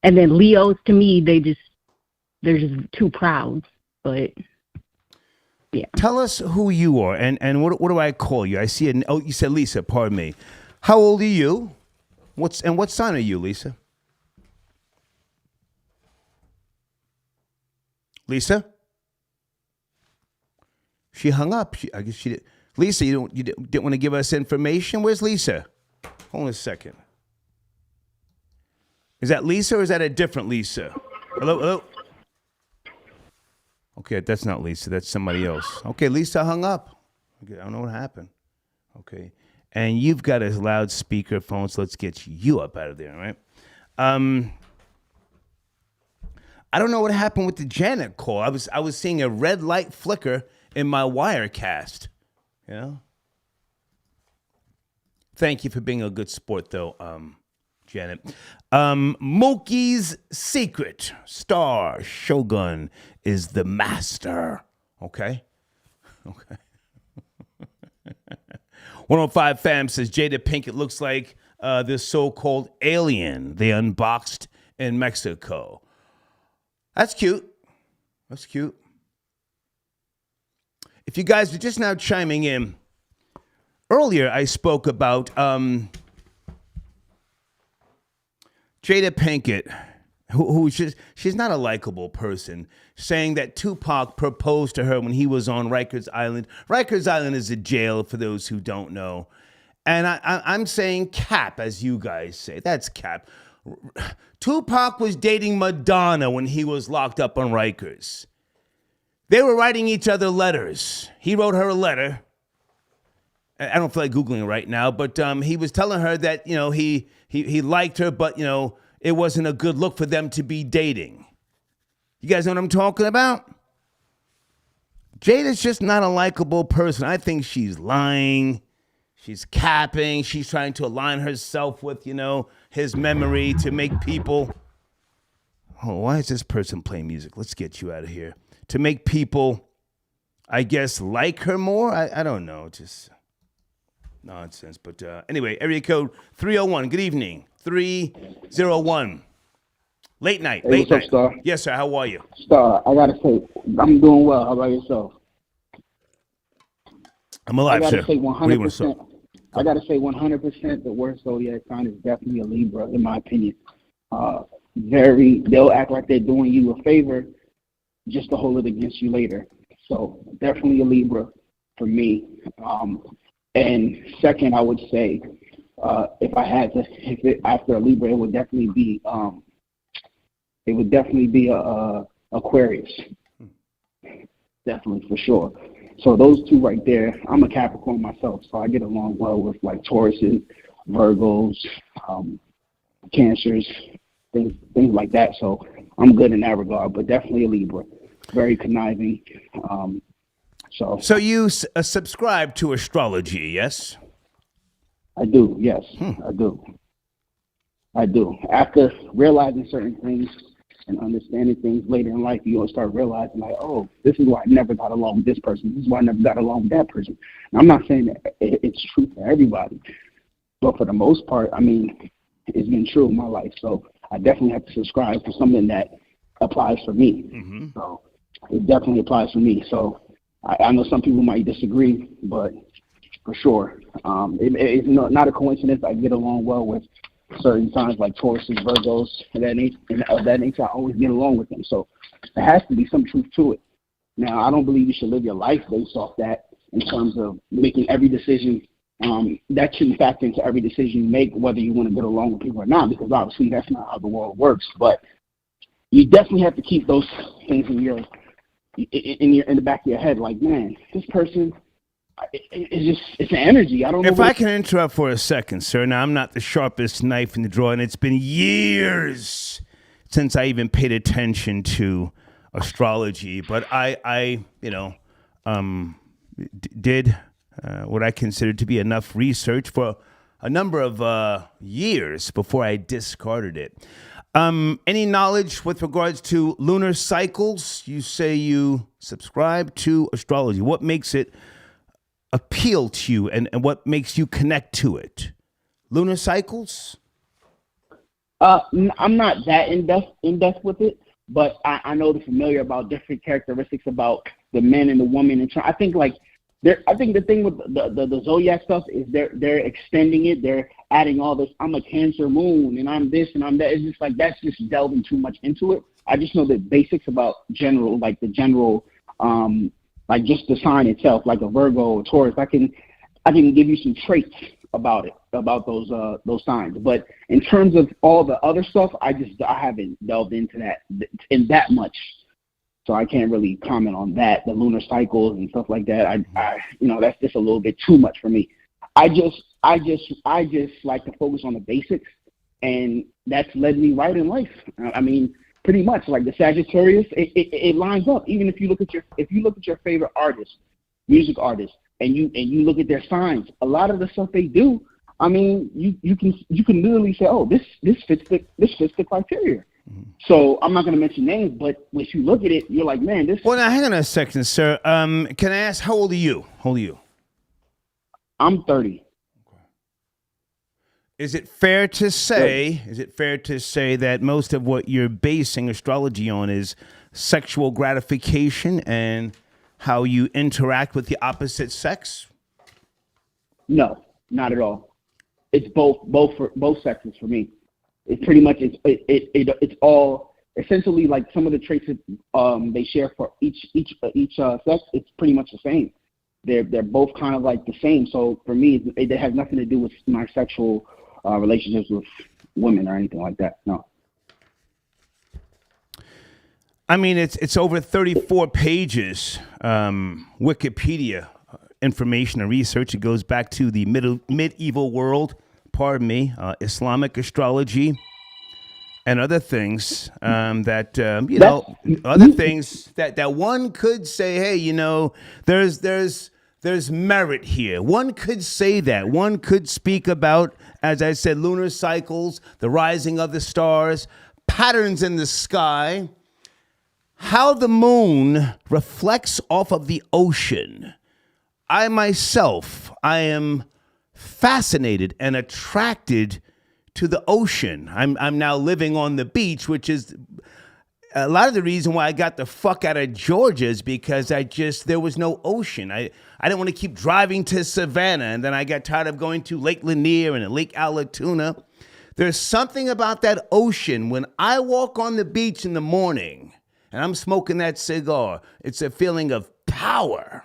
then Leos, to me, they're just too proud, but... Yeah. Tell us who you are, and what do I call you? I see you said Lisa, pardon me. How old are you? What sign are you, Lisa? Lisa? She hung up. I guess she did. Lisa, you didn't want to give us information? Where's Lisa? Hold on a second. Is that Lisa or is that a different Lisa? Hello? Okay, that's not Lisa. That's somebody else. Okay, Lisa hung up. Okay, I don't know what happened. Okay, and you've got a loudspeaker phone, so let's get you up out of there, all right? I don't know what happened with the Janet call. I was seeing a red light flicker in my Wirecast. Thank you for being a good sport, though, Janet. Moki's secret star Shogun is the master. Okay. 105 fam says Jada Pinkett looks like this so-called alien they unboxed in Mexico. That's cute. If you guys are just now chiming in, earlier I spoke about Jada Pinkett, she's not a likable person, saying that Tupac proposed to her when he was on Rikers Island. Rikers Island is a jail, for those who don't know. And I'm saying cap, as you guys say. That's cap. Tupac was dating Madonna when he was locked up on Rikers. They were writing each other letters. He wrote her a letter. I don't feel like Googling it right now, but he was telling her that, he liked her, but, it wasn't a good look for them to be dating. You guys know what I'm talking about? Jada's just not a likable person. I think she's lying. She's capping. She's trying to align herself with, his memory to make people... Oh, why is this person playing music? Let's get you out of here. To make people, I guess, like her more? I don't know. Just nonsense. But anyway, area code 301. Good evening. 301. Late night. Hey, what's up, Star? Yes, sir. How are you? Star, I gotta say, I'm doing well. How about yourself? I'm alive, I sir. gotta say 100%. I gotta say 100%. The worst zodiac sign is definitely a Libra, in my opinion. They'll act like they're doing you a favor just to hold it against you later. So definitely a Libra for me. And second, I would say, if I had to, after a Libra, it would definitely be Aquarius. Definitely, for sure. So those two right there. I'm a Capricorn myself, so I get along well with like Tauruses, Virgos, Cancers, things like that. So I'm good in that regard, but definitely a Libra. Very conniving. So you subscribe to astrology, yes? I do, yes. I do. After realizing certain things and understanding things later in life, you'll start realizing, like, oh, this is why I never got along with this person. This is why I never got along with that person. And I'm not saying that it's true for everybody, but for the most part, I mean, it's been true in my life. So I definitely have to subscribe to something that applies for me. Mm-hmm. So it definitely applies for me. So I know some people might disagree, but for sure, it's not a coincidence. I get along well with certain signs like Tauruses, Virgos, and of that nature. I always get along with them. So there has to be some truth to it. Now, I don't believe you should live your life based off that in terms of making every decision that shouldn't factor into every decision you make, whether you want to get along with people or not, because obviously that's not how the world works. But you definitely have to keep those things in the back of your head. Like, man, this person, it's an energy. I don't know. If I can interrupt for a second, sir. Now, I'm not the sharpest knife in the drawer, and it's been years since I even paid attention to astrology. But I did what I considered to be enough research for a number of years before I discarded it. Any knowledge with regards to lunar cycles? You say you subscribe to astrology. What makes it appeal to you, and what makes you connect to it? Lunar cycles? I'm not that in depth with it, but I know the familiar about different characteristics about the men and the woman. And I think I think the thing with the Zodiac stuff is they're extending it. They're adding all this. I'm a Cancer moon, and I'm this, and I'm that. It's just like that's just delving too much into it. I just know the basics about like just the sign itself, like a Virgo or Taurus. I can give you some traits about it, about those signs. But in terms of all the other stuff, I haven't delved into that much. So I can't really comment on that, the lunar cycles and stuff like that. I that's just a little bit too much for me. I just like to focus on the basics, and that's led me right in life. I mean, pretty much like the Sagittarius, it lines up. Even if you look at your favorite artist, music artist, and you look at their signs, a lot of the stuff they do, I mean, you can literally say, oh, this fits the criteria. So I'm not going to mention names, but when you look at it, you're like, man, this. Well, now hang on a second, sir. Can I ask, how old are you? I'm 30. Is it fair to say that most of what you're basing astrology on is sexual gratification and how you interact with the opposite sex? No, not at all. It's both sexes for me. It's pretty much it's all essentially like some of the traits that they share for each sex. It's pretty much the same. They're both kind of like the same. So for me, it has nothing to do with my sexual relationships with women or anything like that. No. I mean, it's over 34 pages, Wikipedia information and research. It goes back to the medieval world. Islamic astrology and other things other things that one could say, hey, there's merit here. One could say that. One could speak about, as I said, lunar cycles, the rising of the stars, patterns in the sky, how the moon reflects off of the ocean. I am fascinated and attracted to the ocean. I'm now living on the beach, which is a lot of the reason why I got the fuck out of Georgia is because there was no ocean. I didn't want to keep driving to Savannah, and then I got tired of going to Lake Lanier and Lake Allatoona. There's something about that ocean. When I walk on the beach in the morning and I'm smoking that cigar, it's a feeling of power.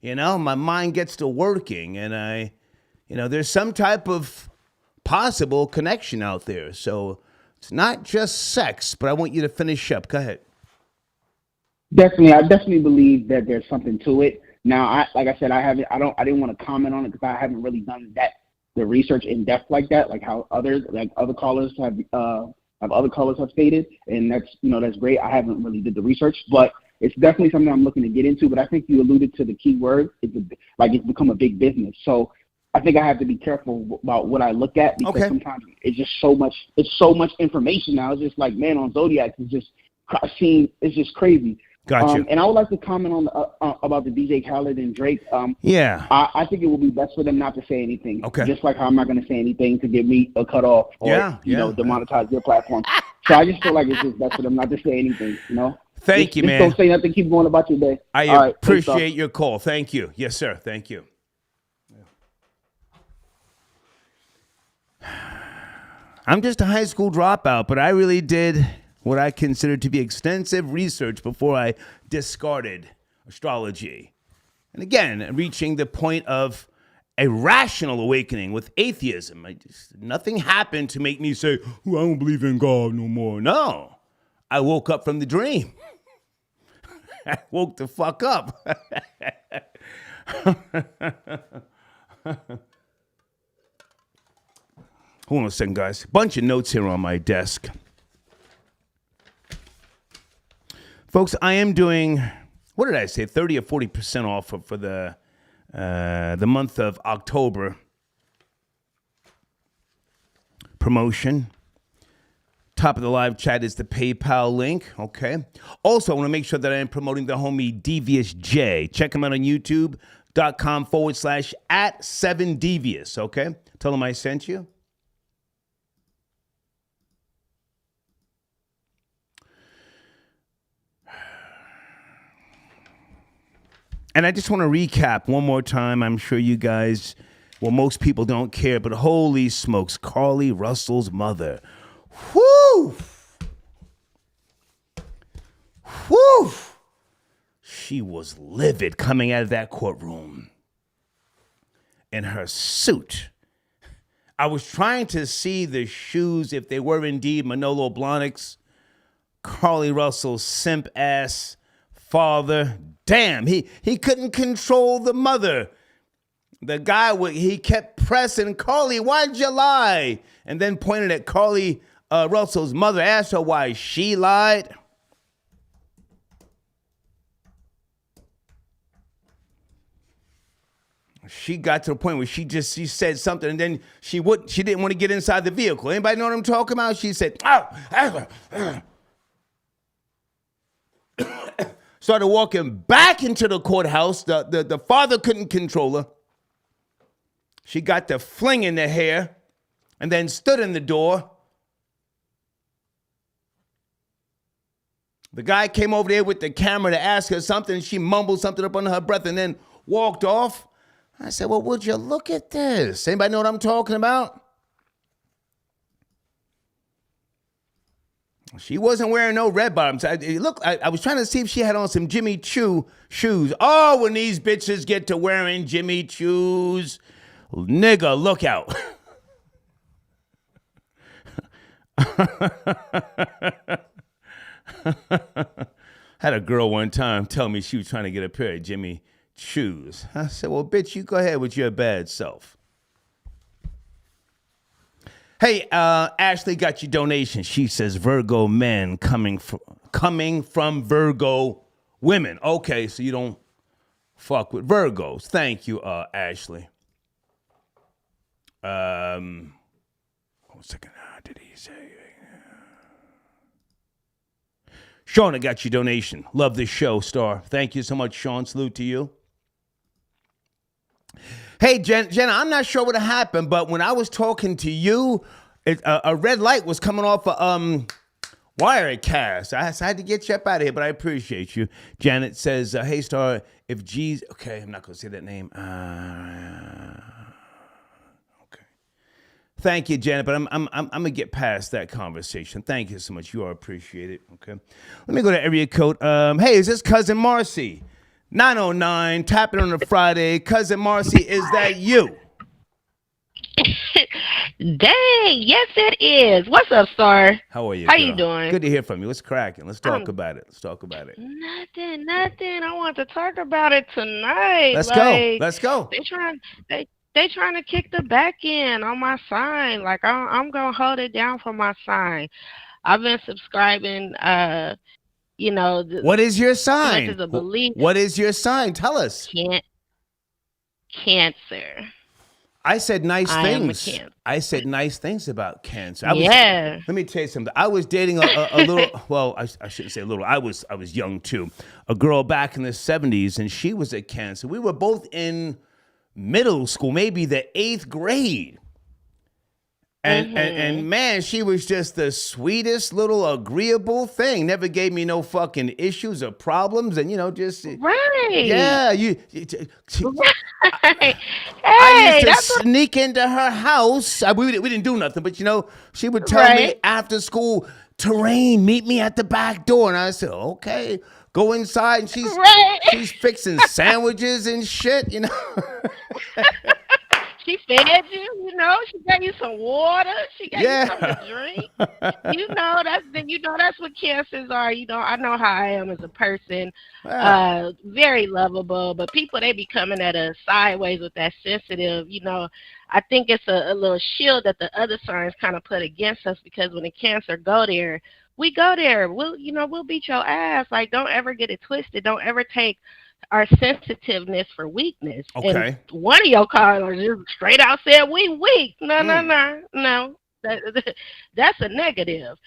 My mind gets to working, and there's some type of possible connection out there. So it's not just sex, but I want you to finish up. Go ahead. Definitely, I definitely believe that there's something to it. Now, like I said, I didn't want to comment on it because I haven't really done the research in depth like that, like how other callers have stated, and that's great. I haven't really did the research, but it's definitely something I'm looking to get into. But I think you alluded to the key word. It's become a big business. So I think I have to be careful about what I look at because sometimes it's just so much. It's so much information now. It's just like, man, on Zodiac, it's just crazy. Gotcha. And I would like to comment on about the DJ Khaled and Drake. I think it would be best for them not to say anything. Okay. Just like how I'm not going to say anything to get me a cut off or demonetize their platform. So I just feel like it's just best for them not to say anything. Thank you, man. Don't say nothing. Keep going about your day. I appreciate your call. Thank you. Yes, sir. Thank you. I'm just a high school dropout, but I really did what I considered to be extensive research before I discarded astrology. And again, reaching the point of a rational awakening with atheism. Nothing happened to make me say, "Oh, I don't believe in God no more." No, I woke up from the dream. I woke the fuck up. Hold on a second, guys. Bunch of notes here on my desk. Folks, I am doing, what did I say, 30 or 40% off for the month of October promotion. Top of the live chat is the PayPal link, okay? Also, I want to make sure that I am promoting the homie Devious J. Check him out on youtube.com/@7devious, okay? Tell him I sent you. And I just want to recap one more time. I'm sure you guys, well, most people don't care, but holy smokes, Carly Russell's mother. Whoo! Whoo! She was livid coming out of that courtroom in her suit. I was trying to see the shoes, if they were indeed Manolo Blahnik's, Carly Russell's simp-ass father. Damn, he couldn't control the mother. The guy, he kept pressing, "Carly, why'd you lie?" And then pointed at Carly Russell's mother, asked her why she lied. She got to the point where she said something, and then she didn't want to get inside the vehicle. Anybody know what I'm talking about? She said, started walking back into the courthouse. The father couldn't control her. She got the fling in the hair and then stood in the door. The guy came over there with the camera to ask her something. She mumbled something up under her breath and then walked off. I said, well, would you look at this? Anybody know what I'm talking about? She wasn't wearing no red bottoms. I was trying to see if she had on some Jimmy Choo shoes. Oh, when these bitches get to wearing Jimmy Choos, nigga, look out. Had a girl one time tell me she was trying to get a pair of Jimmy Choos. I said, well, bitch, you go ahead with your bad self. Hey, Ashley got your donation. She says Virgo men coming from Virgo women. Okay, so you don't fuck with Virgos. Thank you, Ashley. 1 second. Did he say? Sean, I got your donation. Love this show, Star. Thank you so much, Sean. Salute to you. Hey, Jenna, I'm not sure what happened, but when I was talking to you, a red light was coming off a Wirecast. I had to get you up out of here, but I appreciate you. Janet says, hey, Star, if Jesus... Okay, I'm not going to say that name. Okay. Thank you, Janet, but I'm going to get past that conversation. Thank you so much. You are appreciated. Okay. Let me go to area code. Hey, is this Cousin Marcy? 909, tapping on a Friday. Cousin Marcy, is that you? Dang, yes it is. What's up, Star? How are you? How girl? you doing? Good to hear from you. What's cracking? Let's talk about it. Nothing. I want to talk about it tonight. Let's go. They trying to kick the back end on my sign. Like I'm gonna hold it down for my sign. I've been subscribing. What is your sign? Much as a belief. What is your sign? Tell us. Cancer. I said nice things. I said nice things about Cancer. Let me tell you something. I was dating a little. Well, I shouldn't say a little. I was young too. A girl back in the 70s, and she was a Cancer. We were both in middle school, maybe the 8th grade. And man, she was just the sweetest little agreeable thing. Never gave me no fucking issues or problems, and just right. Yeah, Right. I used to sneak into her house. We didn't do nothing, but she would tell me after school, Terrain, meet me at the back door, and I said, okay. Go inside, and she's fixing sandwiches and shit, She fed you, she gave you some water, she gave you something to drink. That's what cancers are. I know how I am as a person. Very lovable, but people, they be coming at us sideways with that sensitive, I think it's a little shield that the other signs kind of put against us, because when the Cancer go there, we go there. We'll beat your ass. Like, don't ever get it twisted. Don't ever take our sensitiveness for weakness. Okay. And one of your callers just straight out said we weak. No. That's a negative.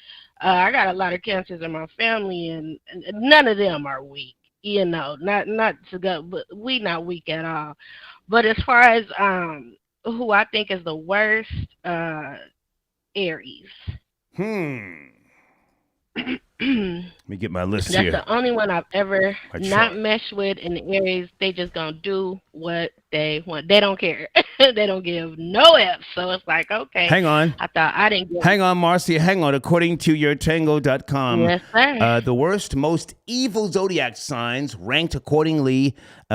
I got a lot of Cancers in my family, and none of them are weak. Not to go, but we not weak at all. But as far as who I think is the worst, Aries. Let me get my list That's here. the only one I've ever not meshed with in the Aries. They just gonna do what they want. They don't care. They don't give no F. So it's like, okay. Hang on. I thought I didn't get. Hang on, Marcy. Hang on. According to yourtango.com, yes, sir. The worst, most evil zodiac signs ranked accordingly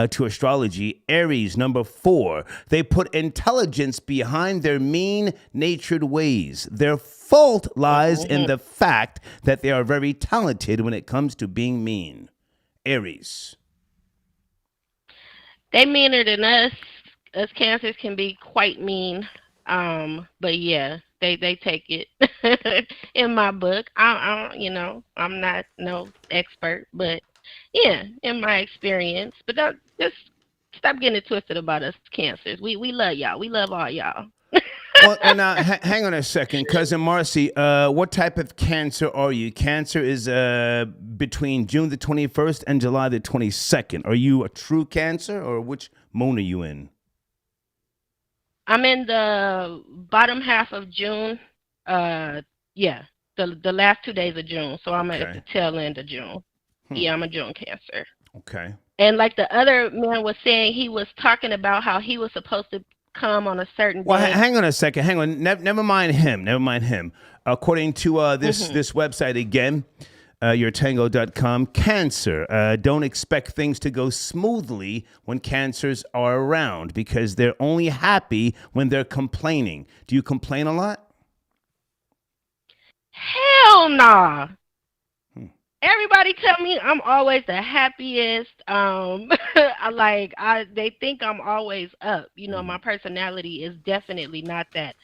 to astrology. Aries, number 4. They put intelligence behind their mean-natured ways. Their fault lies in the fact that they are very talented when it comes to being mean. Aries. They meaner than us. Us Cancers can be quite mean. But yeah, they take it in my book. I'm not no expert, but yeah, in my experience. But don't just stop getting it twisted about us Cancers. We love y'all. We love all y'all. Well, and hang on a second, Cousin Marcy. What type of Cancer are you? Cancer is between June the 21st and July the 22nd. Are you a true Cancer, or which moon are you in? I'm in the bottom half of June. The last 2 days of June. So I'm at the tail end of June. Yeah, I'm a June Cancer. Okay. And like the other man was saying, he was talking about how he was supposed to come on a certain day. Well, hang on a second. Hang on. Never mind him. According to this website again, yourtango.com, Cancer. Don't expect things to go smoothly when Cancers are around, because they're only happy when they're complaining. Do you complain a lot? Hell nah. Everybody tell me I'm always the happiest. They think I'm always up. My personality is definitely not that.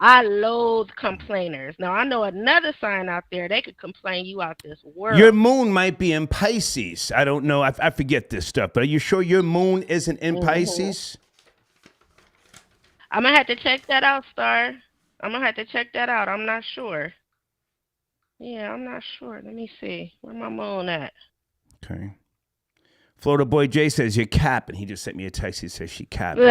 I loathe complainers. Now, I know another sign out there, they could complain you out this world. Your moon might be in Pisces. I don't know. I forget this stuff, but are you sure your moon isn't in Pisces? I'm going to have to check that out, Star. I'm going to have to check that out. I'm not sure. Yeah, I'm not sure. Let me see. Where my moon at? Okay. Florida Boy Jay says you're capping. He just sent me a text. He says she capping.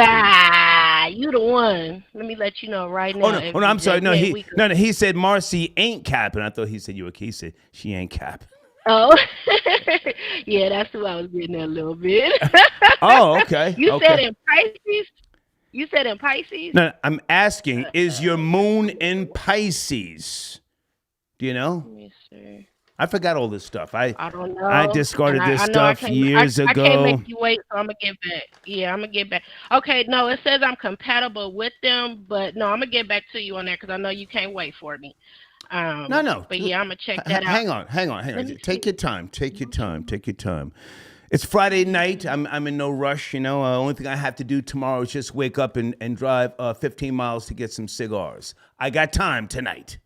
You the one. Let me let you know right now. Oh no, I'm sorry. No, he said Marcy ain't capping. I thought he said you were. He said she ain't capping. Oh, yeah, that's who I was getting at a little bit. Oh, okay. You said in Pisces? You said in Pisces? No, I'm asking, is your moon in Pisces? Do you know? Let me see. I forgot all this stuff. I don't know. I discarded this stuff years ago. I can't make you wait, so I'm going to get back. Yeah, I'm going to get back. Okay, no, it says I'm compatible with them, but no, I'm going to get back to you on that because I know you can't wait for me. No. But yeah, I'm going to check that out. Hang on. Take your time. It's Friday night. I'm in no rush, Only thing I have to do tomorrow is just wake up and drive 15 miles to get some cigars. I got time tonight.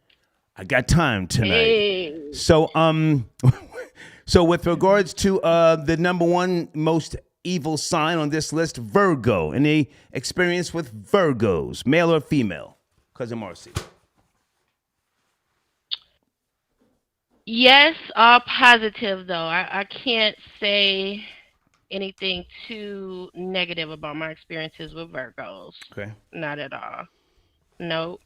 Hey. So with regards to the number one most evil sign on this list, Virgo. Any experience with Virgos, male or female? Cousin Marcy. Yes, all positive though. I can't say anything too negative about my experiences with Virgos. Okay. Not at all. Nope.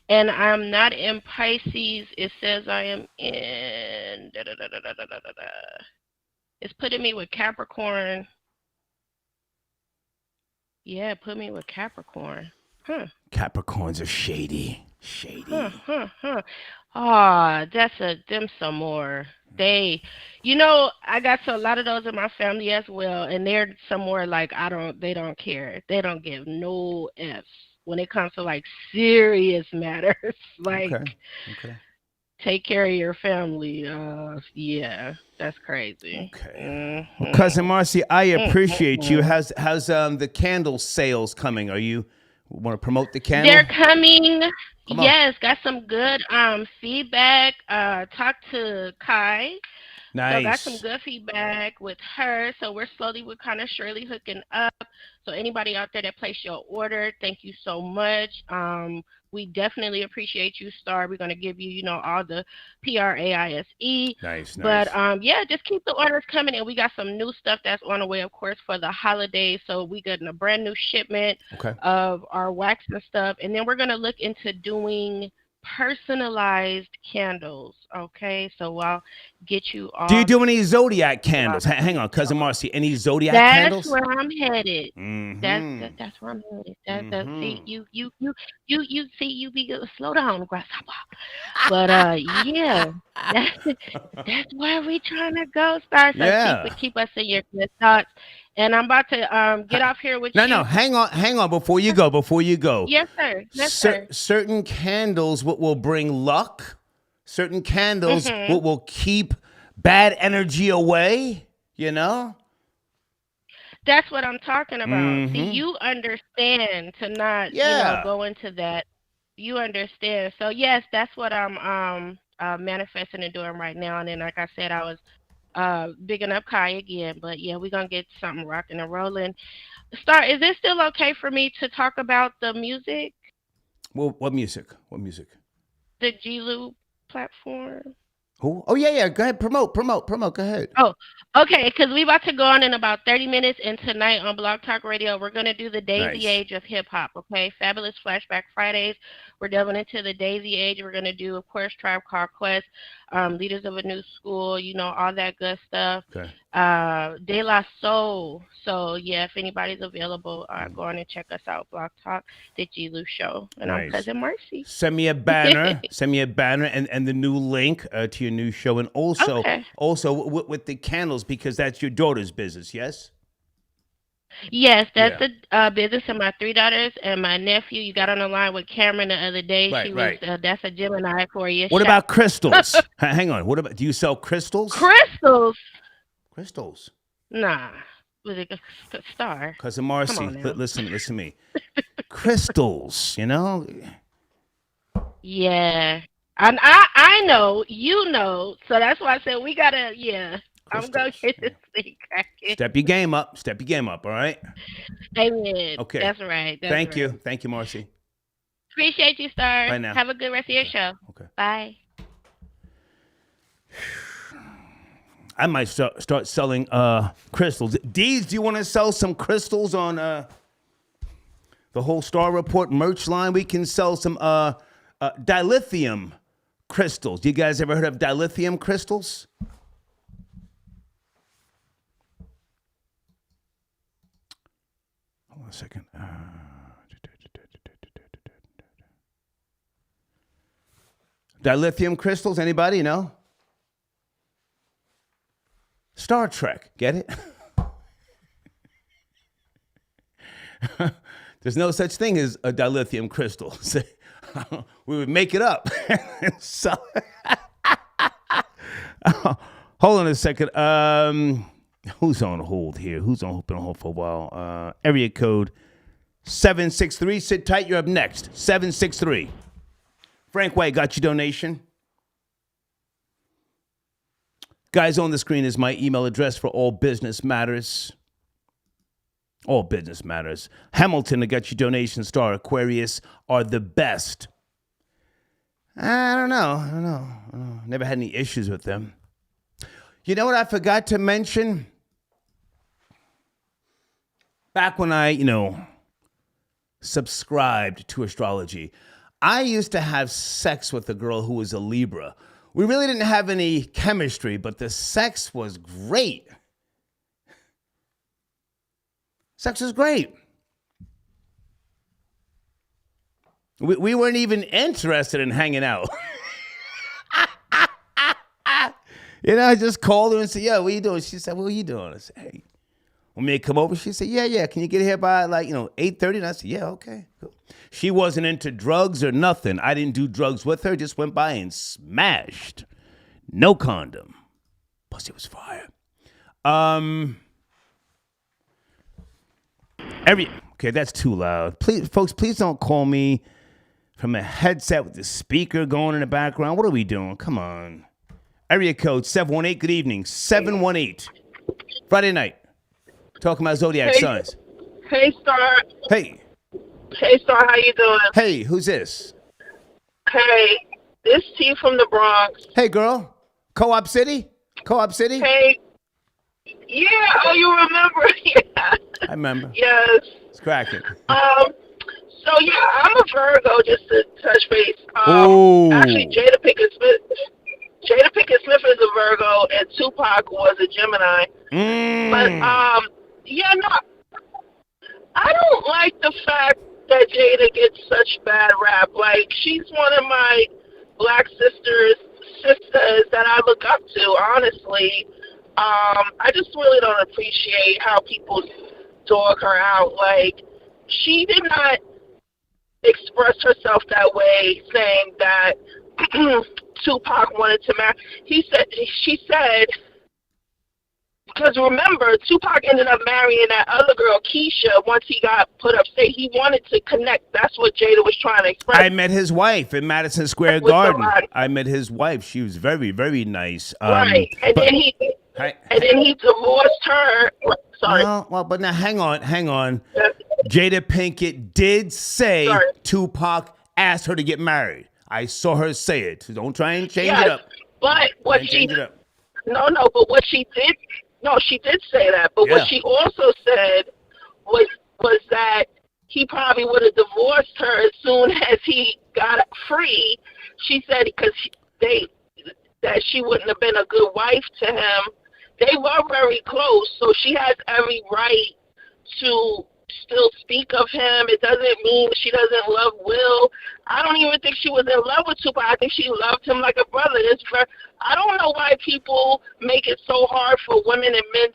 And I'm not in Pisces. It says I am in... It's putting me with Capricorn. Yeah, put me with Capricorn. Huh. Capricorns are shady. Shady. Oh, them some more. They, I got a lot of those in my family as well, and they're some more like they don't care. They don't give no F's when it comes to like serious matters. Like, Okay. take care of your family. Yeah, that's crazy. Okay. Well, Cousin Marcy, I appreciate you. How's the candle sales coming? Are you want to promote the candle? They're coming. Come on. Yes, got some good feedback. Talked to Kai. Nice. So got some good feedback with her. So we're kind of surely hooking up. So anybody out there that placed your order, thank you so much. We definitely appreciate you, Star. We're going to give you, all the PRAISE. Nice. But yeah, just keep the orders coming. And we got some new stuff that's on the way, of course, for the holidays. So we got a brand new shipment of our wax and stuff. And then we're going to look into doing personalized candles. Okay, so I'll get you all. Do you do any Zodiac candles? Hang on, Cousin Marcy. Any Zodiac candles? That's where I'm headed. Mm-hmm. That's where I'm headed. See, you see, you be slow down, grasshopper. But yeah, that's where we trying to go, Star. So keep us in your good thoughts. And I'm about to get off here with you. No, hang on before you go. Yes, sir. Yes, sir. Certain candles will bring luck. Certain candles will keep bad energy away, That's what I'm talking about. See, you understand to not, go into that. You understand. So, yes, that's what I'm manifesting and doing right now. And then, like I said, I was bigging up Kai again, but yeah, we're gonna get something rocking and rolling. Star, is it still okay for me to talk about the music? Well, what music? The G-Lou platform. Who? Oh yeah. Go ahead, promote. Go ahead. Oh, okay, because we about to go on in about 30 minutes, and tonight on Blog Talk Radio, we're going to do the Daisy Age of hip-hop, okay? Fabulous Flashback Fridays. We're delving into the Daisy Age. We're going to do, of course, Tribe Called Quest, Leaders of a New School, all that good stuff. Okay. De La Soul. So, yeah, if anybody's available, go on and check us out, Blog Talk, the G-Lou Show. And I'm Cousin Marcy. Send me a banner. And the new link to your new show. And also with the candles, because that's your daughter's business, yes? Yes, that's the business of my 3 daughters and my nephew. You got on the line with Cameron the other day. She was that's a Gemini for you. What about crystals? Hang on. Do you sell crystals? Crystals? Nah. Was it a Star? Cousin Marcy, listen to me. Crystals, Yeah. And I know, so that's why I said we gotta, I'm going to get this thing cracking. Step your game up, all right? Amen. Okay. That's right. Thank you, Marcy. Appreciate you, Star. Bye now. Have a good rest of your show. Okay. Bye. I might start selling crystals. Deeds, do you want to sell some crystals on the whole Star Report merch line? We can sell some dilithium crystals. You guys ever heard of dilithium crystals? Hold on a second. Dilithium crystals, anybody know? Star Trek, get it? There's no such thing as a dilithium crystal. We would make it up. So, hold on a second. Who's on hold here? Who's been on hold for a while? Area code 763. Sit tight. You're up next. 763. Frank White got your donation. Guys, on the screen is my email address for all business matters. All business matters. Hamilton, I got your donation. Star, Aquarius are the best. I don't know. Never had any issues with them. You know what I forgot to mention? Back when I, subscribed to astrology, I used to have sex with a girl who was a Libra. We really didn't have any chemistry, but the sex was great. Sex was great. We weren't even interested in hanging out. I just called her and said, "Yo, what you doing?" She said, "What are you doing?" I said, "Hey, want me to come over?" She said, "Yeah. Can you get here by 8:30?" And I said, "Yeah, okay." Cool. She wasn't into drugs or nothing. I didn't do drugs with her. Just went by and smashed. No condom. Pussy was fire. Okay, that's too loud. Please, folks, please don't call me from a headset with the speaker going in the background. What are we doing? Come on. Area code 718. Good evening. 718. Friday night. Talking about zodiac signs. Hey, Star. Hey. Hey, Star. How you doing? Hey, who's this? Hey, this T from the Bronx. Hey, girl. Co-op City? Co-op City? Hey. Yeah. Oh, you remember? Yeah. I remember. Yes. It's cracking. So yeah, I'm a Virgo. Just to touch base. Oh. Actually, Jada Pinkett Smith is a Virgo, and Tupac was a Gemini. But yeah, no, I don't like the fact that Jada gets such bad rap. Like, she's one of my black sisters that I look up to. Honestly, I just really don't appreciate how people dog her out. Like, she did not express herself that way, saying that Tupac wanted to marry. She said, because remember, Tupac ended up marrying that other girl, Keisha, once he got put upstate. He wanted to connect. That's what Jada was trying to express. I met his wife in Madison Square Garden. I met his wife. She was very, very nice. Right. And then he divorced her. Sorry. Well, but now hang on. Jada Pinkett did say Tupac asked her to get married. I saw her say it. So don't try and change it up. But what she did, she did say that. But what she also said was that he probably would have divorced her as soon as he got free. She said because that she wouldn't have been a good wife to him. They were very close, so she has every right to still speak of him. It doesn't mean she doesn't love Will. I don't even think she was in love with Tupac. I think she loved him like a brother. I don't know why people make it so hard for women and men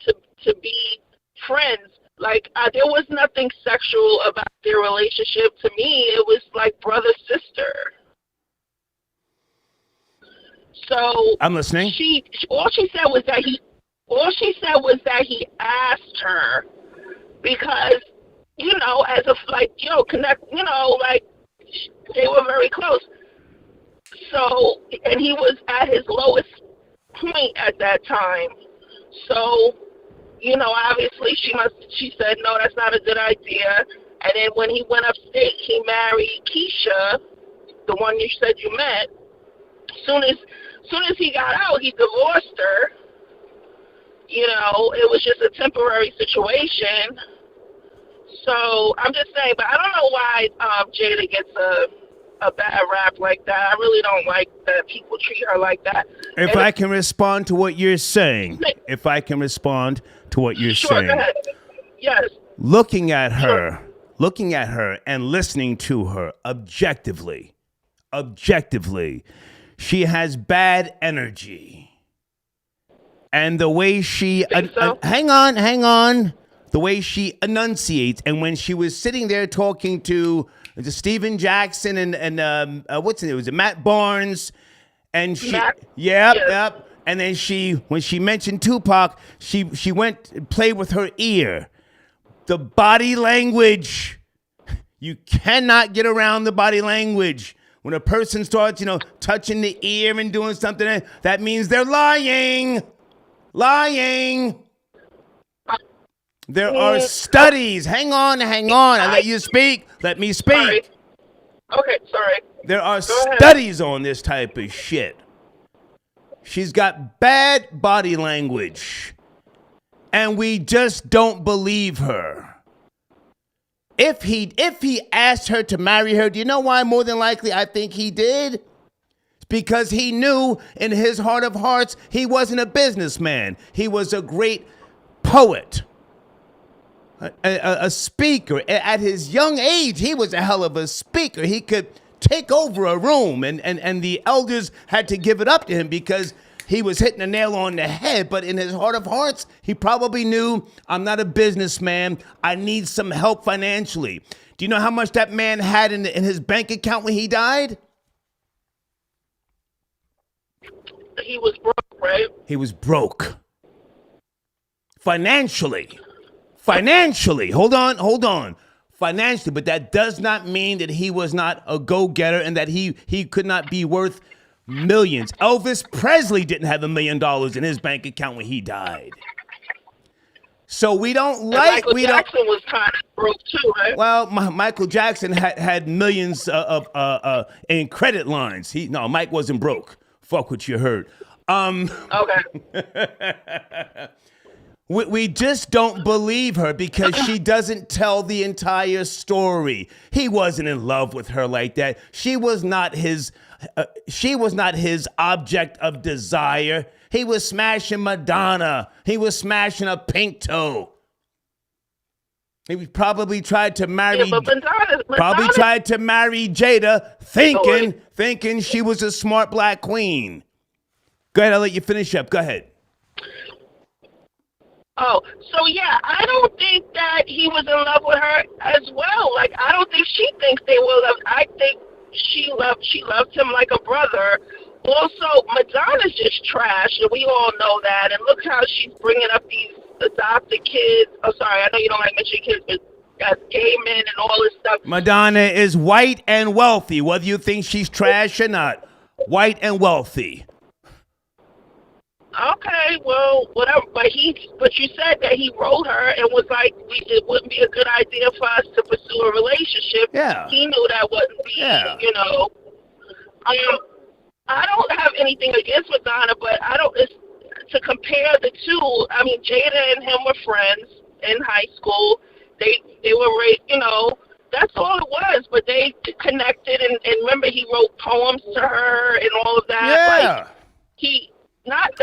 to be friends. Like, there was nothing sexual about their relationship. To me, it was like brother-sister. So I'm listening. All she said was that he asked her because, as if connect, they were very close. So, and he was at his lowest point at that time. So, obviously she said, no, that's not a good idea. And then when he went upstate, he married Keisha, the one you said you met. Soon as he got out, he divorced her. It was just a temporary situation. So I'm just saying, but I don't know why Jada gets a bad rap like that. I really don't like that people treat her like that. If I can respond to what you're saying. Sure, Go ahead. Yes. Looking at her and listening to her objectively, she has bad energy. And the way she hang on. The way she enunciates, and when she was sitting there talking to Stephen Jackson and what's his name? Was it Matt Barnes? And she, yep. And then when she mentioned Tupac, she went and played with her ear. The body language, you cannot get around the body language. When a person starts, touching the ear and doing something, that means they're lying. There are studies. Hang on. I let you speak. Let me speak. Sorry. Okay, sorry. There are studies on this type of shit. She's got bad body language. And we just don't believe her. If he asked her to marry her, do you know why more than likely I think he did? It's because he knew in his heart of hearts he wasn't a businessman. He was a great poet. a speaker. At his young age, he was a hell of a speaker. He could take over a room, and the elders had to give it up to him because he was hitting a nail on the head. But in his heart of hearts, he probably knew, I'm not a businessman. I need some help financially. Do you know how much that man had in his bank account when he died? He was broke, right? He was broke. Financially. Hold on. Financially, but that does not mean that he was not a go-getter and that he could not be worth millions. Elvis Presley didn't have $1 million in his bank account when he died. So we don't like. Michael Jackson was kind of broke too, right? Well, Michael Jackson had millions in credit lines. Mike wasn't broke. Fuck what you heard. Okay. We just don't believe her because she doesn't tell the entire story. He wasn't in love with her like that. She was not his object of desire. He was smashing Madonna. He was smashing a pink toe. He probably tried to marry. Yeah, Madonna, probably tried to marry Jada, thinking she was a smart black queen. Go ahead. I'll let you finish up. Go ahead. Oh, so yeah, I don't think that he was in love with her as well. Like, I don't think she thinks they were loved. I think she loved him like a brother. Also, Madonna's just trash, and we all know that. And look how she's bringing up these adopted kids. Oh, sorry, I know you don't like mentioning kids, but got gay men and all this stuff. Madonna is white and wealthy, whether you think she's trash or not. White and wealthy. Okay, well, whatever. But you said that he wrote her and was like, it wouldn't be a good idea for us to pursue a relationship. Yeah. He knew that wouldn't be, I don't have anything against Madonna, but to compare the two. I mean, Jada and him were friends in high school. They were raised, that's all it was. But they connected, and remember, he wrote poems to her and all of that. Yeah.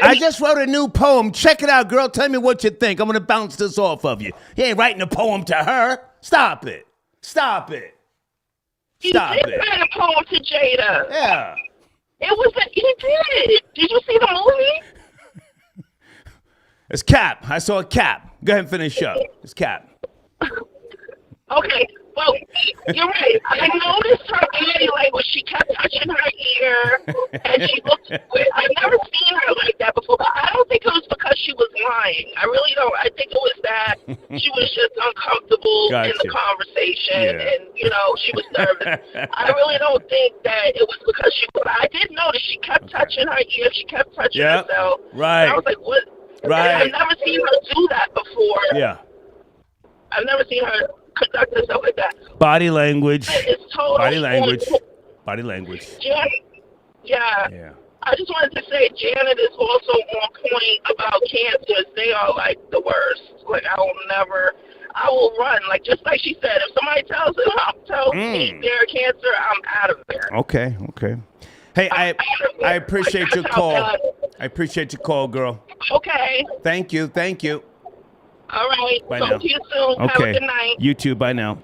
I just wrote a new poem. Check it out, girl. Tell me what you think. I'm going to bounce this off of you. He ain't writing a poem to her. Stop it. He did write a poem to Jada. Yeah. He did. Did you see the movie? It's Cap. I saw a Cap. Go ahead and finish up. It's Cap. Okay. Well, you're right. I noticed her body language. She kept touching her ear, and she looked weird. I've never seen her like that before, but I don't think it was because she was lying. I really don't. I think it was that she was just uncomfortable in the conversation, and, she was nervous. I really don't think that it was because she was. I did notice she kept touching her ear. She kept touching herself. Right. And I was like, what? Right. I've never seen her do that before. Yeah. I've never seen her conduct herself like that. Body language. It's totally Body language. Yeah. I just wanted to say Janet is also on point about cancers. They are like the worst. Like, I will run. Like, just like she said, if somebody tells me they're a cancer, I'm out of there. Okay. Hey, I appreciate your call. I appreciate your call, girl. Okay. Thank you. All right. Bye Talk now. to you soon. Okay. Have a good night. You too. Bye now.